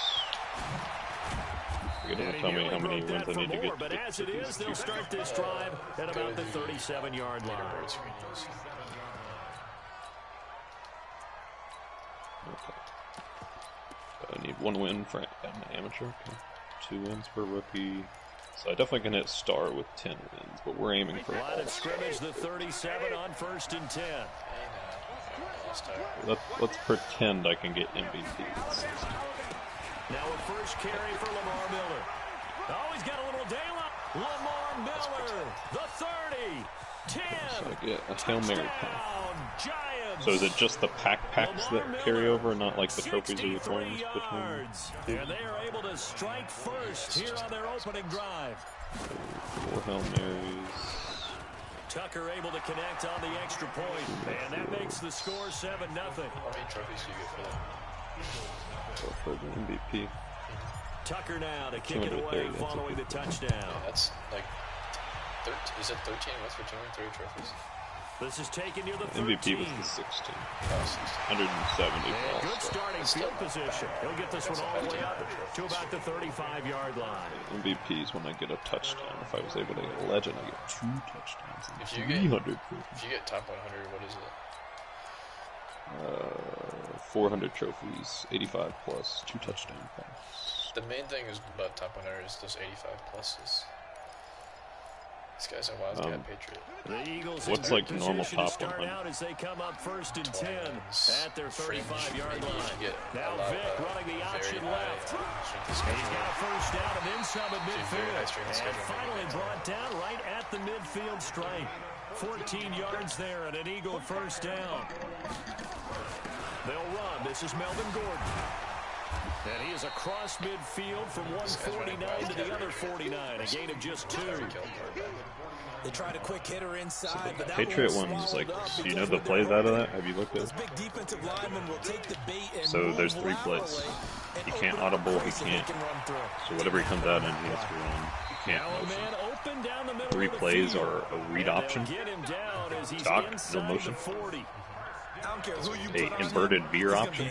It doesn't tell me how many wins I need to get. But as it is, they'll start this drive at about the 37-yard line. Okay. So I need 1 win for an amateur. Okay. 2 wins per rookie. So I definitely can hit star with 10 wins, but we're aiming for line of scrimmage, the 37 on 1st and 10. Let's pretend I can get MVP. Now a first carry for Lamar Miller. Oh, he's got a little daylight. Lamar Miller, the 30, 10. So I get a Hail Mary pack. Giants. So is it just the packs that carry over, not like the trophies or the coins between? And they are able to strike first here on their opening drive. 4 Hail Marys. Tucker able to connect on the extra point, and that makes the score 7-0. How many trophies do you get for that? For the MVP. Tucker now to kick it away following the touchdown. Yeah, that's like, is it 13 West Virginia, 3 trophies? This is taken near the 13. MVP was the 16. 170. Good starting field position. He'll get this one all the way up to about the 35-yard line. MVP is when I get a touchdown. If I was able to get a legend, I get 2 touchdowns. And if you get top 100, what is it? 400 trophies, 85 plus, 2 touchdown passes. The main thing is about top 100 is those 85 pluses. This guy's a Wildcat Patriot. The Eagles what's like normal top 100? Out as they come up 1st and 10 at their 35-yard line. Now Vic running the option left. He's got a first down and then some at midfield. And finally brought down right at the midfield stripe. 14 yards there and an Eagle first down. They'll run. This is Melvin Gordon. And he is across midfield from 149 to the other 49. A gain of just 2. They tried a quick hitter inside, but that Patriot one's like, do you know the plays out of that? Have you looked at it? Big defensive lineman will take the bait and so there's 3 plays. He can't audible, he can't. So whatever he comes out in, he has to run. He can't motion. 3 plays are a read option. Stock, no motion. A inverted veer option.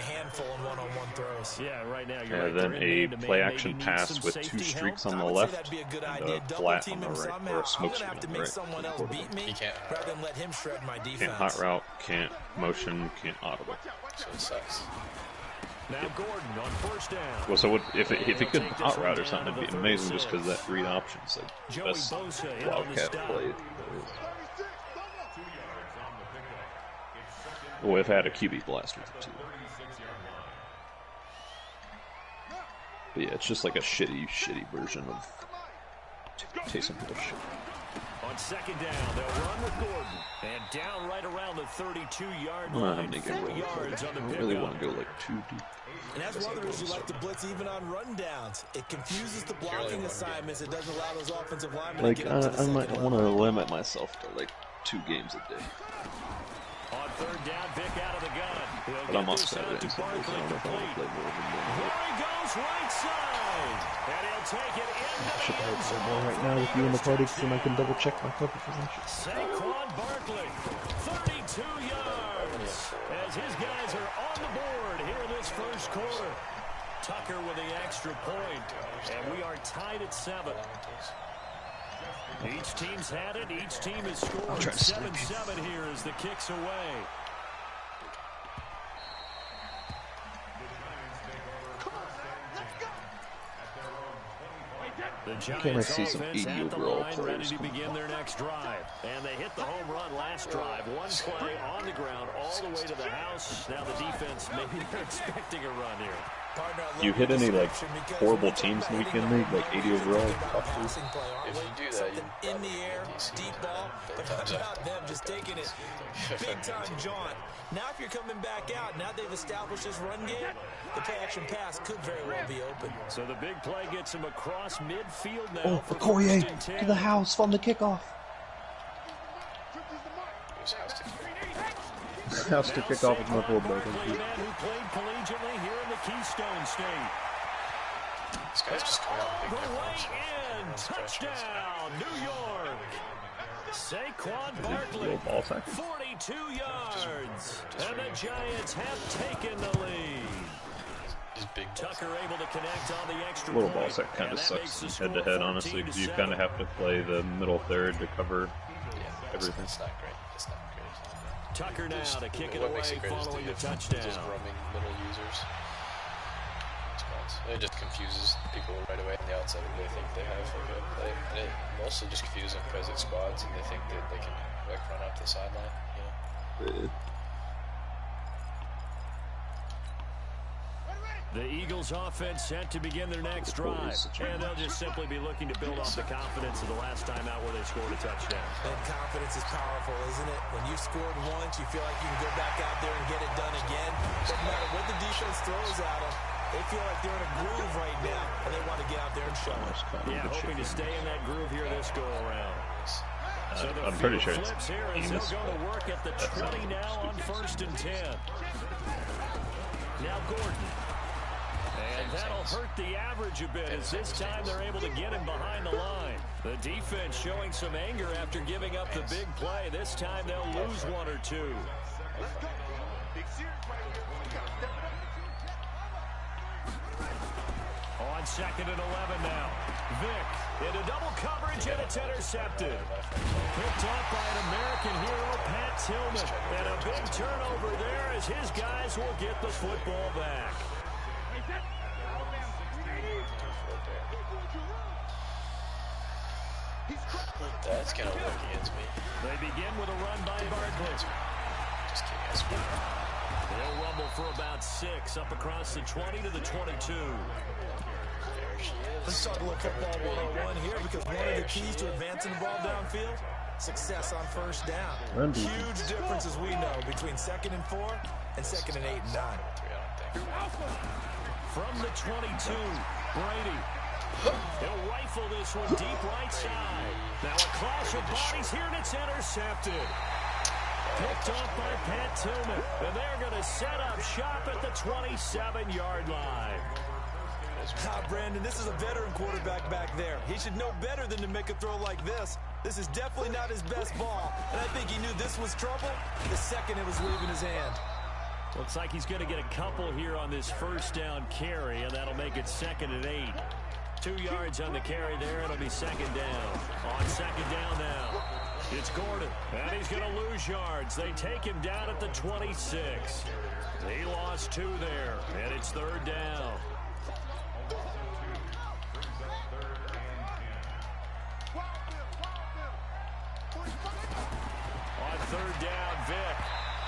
Yeah, right now you're and then a play action pass with 2 streaks on the left and a flat on the right, or a smoke screen on the right. He can't hot route, can't motion, can't audible. So it sucks. Now Gordon on first down. Well, so if he could hot route or something, it'd be amazing just because that read option's like the best Wildcat play. Well, if I had a QB blaster too. But yeah, it's just like a shitty version of Taysom Hill shit. On second down, they'll run with Gordon. And down right around the 32-yard line. 4 yards on the pickup. I really want to go like 2 deep. And that's one of the reasons you like to blitz even on rundowns. It confuses the blocking assignments. It doesn't allow those offensive linemen to get up to the I might want to limit myself to like 2 games a day. On third down, Vic out of the gun. But I'm upset at it. So I don't know if I want to play more than that. Here he goes right side. And he'll take it into the end zone. Right now with you in the party, so I can double check my cover position. Saquon Barkley, 32 yards. As his guys are on the board here in this first quarter. Tucker with the extra point. And we are tied at 7. Each team's had it. Each team has scored 7-7 here as the kick's away. The Giants offense at the line ready to begin their next drive. And they hit the home run last drive. 1 play on the ground all the way to the house. Now the defense, maybe they're expecting a run here. You hit any like horrible teams in the weekend league, like 80 overall? If you do that, you in the air, deep ball, but how about them just taking it big time jaunt? Now if you're coming back out, now they've established this run game, the play action pass could very well be open. So the big play gets him across midfield now. Oh, Okoye to the house from the kickoff. House to kick off with my fullback. Man who played collegiately here in the Keystone State. This guy's just coming out big. The way in, touchdown, New York. Saquon Barkley, 42 yards, and the Giants have taken the lead. Tucker able to connect on the extra Little ball sack kind of sucks head-to-head, honestly, because you kind of have to play the middle third to cover everything. It's not great. It's not great. Tucker now to kick it away following the touchdown. Just roaming middle users. It just confuses people right away on the outside when they think they have like a play. And it mostly just confuses them because it's squads and they think that they can like run up the sideline, you know? The Eagles offense set to begin their next drive, and they'll just simply be looking to build off the confidence of the last time out where they scored a touchdown. And confidence is powerful, isn't it? When you've scored once, you feel like you can go back out there and get it done again. Doesn't matter what the defense throws at them, they feel like they're in a groove right now, and they want to get out there and show it. Yeah, hoping to stay in that groove here this go-around. So I'm pretty sure it's here as they'll go to work at the 20 now on 1st and 10. Now Gordon. And that'll hurt the average a bit as this time they're able to get him behind the line. The defense showing some anger after giving up the big play. This time they'll lose one or two. On 2nd and 11 now. Vick into double coverage and it's intercepted. Picked off by an American hero, Pat Tillman. And a big turnover there as his guys will get the football back. That's gonna work against me. They begin with a run by Barkley. Just kidding, I swear. They'll rumble for about 6 up across the 20 to the 22. There she is. Let's talk a little football 101 here because one of the keys to advancing the ball downfield, success on 1st down. Huge difference, as we know, between 2nd and 4 and 2nd and 8 and 9. From the 22, Brady. He'll rifle this one deep right side. Now a clash of bodies here, and it's intercepted. Picked off by Pat Tillman, and they're going to set up shop at the 27-yard line. Brandon, this is a veteran quarterback back there. He should know better than to make a throw like this. This is definitely not his best ball, and I think he knew this was trouble the second it was leaving his hand. Looks like he's going to get a couple here on this 1st down carry, and that'll make it 2nd and 8. 2 yards on the carry there. It'll be 2nd down. On 2nd down now, it's Gordon, and he's going to lose yards. They take him down at the 26. He lost 2 there, and it's 3rd down. On 3rd down, Vick,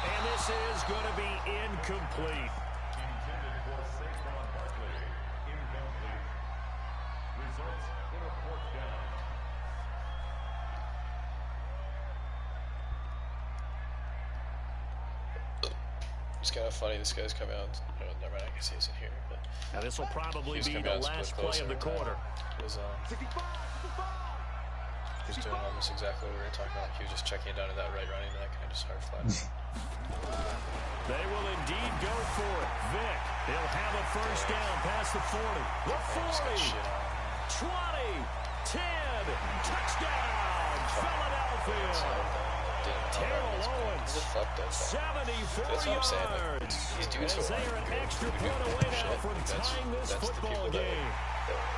and this is going to be incomplete. It's kind of funny, this guy's coming out. Oh, never mind, I guess he's in here. But now this will probably be the last play of the quarter. He was doing almost exactly what we were talking about. He was just checking it down to that right running back and just hard flat. They will indeed go for it. Vick, he'll have a 1st down past the 40. The 40, 20, 10, touchdown, Philadelphia. Terrell Owens, 74 yards. He's doing so as they are an extra point away now from tying this football game.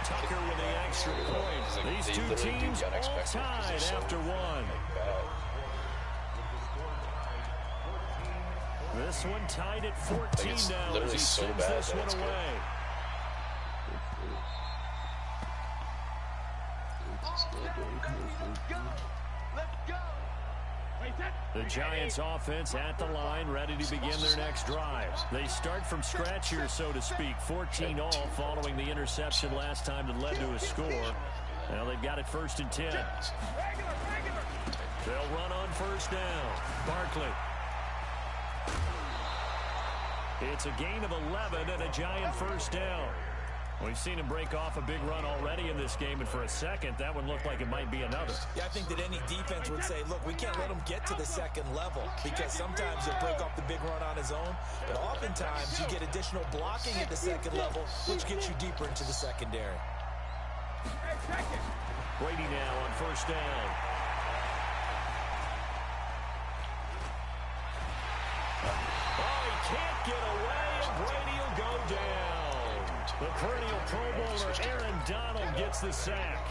Tucker with the extra point. These two teams all tied after 1. This one tied at 14 now as he sends this one away. The Giants offense at the line, ready to begin their next drive. They start from scratch here, so to speak. 14 all following the interception last time that led to a score. Now they've got it 1st and 10. They'll run on 1st down. Barkley. It's a gain of 11 and a Giant 1st down. We've seen him break off a big run already in this game, and for a second, that one looked like it might be another. Yeah, I think that any defense would say, look, we can't let him get to the 2nd level, because sometimes he'll break off the big run on his own, but oftentimes you get additional blocking at the 2nd level, which gets you deeper into the secondary. Brady now on 1st down. Oh, he can't get away, and Brady will go down. The perennial Pro Bowler Aaron Donald gets the sack.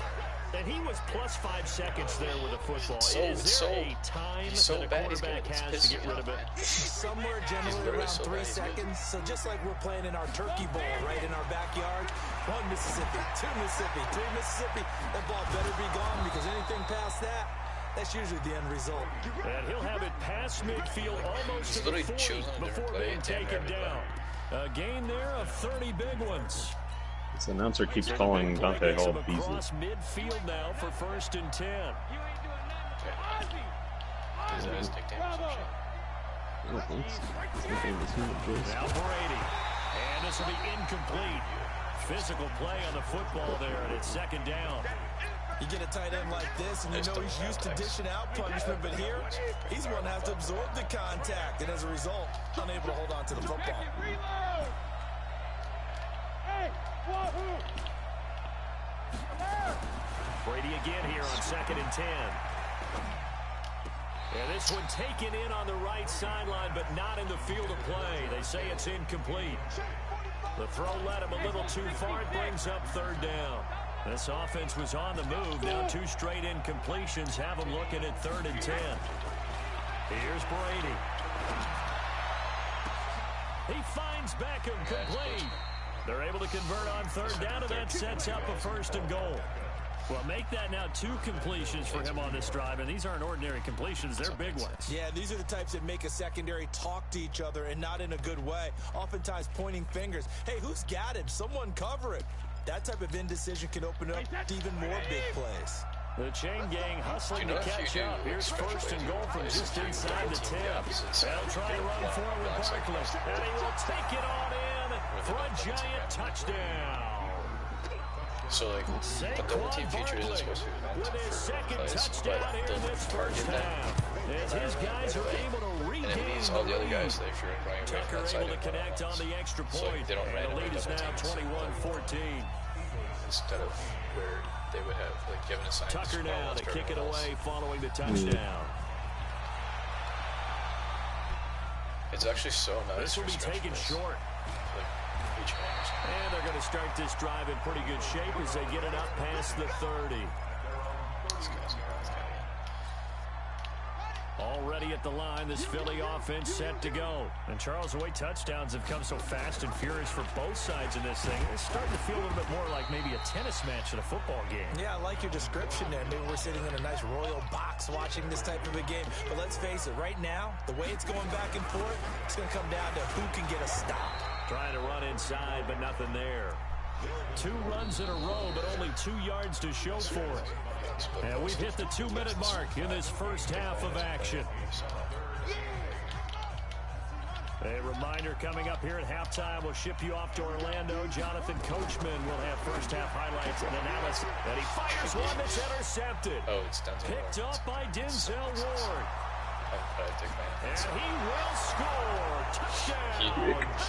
And he was plus 5 seconds there with the football. Is there a time that a quarterback has to get rid of it? Somewhere generally around 3 seconds. So just like we're playing in our turkey bowl right in our backyard, 1 Mississippi, 2 Mississippi, 3 Mississippi, that ball better be gone, because anything past that, that's usually the end result. And he'll have it past midfield almost to the 40 before being taken down. A gain there of 30 big ones. This announcer keeps calling Dante Hall Beasley. Across midfield now for 1st and 10. Now Brady. And this will be incomplete. Physical play on the football there, and it's 2nd down. You get a tight end like this, and you know he's used to dishing out punishment, but here, he's one that has to absorb the contact, and as a result, unable to hold on to the football. Brady again here on 2nd and 10. And this one taken in on the right sideline, but not in the field of play. They say it's incomplete. The throw led him a little too far. It brings up 3rd down. This offense was on the move. Now 2 straight incompletions have them looking at 3rd and 10. Here's Brady. He finds Beckham complete. They're able to convert on 3rd down, and that sets up a 1st and goal. Well, make that now 2 completions for him on this drive, and these aren't ordinary completions. They're big ones. Yeah, these are the types that make a secondary talk to each other, and not in a good way. Oftentimes pointing fingers. Hey, who's got him? Someone cover it. That type of indecision can open up to even more big plays. The chain gang hustling to catch up. Here's 1st and goal from just inside the 10. They'll try to run forward with Barkley, and he will take it on in for a Giant touchdown. So, like, but the team featured isn't supposed to be with his 2nd touchdown here in this 1st half. As his guys are able to regain all the other guys, they're running Tucker able to connect on the extra point. So and the lead is now 21-14. Instead of where they would have, like, given a sign. Tucker now to kick it away following the touchdown. It's actually so nice. This will be taken short. And they're going to start this drive in pretty good shape as they get it up past the 30. Already at the line, this Philly offense set to go. And Charles, the way touchdowns have come so fast and furious for both sides in this thing, it's starting to feel a little bit more like maybe a tennis match in a football game. Yeah, I like your description there. Maybe we're sitting in a nice royal box watching this type of a game. But let's face it, right now, the way it's going back and forth, it's going to come down to who can get a stop. Trying to run inside, but nothing there. 2 runs in a row, but only 2 yards to show for it. And we've hit the 2-minute mark in this 1st half of action. A reminder coming up here at halftime. We'll ship you off to Orlando. Jonathan Coachman will have 1st half highlights and analysis. And he fires one that's intercepted. Oh, it's Denzel Picked up by Denzel Ward. And he will score. Touchdown,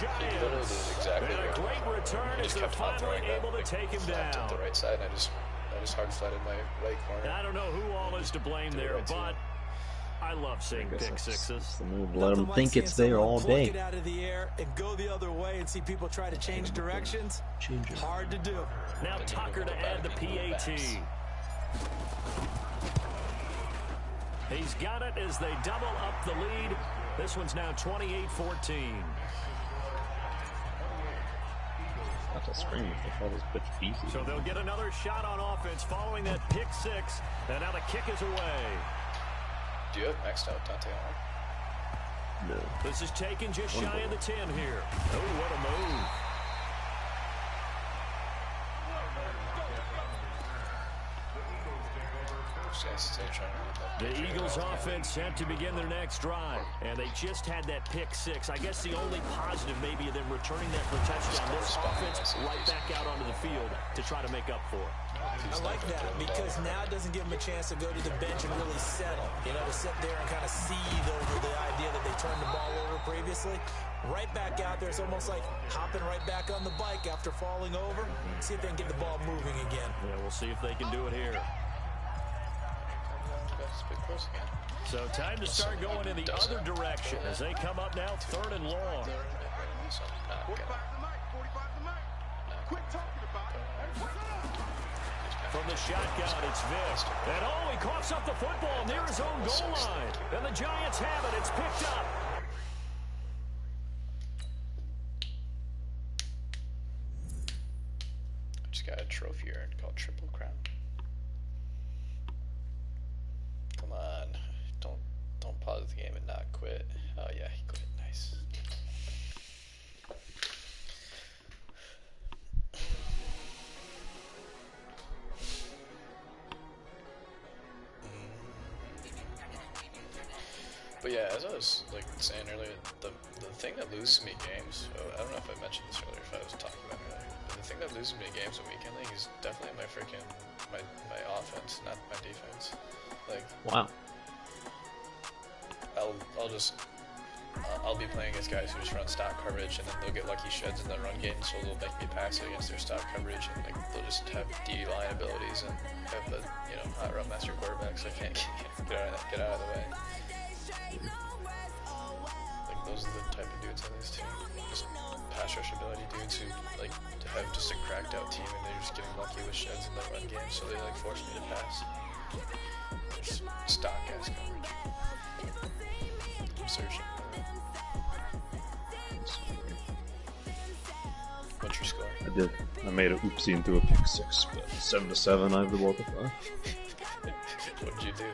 Giants. Exactly and a great return as they're finally able to take him down. To the right side, and I just hard flatted my right corner. I don't know who all is to blame there, but I love seeing pick sixes. The move. Let them think it's there all day. Get out of the air and go the other way and see people try to change directions. Hard to do. Now Tucker to add the PAT. He's got it as they double up the lead. This one's now 28-14. That's a scream if they call this bitch easy. So they'll get another shot on offense following that pick 6. And now the kick is away. Do you have maxed out Dante Hall? No. This is taken just shy of the 10 here. Oh, what a move. The Eagles offense set to begin their next drive, and they just had that pick six. I guess the only positive maybe of them returning that for a touchdown. This offense right back out onto the field to try to make up for it. I like that because now it doesn't give them a chance to go to the bench and really settle. You know, to sit there and kind of seethe over the idea that they turned the ball over previously. Right back out there, it's almost like hopping right back on the bike after falling over. See if they can get the ball moving again. Yeah, we'll see if they can do it here. So time to start going in the other direction as they come up now 3rd and long. From the shotgun, it's Vick. And oh, he coughs up the football near his own goal line. And the Giants have it. It's picked up. I just got a trophy here called Triple Crown. Come on. Don't pause the game and not quit. Oh yeah, he quit. Nice. But yeah, as I was like saying earlier, the thing that loses me games, I don't know if I mentioned this earlier, if I was talking about it earlier, but the thing that loses me games in Weekend League is definitely my freaking, my offense, not my defense. Like, wow. I'll be playing against guys who just run stock coverage, and then they'll get lucky sheds in the run game, so they'll make me pass it against their stock coverage, and like they'll just have D-line abilities and have the hot run master quarterback, so I can't get out of the way. Like those are the type of dudes on this team, just pass rush ability dudes who like to have just a cracked out team, and they're just getting lucky with sheds in the run game, so they like force me to pass. There's stock ass coverage. I'm searching. What's your score? I made an oopsie into a pick six, but 7-7. I have the ball to 5. What did you do?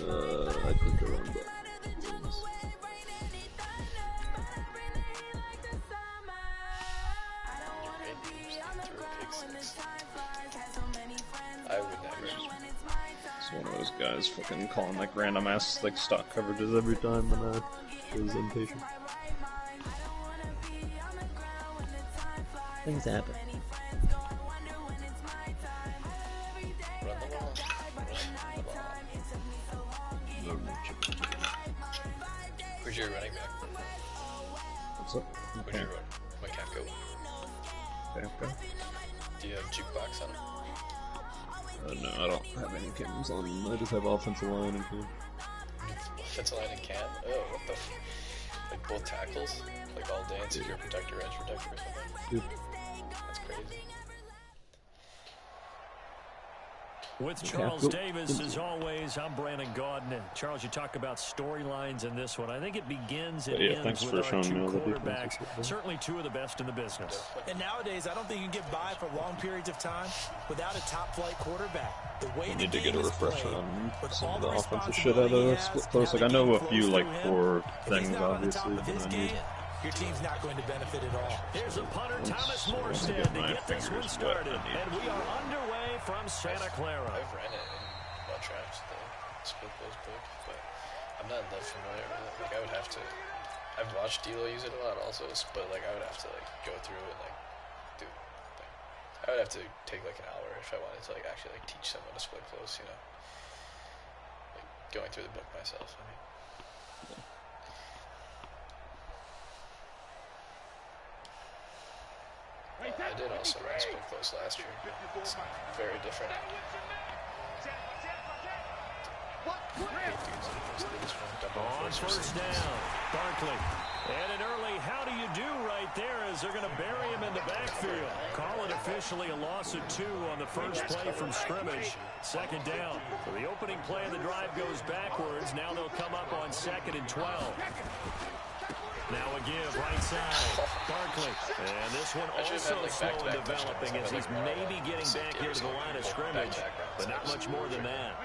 I clicked the run button. I would never. It's one of those guys fucking calling like random ass like stock coverages every time, and it was impatient. Things happen. Where's your running back? What's up? Where's your run? My cat go. Okay. Do you have jukebox on him? No, I don't have any cams on him. I just have offensive line and cam. Offensive line and cam? Oh, what the like both tackles? Like all day, insecure protector, edge protector or something? Dude. That's crazy. With Charles Davis, as always, I'm Brandon Gaudin. And Charles, you talk about storylines in this one. I think it begins and ends with our two quarterbacks. Certainly two of the best in the business. And nowadays, I don't think you can get by for long periods of time without a top-flight quarterback. The way I need to get a refresher on some of the offensive shit out of split close. Like I know a few like core things, obviously, but I need. Your team's not going to benefit at all. Here's a punter, Thomas Morstead, to get this one started. And we are underway from Santa Clara. I've ran it in one draft, the split close book, but I'm not that familiar with it. Like I would have to. I've watched D'Lo use it a lot also, but like I would have to like go through and like do. Like, I would have to take like an hour if I wanted to like actually like teach someone to split close, you know. Like going through the book myself. I mean. I did also run split close last year. It's very different. On first down, Barkley. And an early how do you do right there as they're going to bury him in the backfield. Call it officially a loss of 2 on the first play from scrimmage. Second down. So the opening play of the drive goes backwards. Now they'll come up on 2nd and 12. Now a give, right side. Barkley. And this one also slow in developing as he's maybe getting back here to the line of scrimmage, but not much more than that.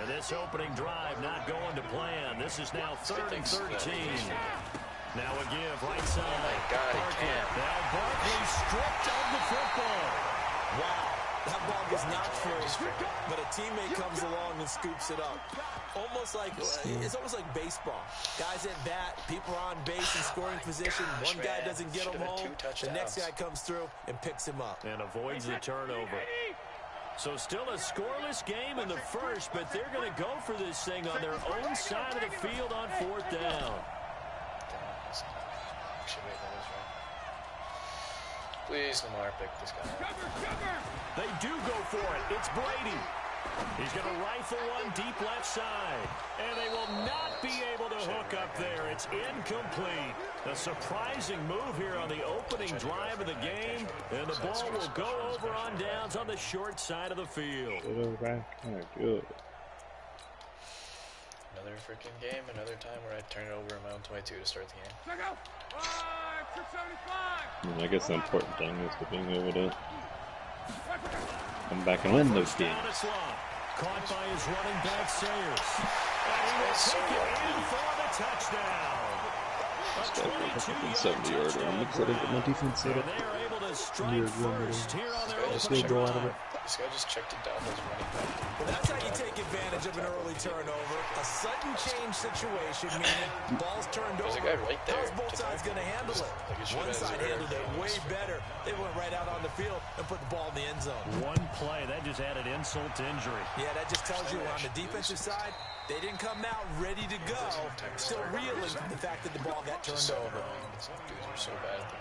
And this opening drive not going to plan. This is now 3rd and 13. Now a give, right side. Oh my God, Barkley. Now Barkley stripped of the football. Wow. That ball gets knocked free, but a teammate comes along and scoops it up. It's almost like baseball. Guys at bat, people are on base in scoring position. One guy doesn't get him home. The next guy comes through and picks him up. And avoids the turnover. So still a scoreless game in the first, but they're going to go for this thing on their own side of the field on 4th down. Please, Lamar, pick this guy. They do go for it. It's Brady. He's going to rifle one deep left side. And they will not be able to hook up there. It's incomplete. A surprising move here on the opening drive of the game. And the ball will go over on downs on the short side of the field. Another freaking game. Another time where I turn it over in my own 22 to start the game. I guess the important thing is to being able to come back and win those games. Caught by his running back, Sayers. And he will take it in for the touchdown. A 70-yarder. I'm excited for my defense set up. They are able to strike first here on their opening drive. This guy just checked it down as running back. Well, that's how you take advantage of an early turnover. A sudden change situation, meaning ball's turned over. There's a guy right there. How's both sides going to handle it? One side handled it way better. They went right out on the field and put the ball in the end zone. One play, that just added insult to injury. Yeah, that just tells you on the defensive side, they didn't come out ready to go. Still reeling from the fact that the ball got turned over. Dudes are so bad at the game.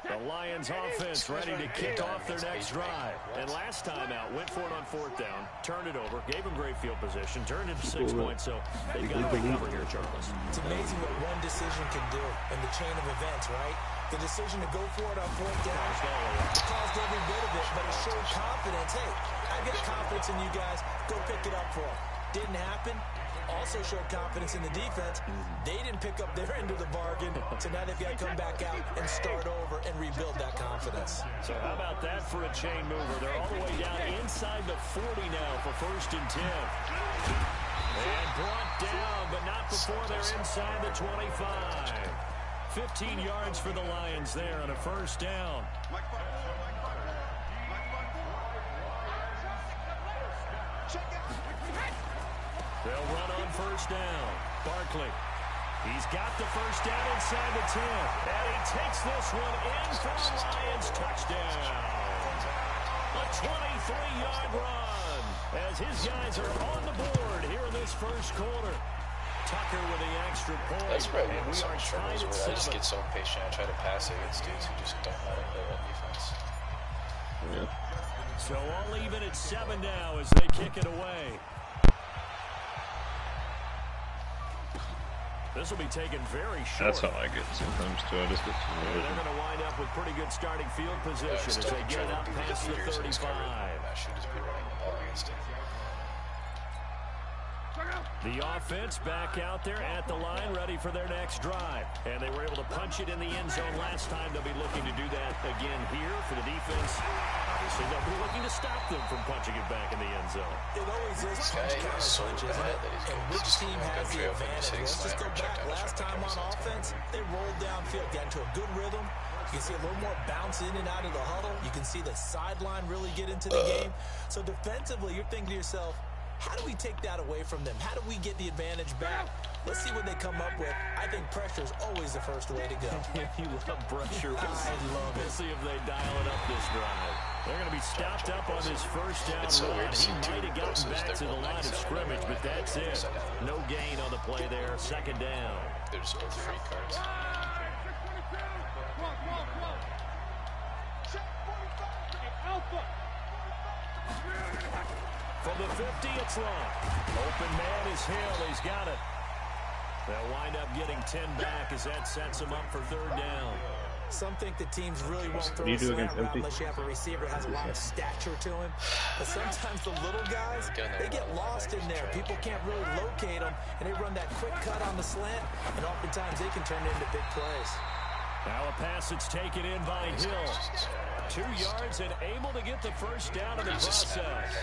The Lions offense ready to kick off their next drive. And last time out, went for it on 4th down, turned it over, gave them great field position, turned it to 6 points, so they've got to recover here, Charles. It's amazing what one decision can do in the chain of events, right? The decision to go for it on 4th down caused every bit of it, but it showed confidence. Hey, I've got confidence in you guys. Go pick it up for them. Didn't happen. Also showed confidence in the defense. They didn't pick up their end of the bargain, so now they've got to come back out and start over and rebuild that confidence. So how about that for a chain mover? They're all the way down inside the 40 now for 1st and 10. And brought down, but not before they're inside the 25. 15 yards for the Lions there on a 1st down. They'll run on 1st down. Barkley. He's got the 1st down inside the 10. And he takes this one in for the Lions. Touchdown. A 23-yard run as his guys are on the board here in this 1st quarter. Tucker with the extra point. That's probably one of some struggles where I just get so impatient. I try to pass it against dudes who just don't know how to play on defense. Yeah. So all even at 7 now as they kick it away. This will be taken very short. That's how I get sometimes, too. I just get too they're going to wind up with pretty good starting field position as they get it up past the 35. I should just be running the ball against it. The offense back out there at the line, ready for their next drive. And they were able to punch it in the end zone last time. They'll be looking to do that again here for the defense. Obviously, they'll be looking to stop them from punching it back in the end zone. It always is punch, isn't it? And which team has the advantage? Let's just go back. Last time on offense, they rolled downfield, got into a good rhythm. You can see a little more bounce in and out of the huddle. You can see the sideline really get into the game. So defensively, you're thinking to yourself, how do we take that away from them? How do we get the advantage back? Let's see what they come up with. I think pressure is always the first way to go. You love pressure. I love it. We'll see if they dial it up this drive. They're going to be stopped up on this 1st down run. He might have gotten back to the line of scrimmage, but that's it. No gain on the play there. 2nd down. They're just both free cards. From the 50, it's long. Open man is Hill. He's got it. They'll wind up getting 10 back as that sets them up for 3rd down. Some think that teams really won't What throw do you a do slant against route empty? unless you have a receiver that has a lot of stature to him. But sometimes the little guys, they get lost in there. People can't really locate them, and they run that quick cut on the slant, and oftentimes they can turn it into big plays. Now a pass that's taken in by Hill. 2 yards and able to get the first down in the process.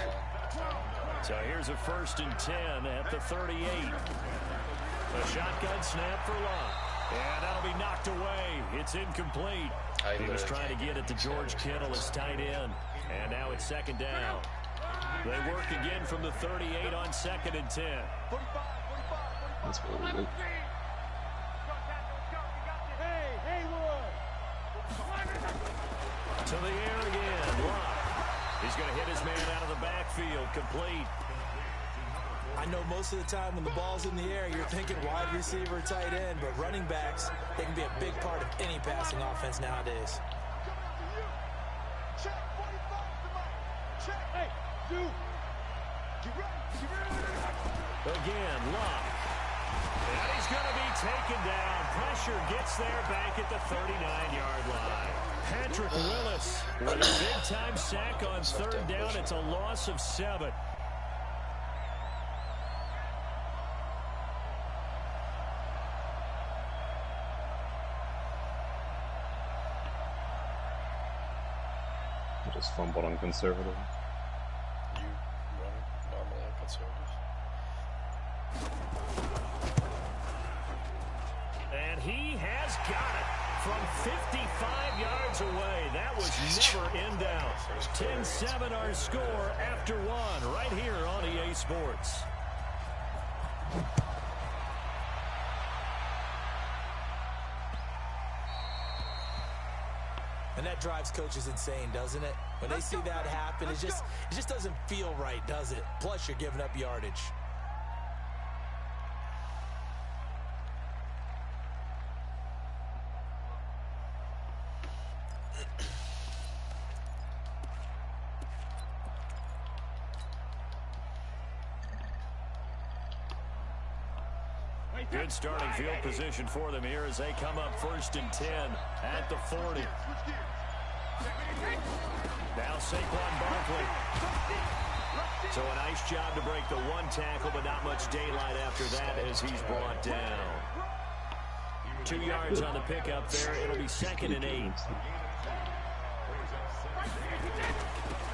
So here's a 1st and 10 at the 38. A shotgun snap for Love. And that'll be knocked away. It's incomplete. He was trying to get it to George Kittle as tight end. And now it's 2nd down. They work again from the 38 on 2nd and 10. That's really good. To the air again. Love. He's going to hit his man out of the backfield. Complete. I know most of the time when the ball's in the air, you're thinking wide receiver, tight end, but running backs, they can be a big part of any passing offense nowadays. Again, Love. And he's going to be taken down. Pressure gets there back at the 39-yard line. Patrick Willis with a big-time sack on 3rd down. It's a loss of 7. Just fumbled on conservative. You run normally on conservative? And he has got it from 55 yards away. That was never in doubt. 10-7 our score after 1 right here on EA Sports. And that drives coaches insane, doesn't it? When they see that happen, it just doesn't feel right, does it? Plus, you're giving up yardage. Good starting field position for them here as they come up 1st and 10 at the 40. Now Saquon Barkley. So a nice job to break the 1 tackle, but not much daylight after that as he's brought down. 2 yards on the pickup there. It'll be 2nd and 8.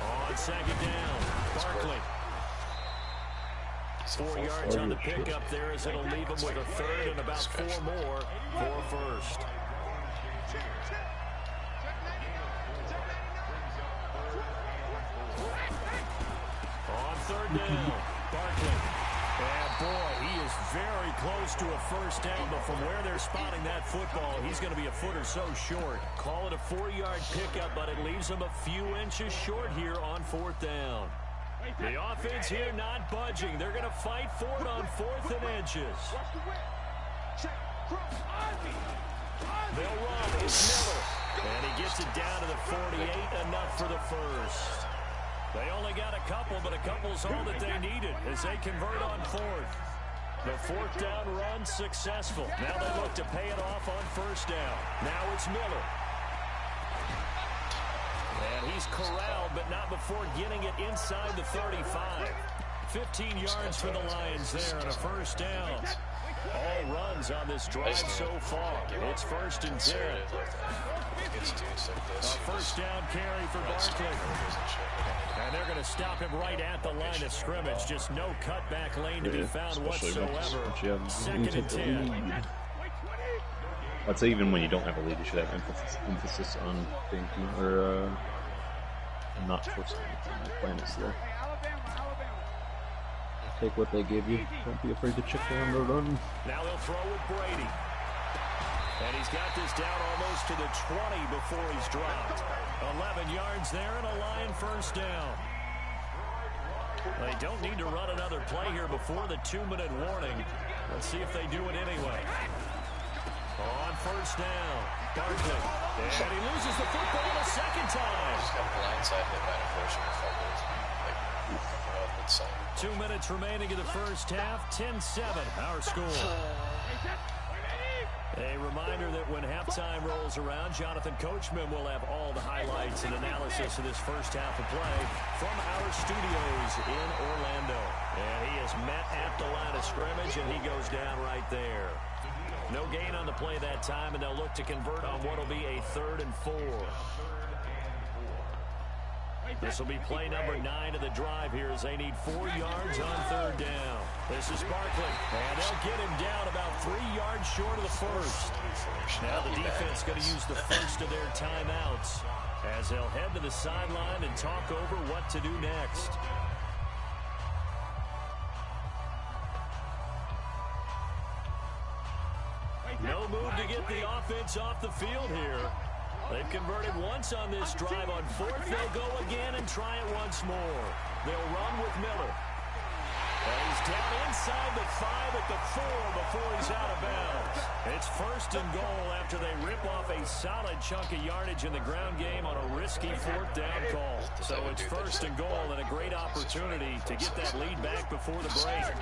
On 2nd down, Barkley. 4 yards on the pickup there as it'll leave him with a 3rd and about 4 more for 1st. On 3rd down, Barkley. And boy, he is very close to a 1st down, but from where they're spotting that football, he's going to be a foot or so short. Call it a 4-yard pickup, but it leaves him a few inches short here on 4th down. The offense here not budging. They're going to fight for it on 4th and inches. They'll run. It's Miller. And he gets it down to the 48. Enough for the 1st. They only got a couple, but a couple's all that they needed as they convert on 4th. The 4th down run successful. Now they look to pay it off on 1st down. Now it's Miller. And he's corralled, but not before getting it inside the 35. 15 yards for the Lions there and a 1st down. All runs on this drive so far. It's 1st and 10. A 1st down carry for Barkley. And they're going to stop him right at the line of scrimmage. Just no cutback lane to be found whatsoever. 2nd and 10. I'd say even when you don't have a lead, you should have emphasis on being or not forcing it. Playing it slow. Take what they give you. Don't be afraid to check down the run. Now they'll throw with Brady. And he's got this down almost to the 20 before he's dropped. 11 yards there and a Lion 1st down. They don't need to run another play here before the 2-minute warning. Let's see if they do it anyway. On 1st down, Barkley. And he loses the football a 2nd time. Just got blindside hit by an unfortunate fumble. Like, mid-side. 2 minutes remaining in the 1st half. 10-7, our score. A reminder that when half halftime rolls around, Jonathan Coachman will have all the highlights and analysis of this first half of play from our studios in Orlando. And he is met at the line of scrimmage, and he goes down right there. No gain on the play that time, and they'll look to convert on what will be a 3rd and 4. This will be play number 9 of the drive here as they need 4 yards on 3rd down. This is Barkley, and they'll get him down about 3 yards short of the first. Now the defense going to use the first of their timeouts as they'll head to the sideline and talk over what to do next. No move to get the offense off the field here. They've converted once on this drive. On 4th, they'll go again and try it once more. They'll run with Miller. And he's down inside the 5 at the 4 before he's out of bounds. It's 1st and goal after they rip off a solid chunk of yardage in the ground game on a risky 4th down call. So it's 1st and goal and a great opportunity to get that lead back before the break.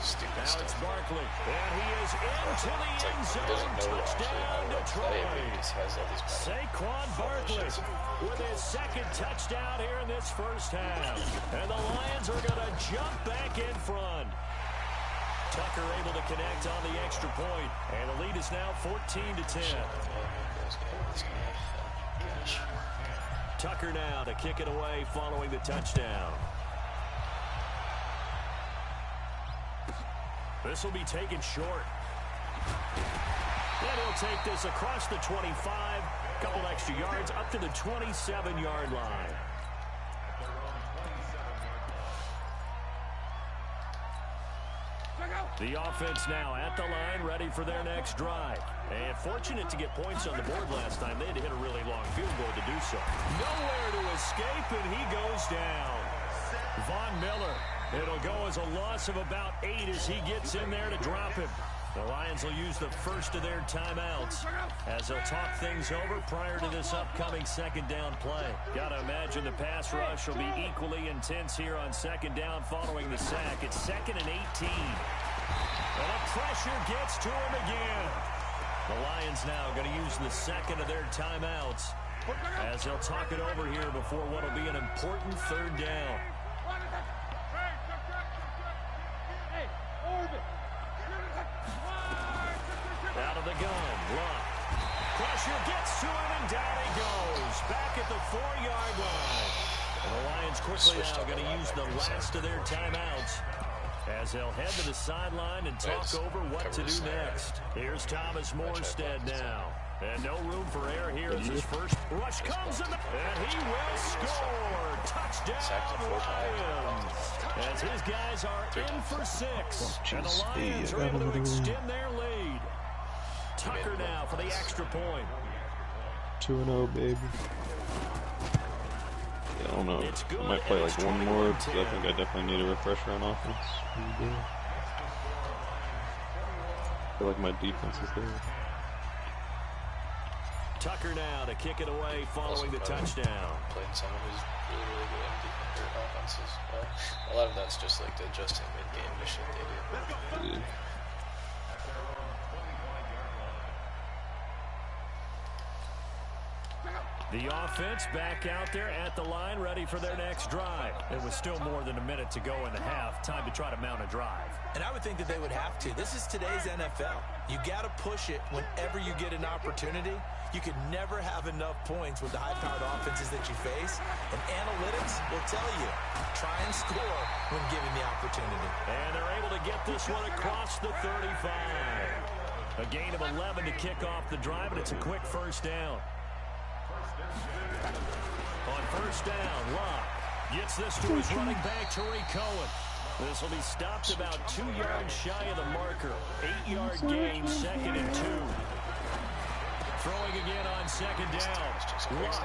Now it's Barkley, and he is into the end zone. Touchdown, Detroit. Saquon Barkley with his 2nd touchdown here in this first half. And the Lions are going to jump back in front. Tucker able to connect on the extra point, and the lead is now 14-10. Tucker now to kick it away following the touchdown. This will be taken short. And he'll take this across the 25. A couple extra yards up to the 27-yard line. The offense now at the line, ready for their next drive. And fortunate to get points on the board last time. They had to hit a really long field goal to do so. Nowhere to escape, and he goes down. Von Miller. It'll go as a loss of about 8 as he gets in there to drop him. The Lions will use the first of their timeouts as they'll talk things over prior to this upcoming 2nd down play. Got to imagine the pass rush will be equally intense here on 2nd down following the sack. It's 2nd and 18. And the pressure gets to him again. The Lions now going to use the 2nd of their timeouts as they'll talk it over here before what will be an important 3rd down. Out of the gun, Luck. Pressure gets to him, and down he goes. Back at the 4-yard line. And the Lions quickly now going to use the last of their timeouts as they'll head to the sideline and talk over what to do next. Here's Thomas Morstead now. And no room for error here as his first rush comes in, and he will score. Touchdown, Lions. As his guys are in for 6. And the Lions are able to extend their lead. Tucker now for the extra point. 2-0, baby. Yeah, I don't know. I might play like one more because I think I definitely need a refresher on offense. I feel like my defense is there. Tucker now to kick it away following the touchdown. Playing someone who's really, really good on defense or offenses. A lot of that's just like the adjusting mid-game mission they do. Yeah. The offense back out there at the line, ready for their next drive. It was still more than a minute to go in the half. Time to try to mount a drive. And I would think that they would have to. This is today's NFL. You got to push it whenever you get an opportunity. You could never have enough points with the high-powered offenses that you face. And analytics will tell you, try and score when given the opportunity. And they're able to get this one across the 35. A gain of 11 to kick off the drive, and it's a quick 1st down. On 1st down, Locke gets this to his running back, Tariq Cohen. This will be stopped about 2 yards shy of the marker. 8-yard gain, 2nd and 2. Throwing again on 2nd down. Locke.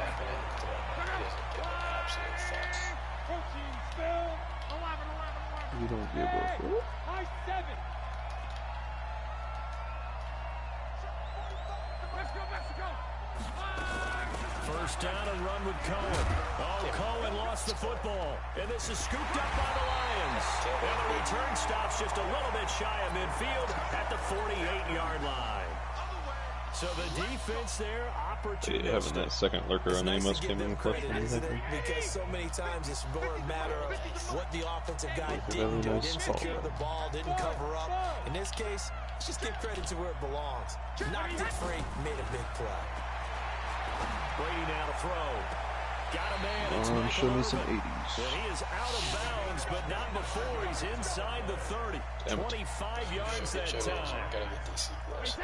You don't give a fuck. First down and run with Cohen. Oh, Cohen lost the football. And this is scooped up by the Lions. And the return stops just a little bit shy of midfield at the 48-yard line. So the defense there, opportunistic. Yeah, having that second lurker on Amos came in clutch for me. Because so many times it's more a matter of what the offensive guy didn't do. Didn't secure the ball, didn't cover up. In this case, let's just give credit to where it belongs. Knocked it free, made a big play. Brady now to throw. Got a man. It's show me some 80s. 80s. And he is out of bounds, but not before he's inside the 30. 25 yards that time.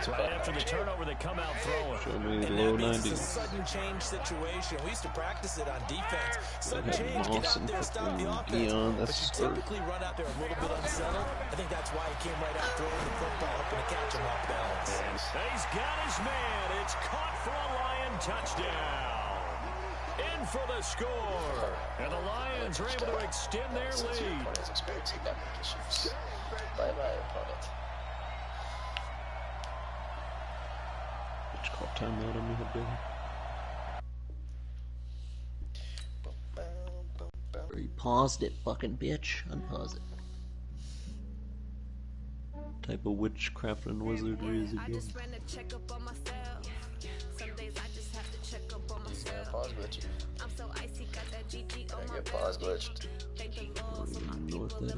Right after the turnover, they come out throwing. Show me low 90s. It's a sudden change situation. We used to practice it on defense. Sudden change, get out there, stop the offense. But you typically run out there a little bit unsettled. I think that's why he came right out throwing the football, hoping to catch him off balance. He's got his man. It's caught for a Lion touchdown. In for the score. And the Lions are able to extend their lead. Bye-bye, opponent. Did you call timeout on me, Billy? You paused it, fucking bitch. Unpause it. Type of witchcraft and wizardry is it again? Pause glitch. I get pause glitched. I don't even know what that is.